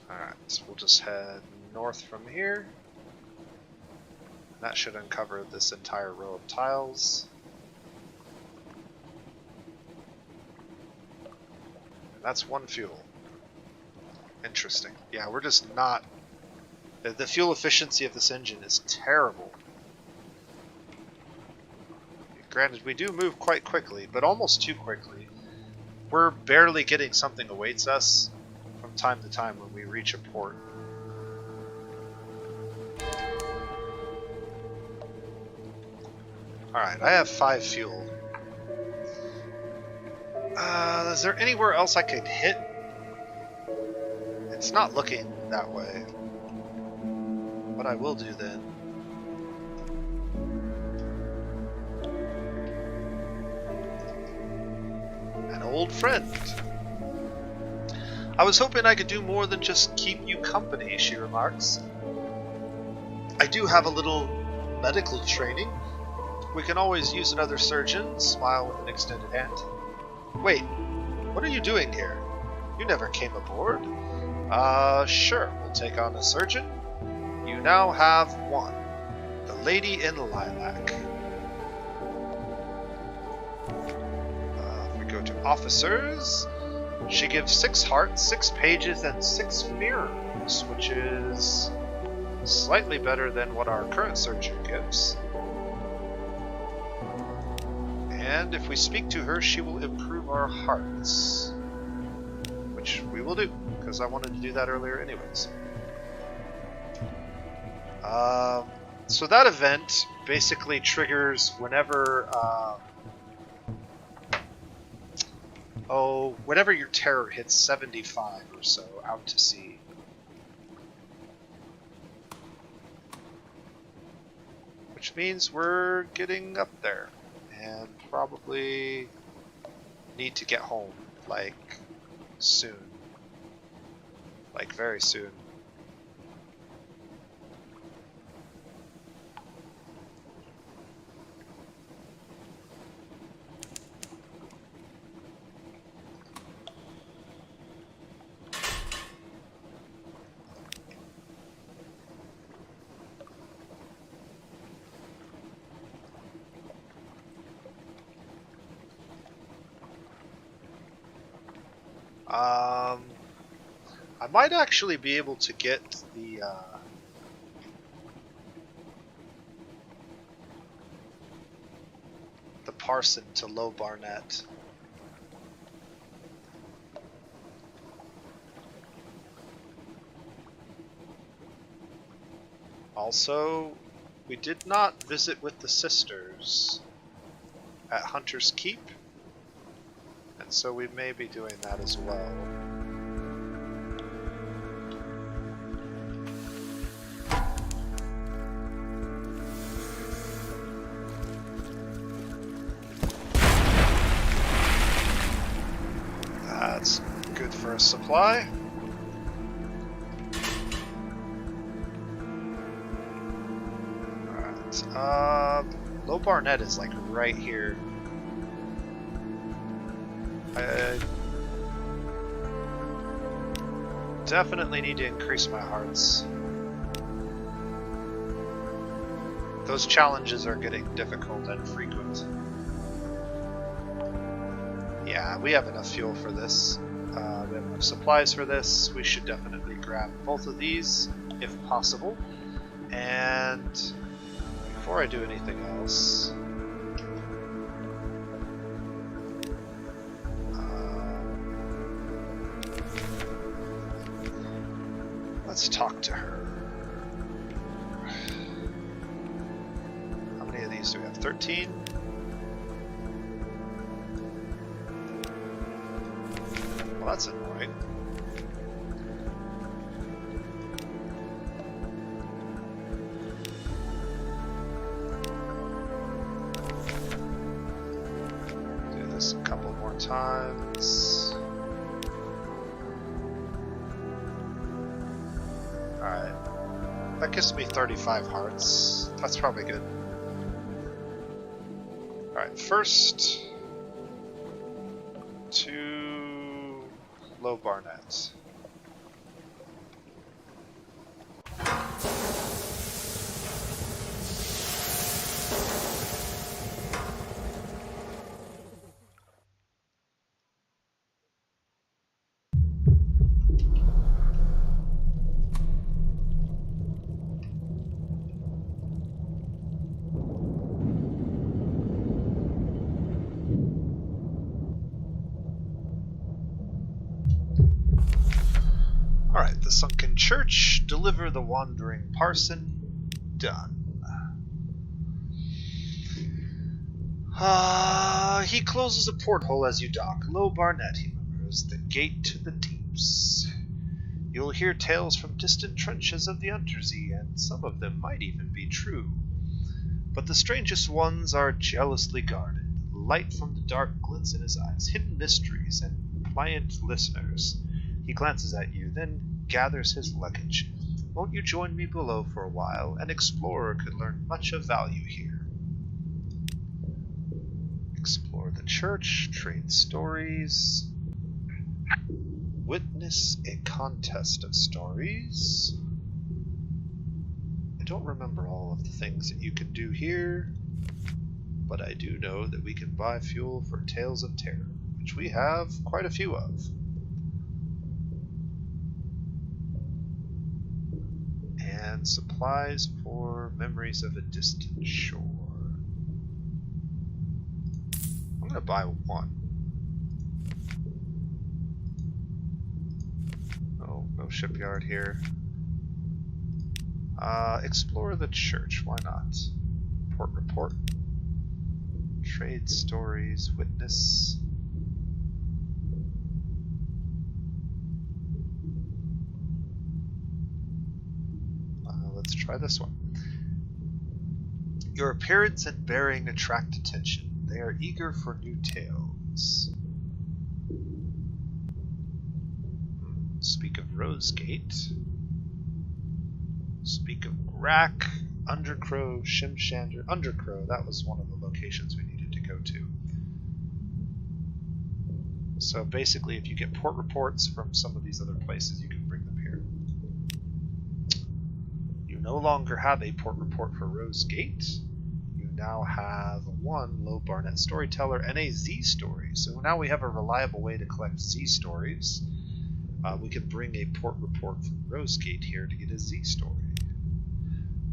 Alright, we'll just head north from here. That should uncover this entire row of tiles. And that's 1 fuel. Interesting. Yeah, we're just not... The fuel efficiency of this engine is terrible. Granted, we do move quite quickly, but almost too quickly. We're barely getting something awaits us from time to time when we reach a port. Alright, I have 5 fuel. Is there anywhere else I could hit? It's not looking that way. What I will do then... An old friend. I was hoping I could do more than just keep you company, she remarks. I do have a little medical training. We can always use another surgeon, smile with an extended hand. Wait, what are you doing here? You never came aboard. Sure, we'll take on a surgeon. You now have 1. The Lady in Lilac. If we go to officers, she gives 6 hearts, 6 pages, and 6 mirrors, which is slightly better than what our current surgeon gives. And if we speak to her, she will improve our hearts. Which we will do, because I wanted to do that earlier anyways. So that event basically triggers whenever... whenever your terror hits 75 or so out to sea. Which means we're getting up there. And probably need to get home, like, soon. Like, very soon. I might actually be able to get the parson to Low Barnet. Also, we did not visit with the sisters at Hunter's Keep, and so we may be doing that as well. That's good for a supply. Low Barnet is like right here. I definitely need to increase my hearts. Those challenges are getting difficult and frequent. Yeah, we have enough fuel for this. We have enough supplies for this. We should definitely grab both of these if possible. And before I do anything else, let's talk to her. How many of these do we have? 13? Well, that's annoying. Do this a couple more times. Alright. That gives me 35 hearts. That's probably good. Alright, first to Low Barnet. Alright, the sunken church, deliver the wandering parson, done. He closes a porthole as you dock. Low Barnet, he murmurs, the gate to the deeps. You'll hear tales from distant trenches of the Unterzee, and some of them might even be true. But the strangest ones are jealously guarded. Light from the dark glints in his eyes, hidden mysteries and pliant listeners. He glances at you, then gathers his luggage. Won't you join me below for a while? An explorer could learn much of value here. Explore the church, trade stories, witness a contest of stories. I don't remember all of the things that you can do here, but I do know that we can buy fuel for Tales of Terror, which we have quite a few of. And supplies for Memories of a Distant Shore. I'm gonna buy one. Oh, no shipyard here. Explore the church, why not? Port report. Trade stories, witness. Let's try this one. Your appearance and bearing attract attention. They are eager for new tales. Speak of Rosegate. Speak of Grack, Undercrow, Shimshander. Undercrow, that was one of the locations we needed to go to. So basically, if you get port reports from some of these other places, you can bring them here. You no longer have a port report for Rosegate. You now have one low Barnet storyteller and a Z story. So now we have a reliable way to collect Z stories. We can bring a port report from Rosegate here to get a Z story.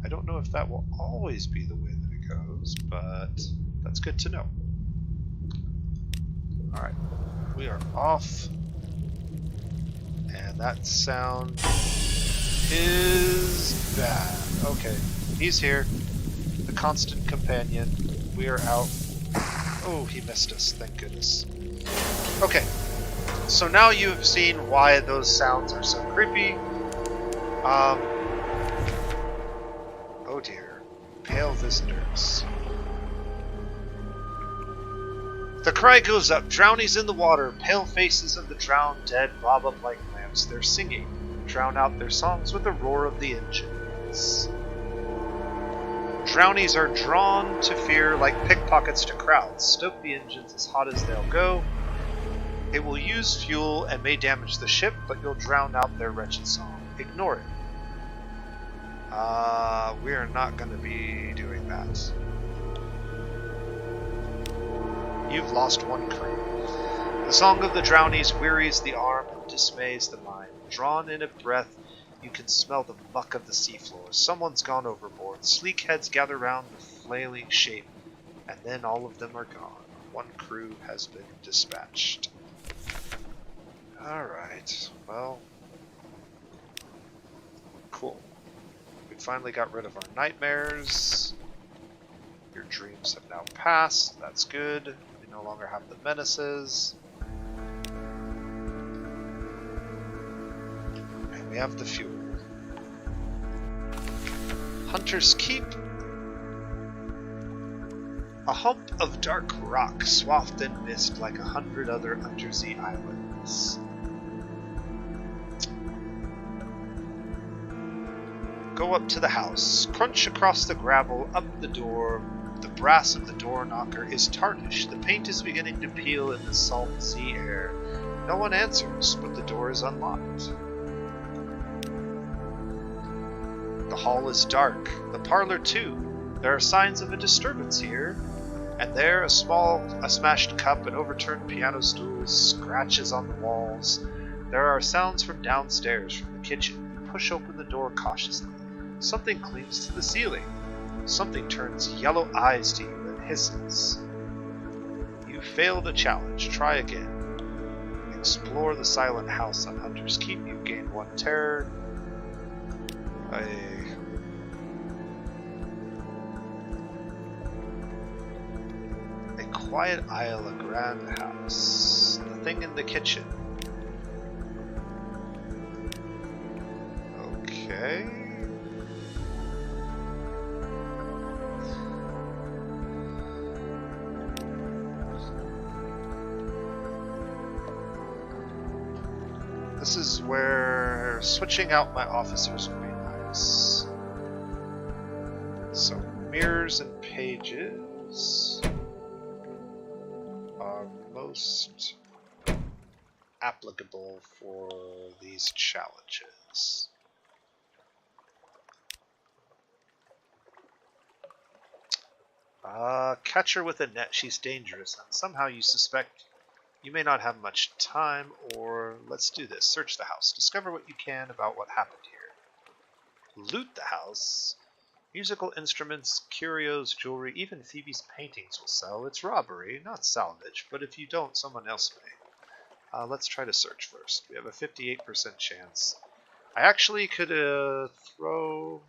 I don't know if that will always be the way that it goes, but that's good to know. Alright, we are off. And that sound is bad. Okay, he's here. The constant companion. We are out. Oh, he missed us, thank goodness. Okay, so now you've seen why those sounds are so creepy. Oh dear. Pale visitors. The cry goes up. Drownies in the water. Pale faces of the drowned dead bob up like lamps. They're singing. Drown out their songs with the roar of the engines. Drownies are drawn to fear like pickpockets to crowds. Stoke the engines as hot as they'll go. It will use fuel and may damage the ship, but you'll drown out their wretched song. Ignore it. We are not going to be doing that. You've lost one crew. The song of the drownies wearies the arm and dismays the mind. Drawn in a breath, you can smell the muck of the seafloor. Someone's gone overboard. Sleek heads gather round the flailing shape, and then all of them are gone. One crew has been dispatched. Alright, well, cool. We finally got rid of our nightmares. Your dreams have now passed. That's good. We no longer have the menaces. And we have the fuel. Hunter's Keep. A hump of dark rock swathed in mist like 100 other Unterzee islands. Go up to the house. Crunch across the gravel, up the door. The brass of the door knocker is tarnished. The paint is beginning to peel in the salt sea air. No one answers, but the door is unlocked. The hall is dark. The parlor too. There are signs of a disturbance here. And there, a smashed cup, an overturned piano stool, scratches on the walls. There are sounds from downstairs, from the kitchen. You push open the door cautiously. Something clings to the ceiling. Something turns yellow eyes to you and hisses. You failed a challenge. Try again. Explore the silent house on Hunter's Keep. You gain 1 terror. A quiet aisle, a grand house. The thing in the kitchen. Okay. This is where switching out my officers would be nice. So mirrors and pages are most applicable for these challenges. Catch her with a net. She's dangerous, and somehow you suspect you may not have much time, or let's do this. Search the house. Discover what you can about what happened here. Loot the house. Musical instruments, curios, jewelry, even Phoebe's paintings will sell. It's robbery, not salvage, but if you don't, someone else may. Let's try to search first. We have a 58% chance. I actually could throw...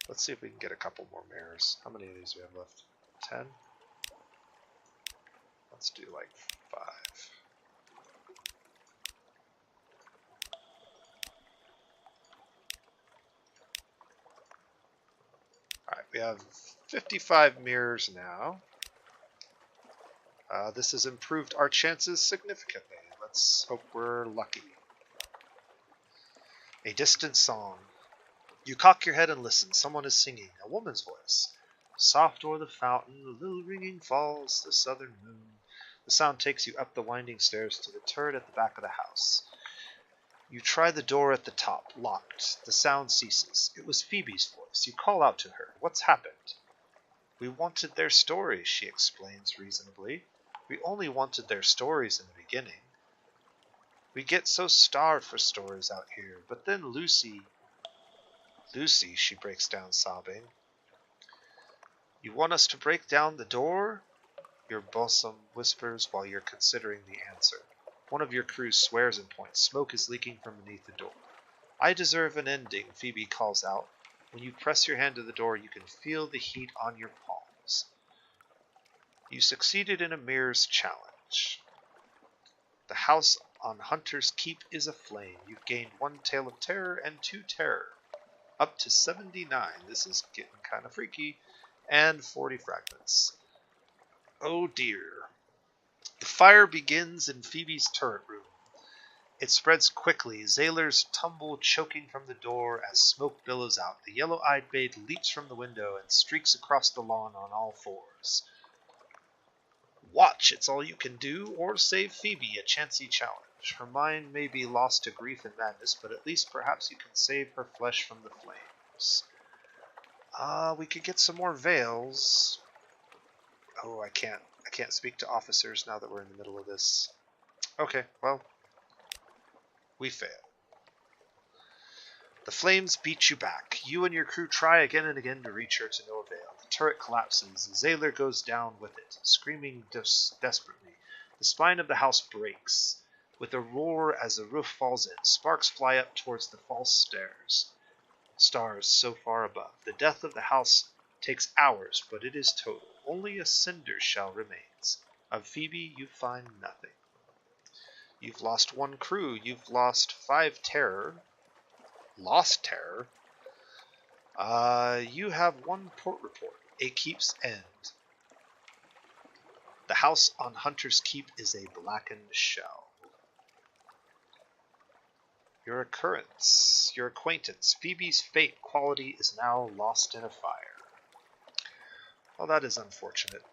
Let's see if we can get a couple more mirrors. How many of these do we have left? 10? Let's do like 5. Alright, we have 55 mirrors now. This has improved our chances significantly. Let's hope we're lucky. A distant song. You cock your head and listen. Someone is singing. A woman's voice. Soft o'er the fountain, the little ringing falls, the southern moon. The sound takes you up the winding stairs to the turret at the back of the house. You try the door at the top, locked. The sound ceases. It was Phoebe's voice. You call out to her. What's happened? We wanted their stories, she explains reasonably. We only wanted their stories in the beginning. We get so starved for stories out here, but then Lucy, she breaks down sobbing. You want us to break down the door? Your bosom whispers while you're considering the answer. One of your crew swears and points. Smoke is leaking from beneath the door. I deserve an ending, Phoebe calls out. When you press your hand to the door, you can feel the heat on your palms. You succeeded in a mirror's challenge. The house on Hunter's Keep is aflame. You've gained 1 tale of terror and 2 terror. Up to 79. This is getting kind of freaky. And 40 fragments. Oh dear. The fire begins in Phoebe's turret room. It spreads quickly. Sailors tumble choking from the door as smoke billows out. The yellow-eyed maid leaps from the window and streaks across the lawn on all fours. Watch, it's all you can do, or save Phoebe, a chancy challenge. Her mind may be lost to grief and madness, but at least perhaps you can save her flesh from the flames. We could get some more veils. Oh, I can't speak to officers now that we're in the middle of this. Okay, well, we fail. The flames beat you back. You and your crew try again and again to reach her to no avail. The turret collapses. The sailor goes down with it, screaming desperately. The spine of the house breaks. With a roar as the roof falls in, sparks fly up towards the false stars so far above. The death of the house takes hours, but it is total. Only a cinder shell remains. Of Phoebe you find nothing. You've lost 1 crew. You've lost 5 terror. Lost terror. You have 1 port report. A keep's end. The house on Hunter's Keep is a blackened shell. Your acquaintance. Phoebe's fate quality is now lost in a fire. Well, that is unfortunate.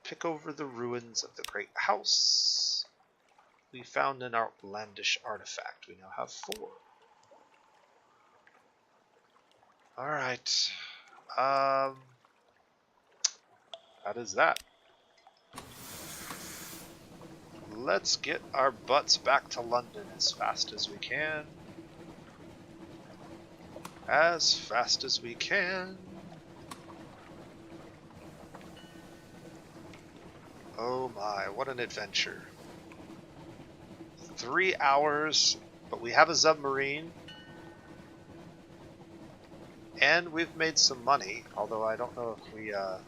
Pick over the ruins of the great house. We found an outlandish artifact. We now have 4. Alright. That is that. Let's get our butts back to London as fast as we can. As fast as we can. Oh my, what an adventure. 3 hours, but we have a submarine. And we've made some money, although I don't know if we have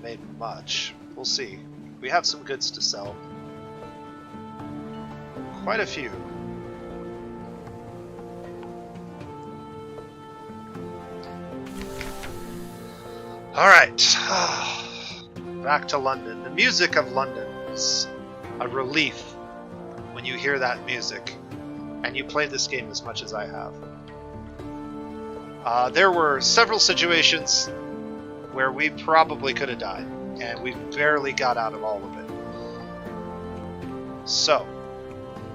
made much. We'll see. We have some goods to sell. Quite a few. Alright. Back to London. The music of London is a relief when you hear that music and you play this game as much as I have. There were several situations where we probably could have died, and we barely got out of all of it. So,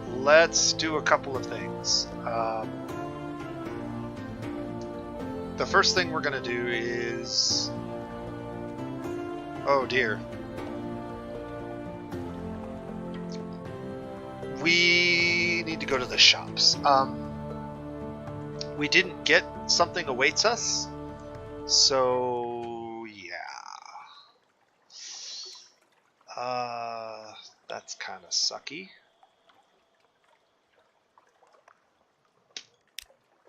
let's do a couple of things. The first thing we're going to do is... Oh dear. We need to go to the shops. We didn't get Something Awaits Us, so yeah. That's kind of sucky.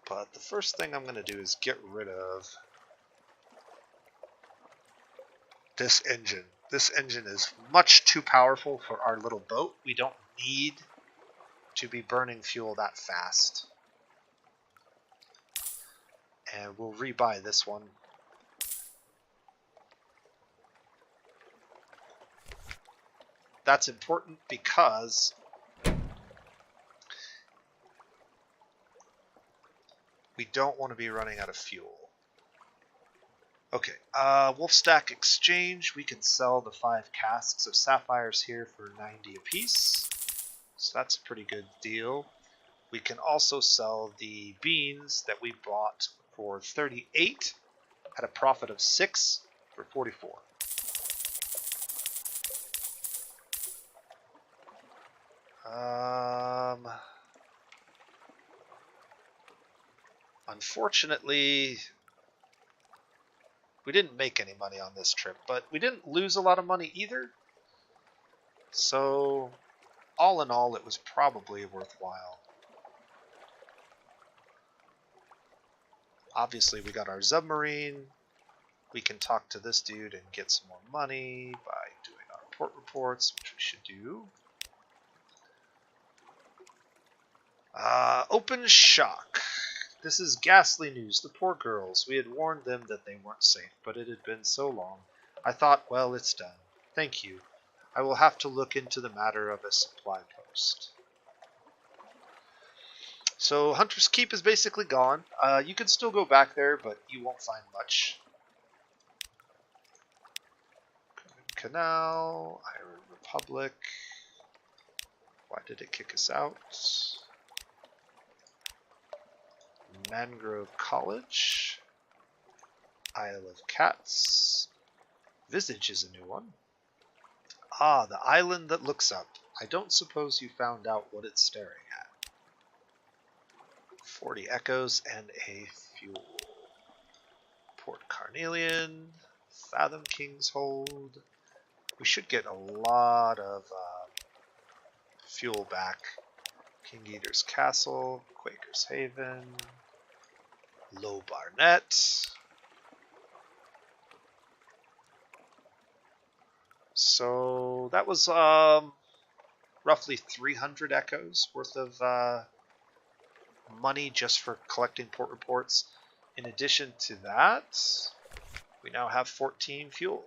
But the first thing I'm going to do is get rid of this engine. This engine is much too powerful for our little boat. We don't need to be burning fuel that fast. And we'll rebuy this one. That's important because we don't want to be running out of fuel. Okay, Wolfstack Exchange. We can sell the 5 casks of sapphires here for 90 apiece. So that's a pretty good deal. We can also sell the beans that we bought for 38 at a profit of 6 for 44. Unfortunately, we didn't make any money on this trip, but we didn't lose a lot of money either. So, all in all, it was probably worthwhile. Obviously, we got our submarine. We can talk to this dude and get some more money by doing our port reports, which we should do. Open shock. This is ghastly news. The poor girls. We had warned them that they weren't safe, but it had been so long. I thought, well, it's done. Thank you. I will have to look into the matter of a supply post. So Hunter's Keep is basically gone. You can still go back there, but you won't find much. Canal, Iron Republic. Why did it kick us out? Mangrove College. Isle of Cats. Visage is a new one. Ah, the island that looks up. I don't suppose you found out what it's staring at. 40 echoes and a fuel. Port Carnelian. Fathom King's Hold. We should get a lot of fuel back. King Eater's Castle. Quaker's Haven. Low Barnet. So that was roughly 300 echoes worth of money just for collecting port reports. In addition to that, we now have 14 fuel.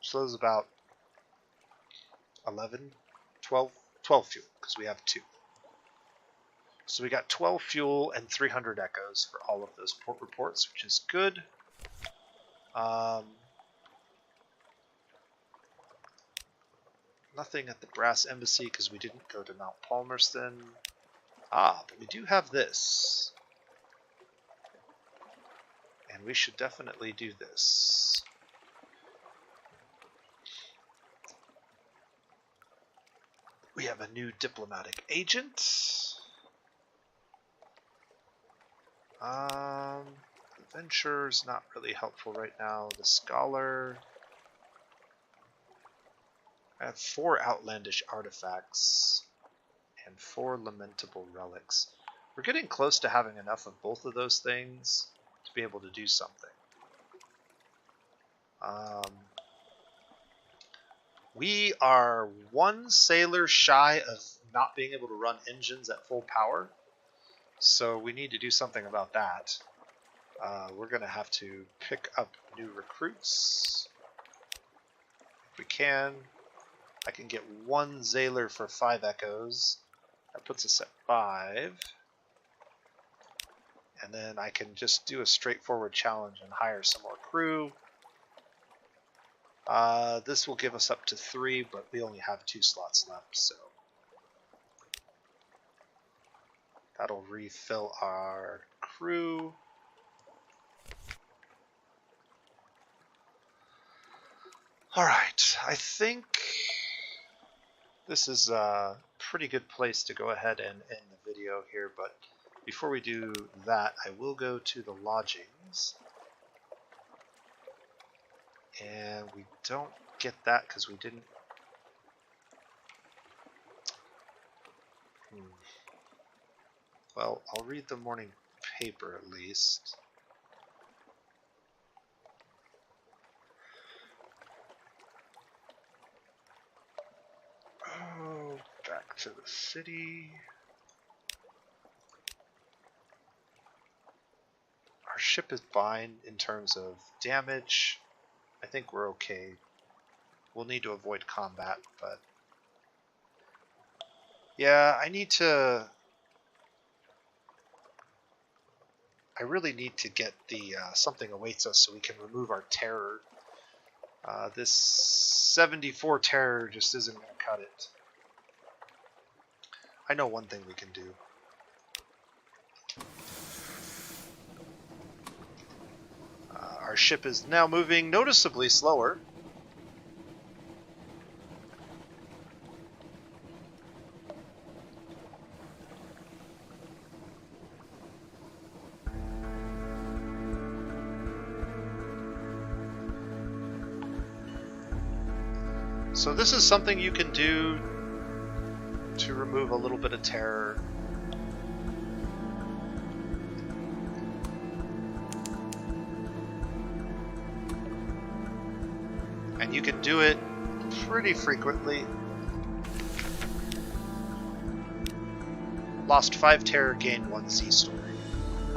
So there's about 12 fuel because we have 2. So we got 12 fuel and 300 echoes for all of those port reports, which is good. Nothing at the Brass Embassy because we didn't go to Mount Palmerston. Ah, but we do have this. And we should definitely do this. We have a new diplomatic agent. The Venture's not really helpful right now. The Scholar. I have 4 outlandish artifacts and 4 lamentable relics. We're getting close to having enough of both of those things to be able to do something. We are 1 sailor shy of not being able to run engines at full power, so we need to do something about that. We're going to have to pick up new recruits if we can. I can get 1 Zailer for 5 echoes. That puts us at 5. And then I can just do a straightforward challenge and hire some more crew. This will give us up to 3, but we only have 2 slots left, so that'll refill our crew. Alright, I think this is a pretty good place to go ahead and end the video here, but before we do that, I will go to the lodgings. And we don't get that because we didn't... Well, I'll read the morning paper at least. Oh, back to the city. Our ship is fine in terms of damage. I think we're okay. We'll need to avoid combat, but yeah, I really need to get the something awaits us so we can remove our terror. This 74 terror just isn't going to cut it. I know one thing we can do. Our ship is now moving noticeably slower. So this is something you can do to remove a little bit of terror. And you can do it pretty frequently. Lost 5 terror, gained 1 Z story.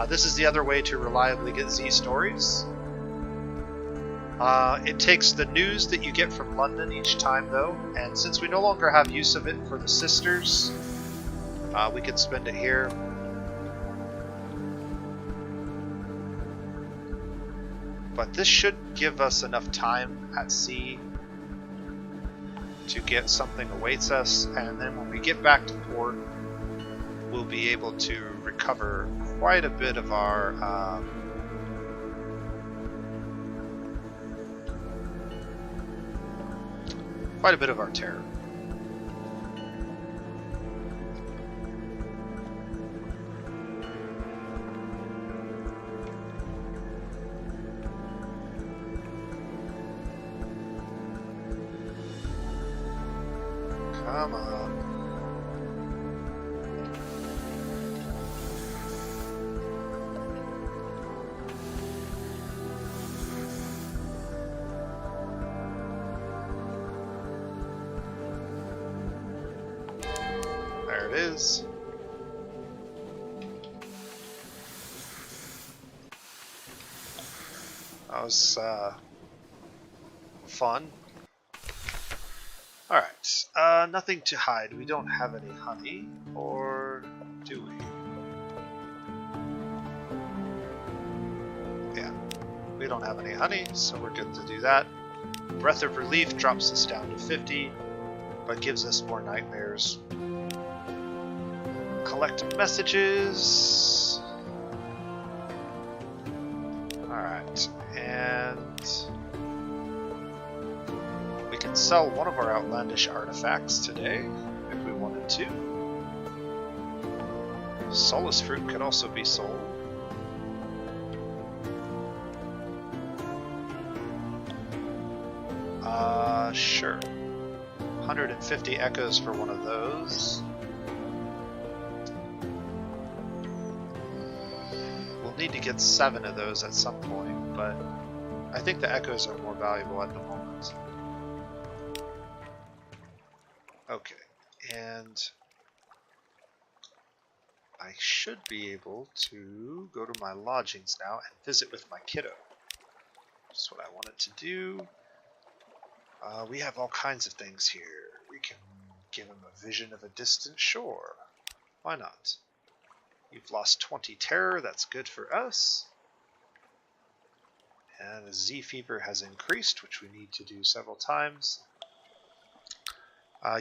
This is the other way to reliably get Z stories. It takes the news that you get from London each time, though, and since we no longer have use of it for the sisters, we can spend it here. But this should give us enough time at sea to get something awaits us, and then when we get back to port, we'll be able to recover quite a bit of our terror. Come on. There it is. That was fun. Alright, nothing to hide. We don't have any honey, or do we? Yeah, we don't have any honey, so we're good to do that. Breath of Relief drops us down to 50, but gives us more nightmares. Collect messages. Alright, and we can sell one of our outlandish artifacts today if we wanted to. Solace fruit could also be sold. Sure. 150 echoes for one of those. We'll need to get 7 of those at some point, but I think the echoes are more valuable at the moment. Okay, and I should be able to go to my lodgings now and visit with my kiddo. That's what I wanted to do. We have all kinds of things here. We can give him a vision of a distant shore. Why not? You've lost 20 terror, that's good for us. And the Z fever has increased, which we need to do several times.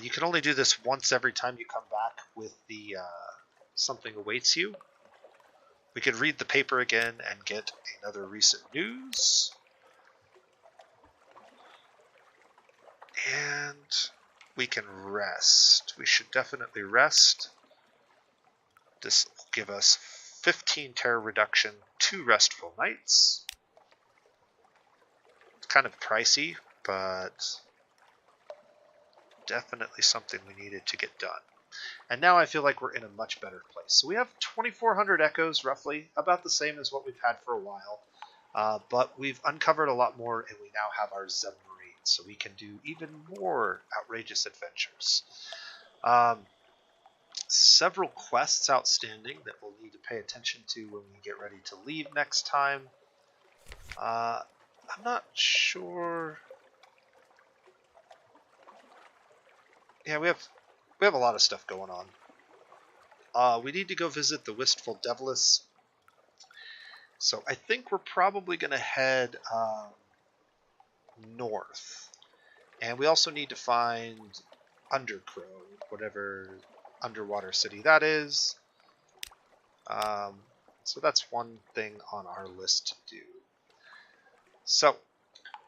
You can only do this once every time you come back with the something awaits you. We could read the paper again and get another recent news. And we can rest. We should definitely rest. This will give us 15 terror reduction, 2 restful nights. It's kind of pricey, but definitely something we needed to get done. And now I feel like we're in a much better place. So we have 2,400 echoes, roughly, about the same as what we've had for a while. But we've uncovered a lot more, and we now have our Zubmarine, so we can do even more outrageous adventures. Several quests outstanding that we'll need to pay attention to when we get ready to leave next time. I'm not sure. Yeah, we have a lot of stuff going on. We need to go visit the Wistful Deviless. So I think we're probably going to head north. And we also need to find Undercrow, whatever underwater city that is. So that's one thing on our list to do. So,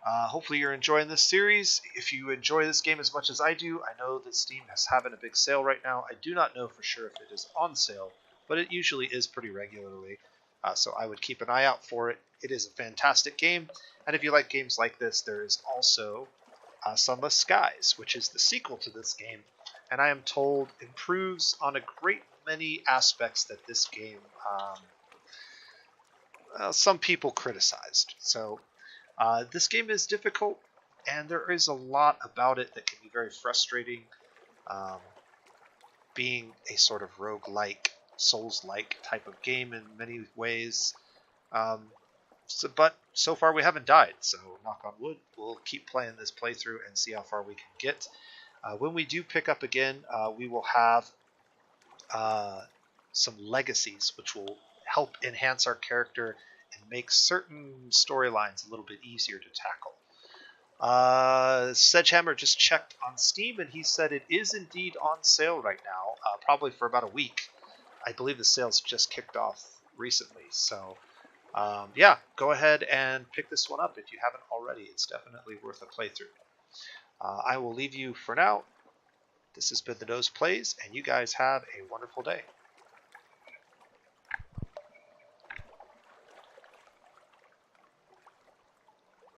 hopefully you're enjoying this series. If you enjoy this game as much as I do, I know that Steam is having a big sale right now. I do not know for sure if it is on sale, but it usually is pretty regularly. So I would keep an eye out for it. It is a fantastic game. And if you like games like this, there is also Sunless Skies, which is the sequel to this game. And I am told improves on a great many aspects that this game some people criticized. So this game is difficult, and there is a lot about it that can be very frustrating, being a sort of roguelike, Souls-like type of game in many ways. But so far we haven't died, so knock on wood, we'll keep playing this playthrough and see how far we can get. When we do pick up again, we will have some legacies, which will help enhance our character and make certain storylines a little bit easier to tackle. Sedgehammer just checked on Steam, and he said it is indeed on sale right now, probably for about a week. I believe the sale's just kicked off recently, so yeah, go ahead and pick this one up if you haven't already. It's definitely worth a playthrough. I will leave you for now. This has been TheNosePlays, and you guys have a wonderful day.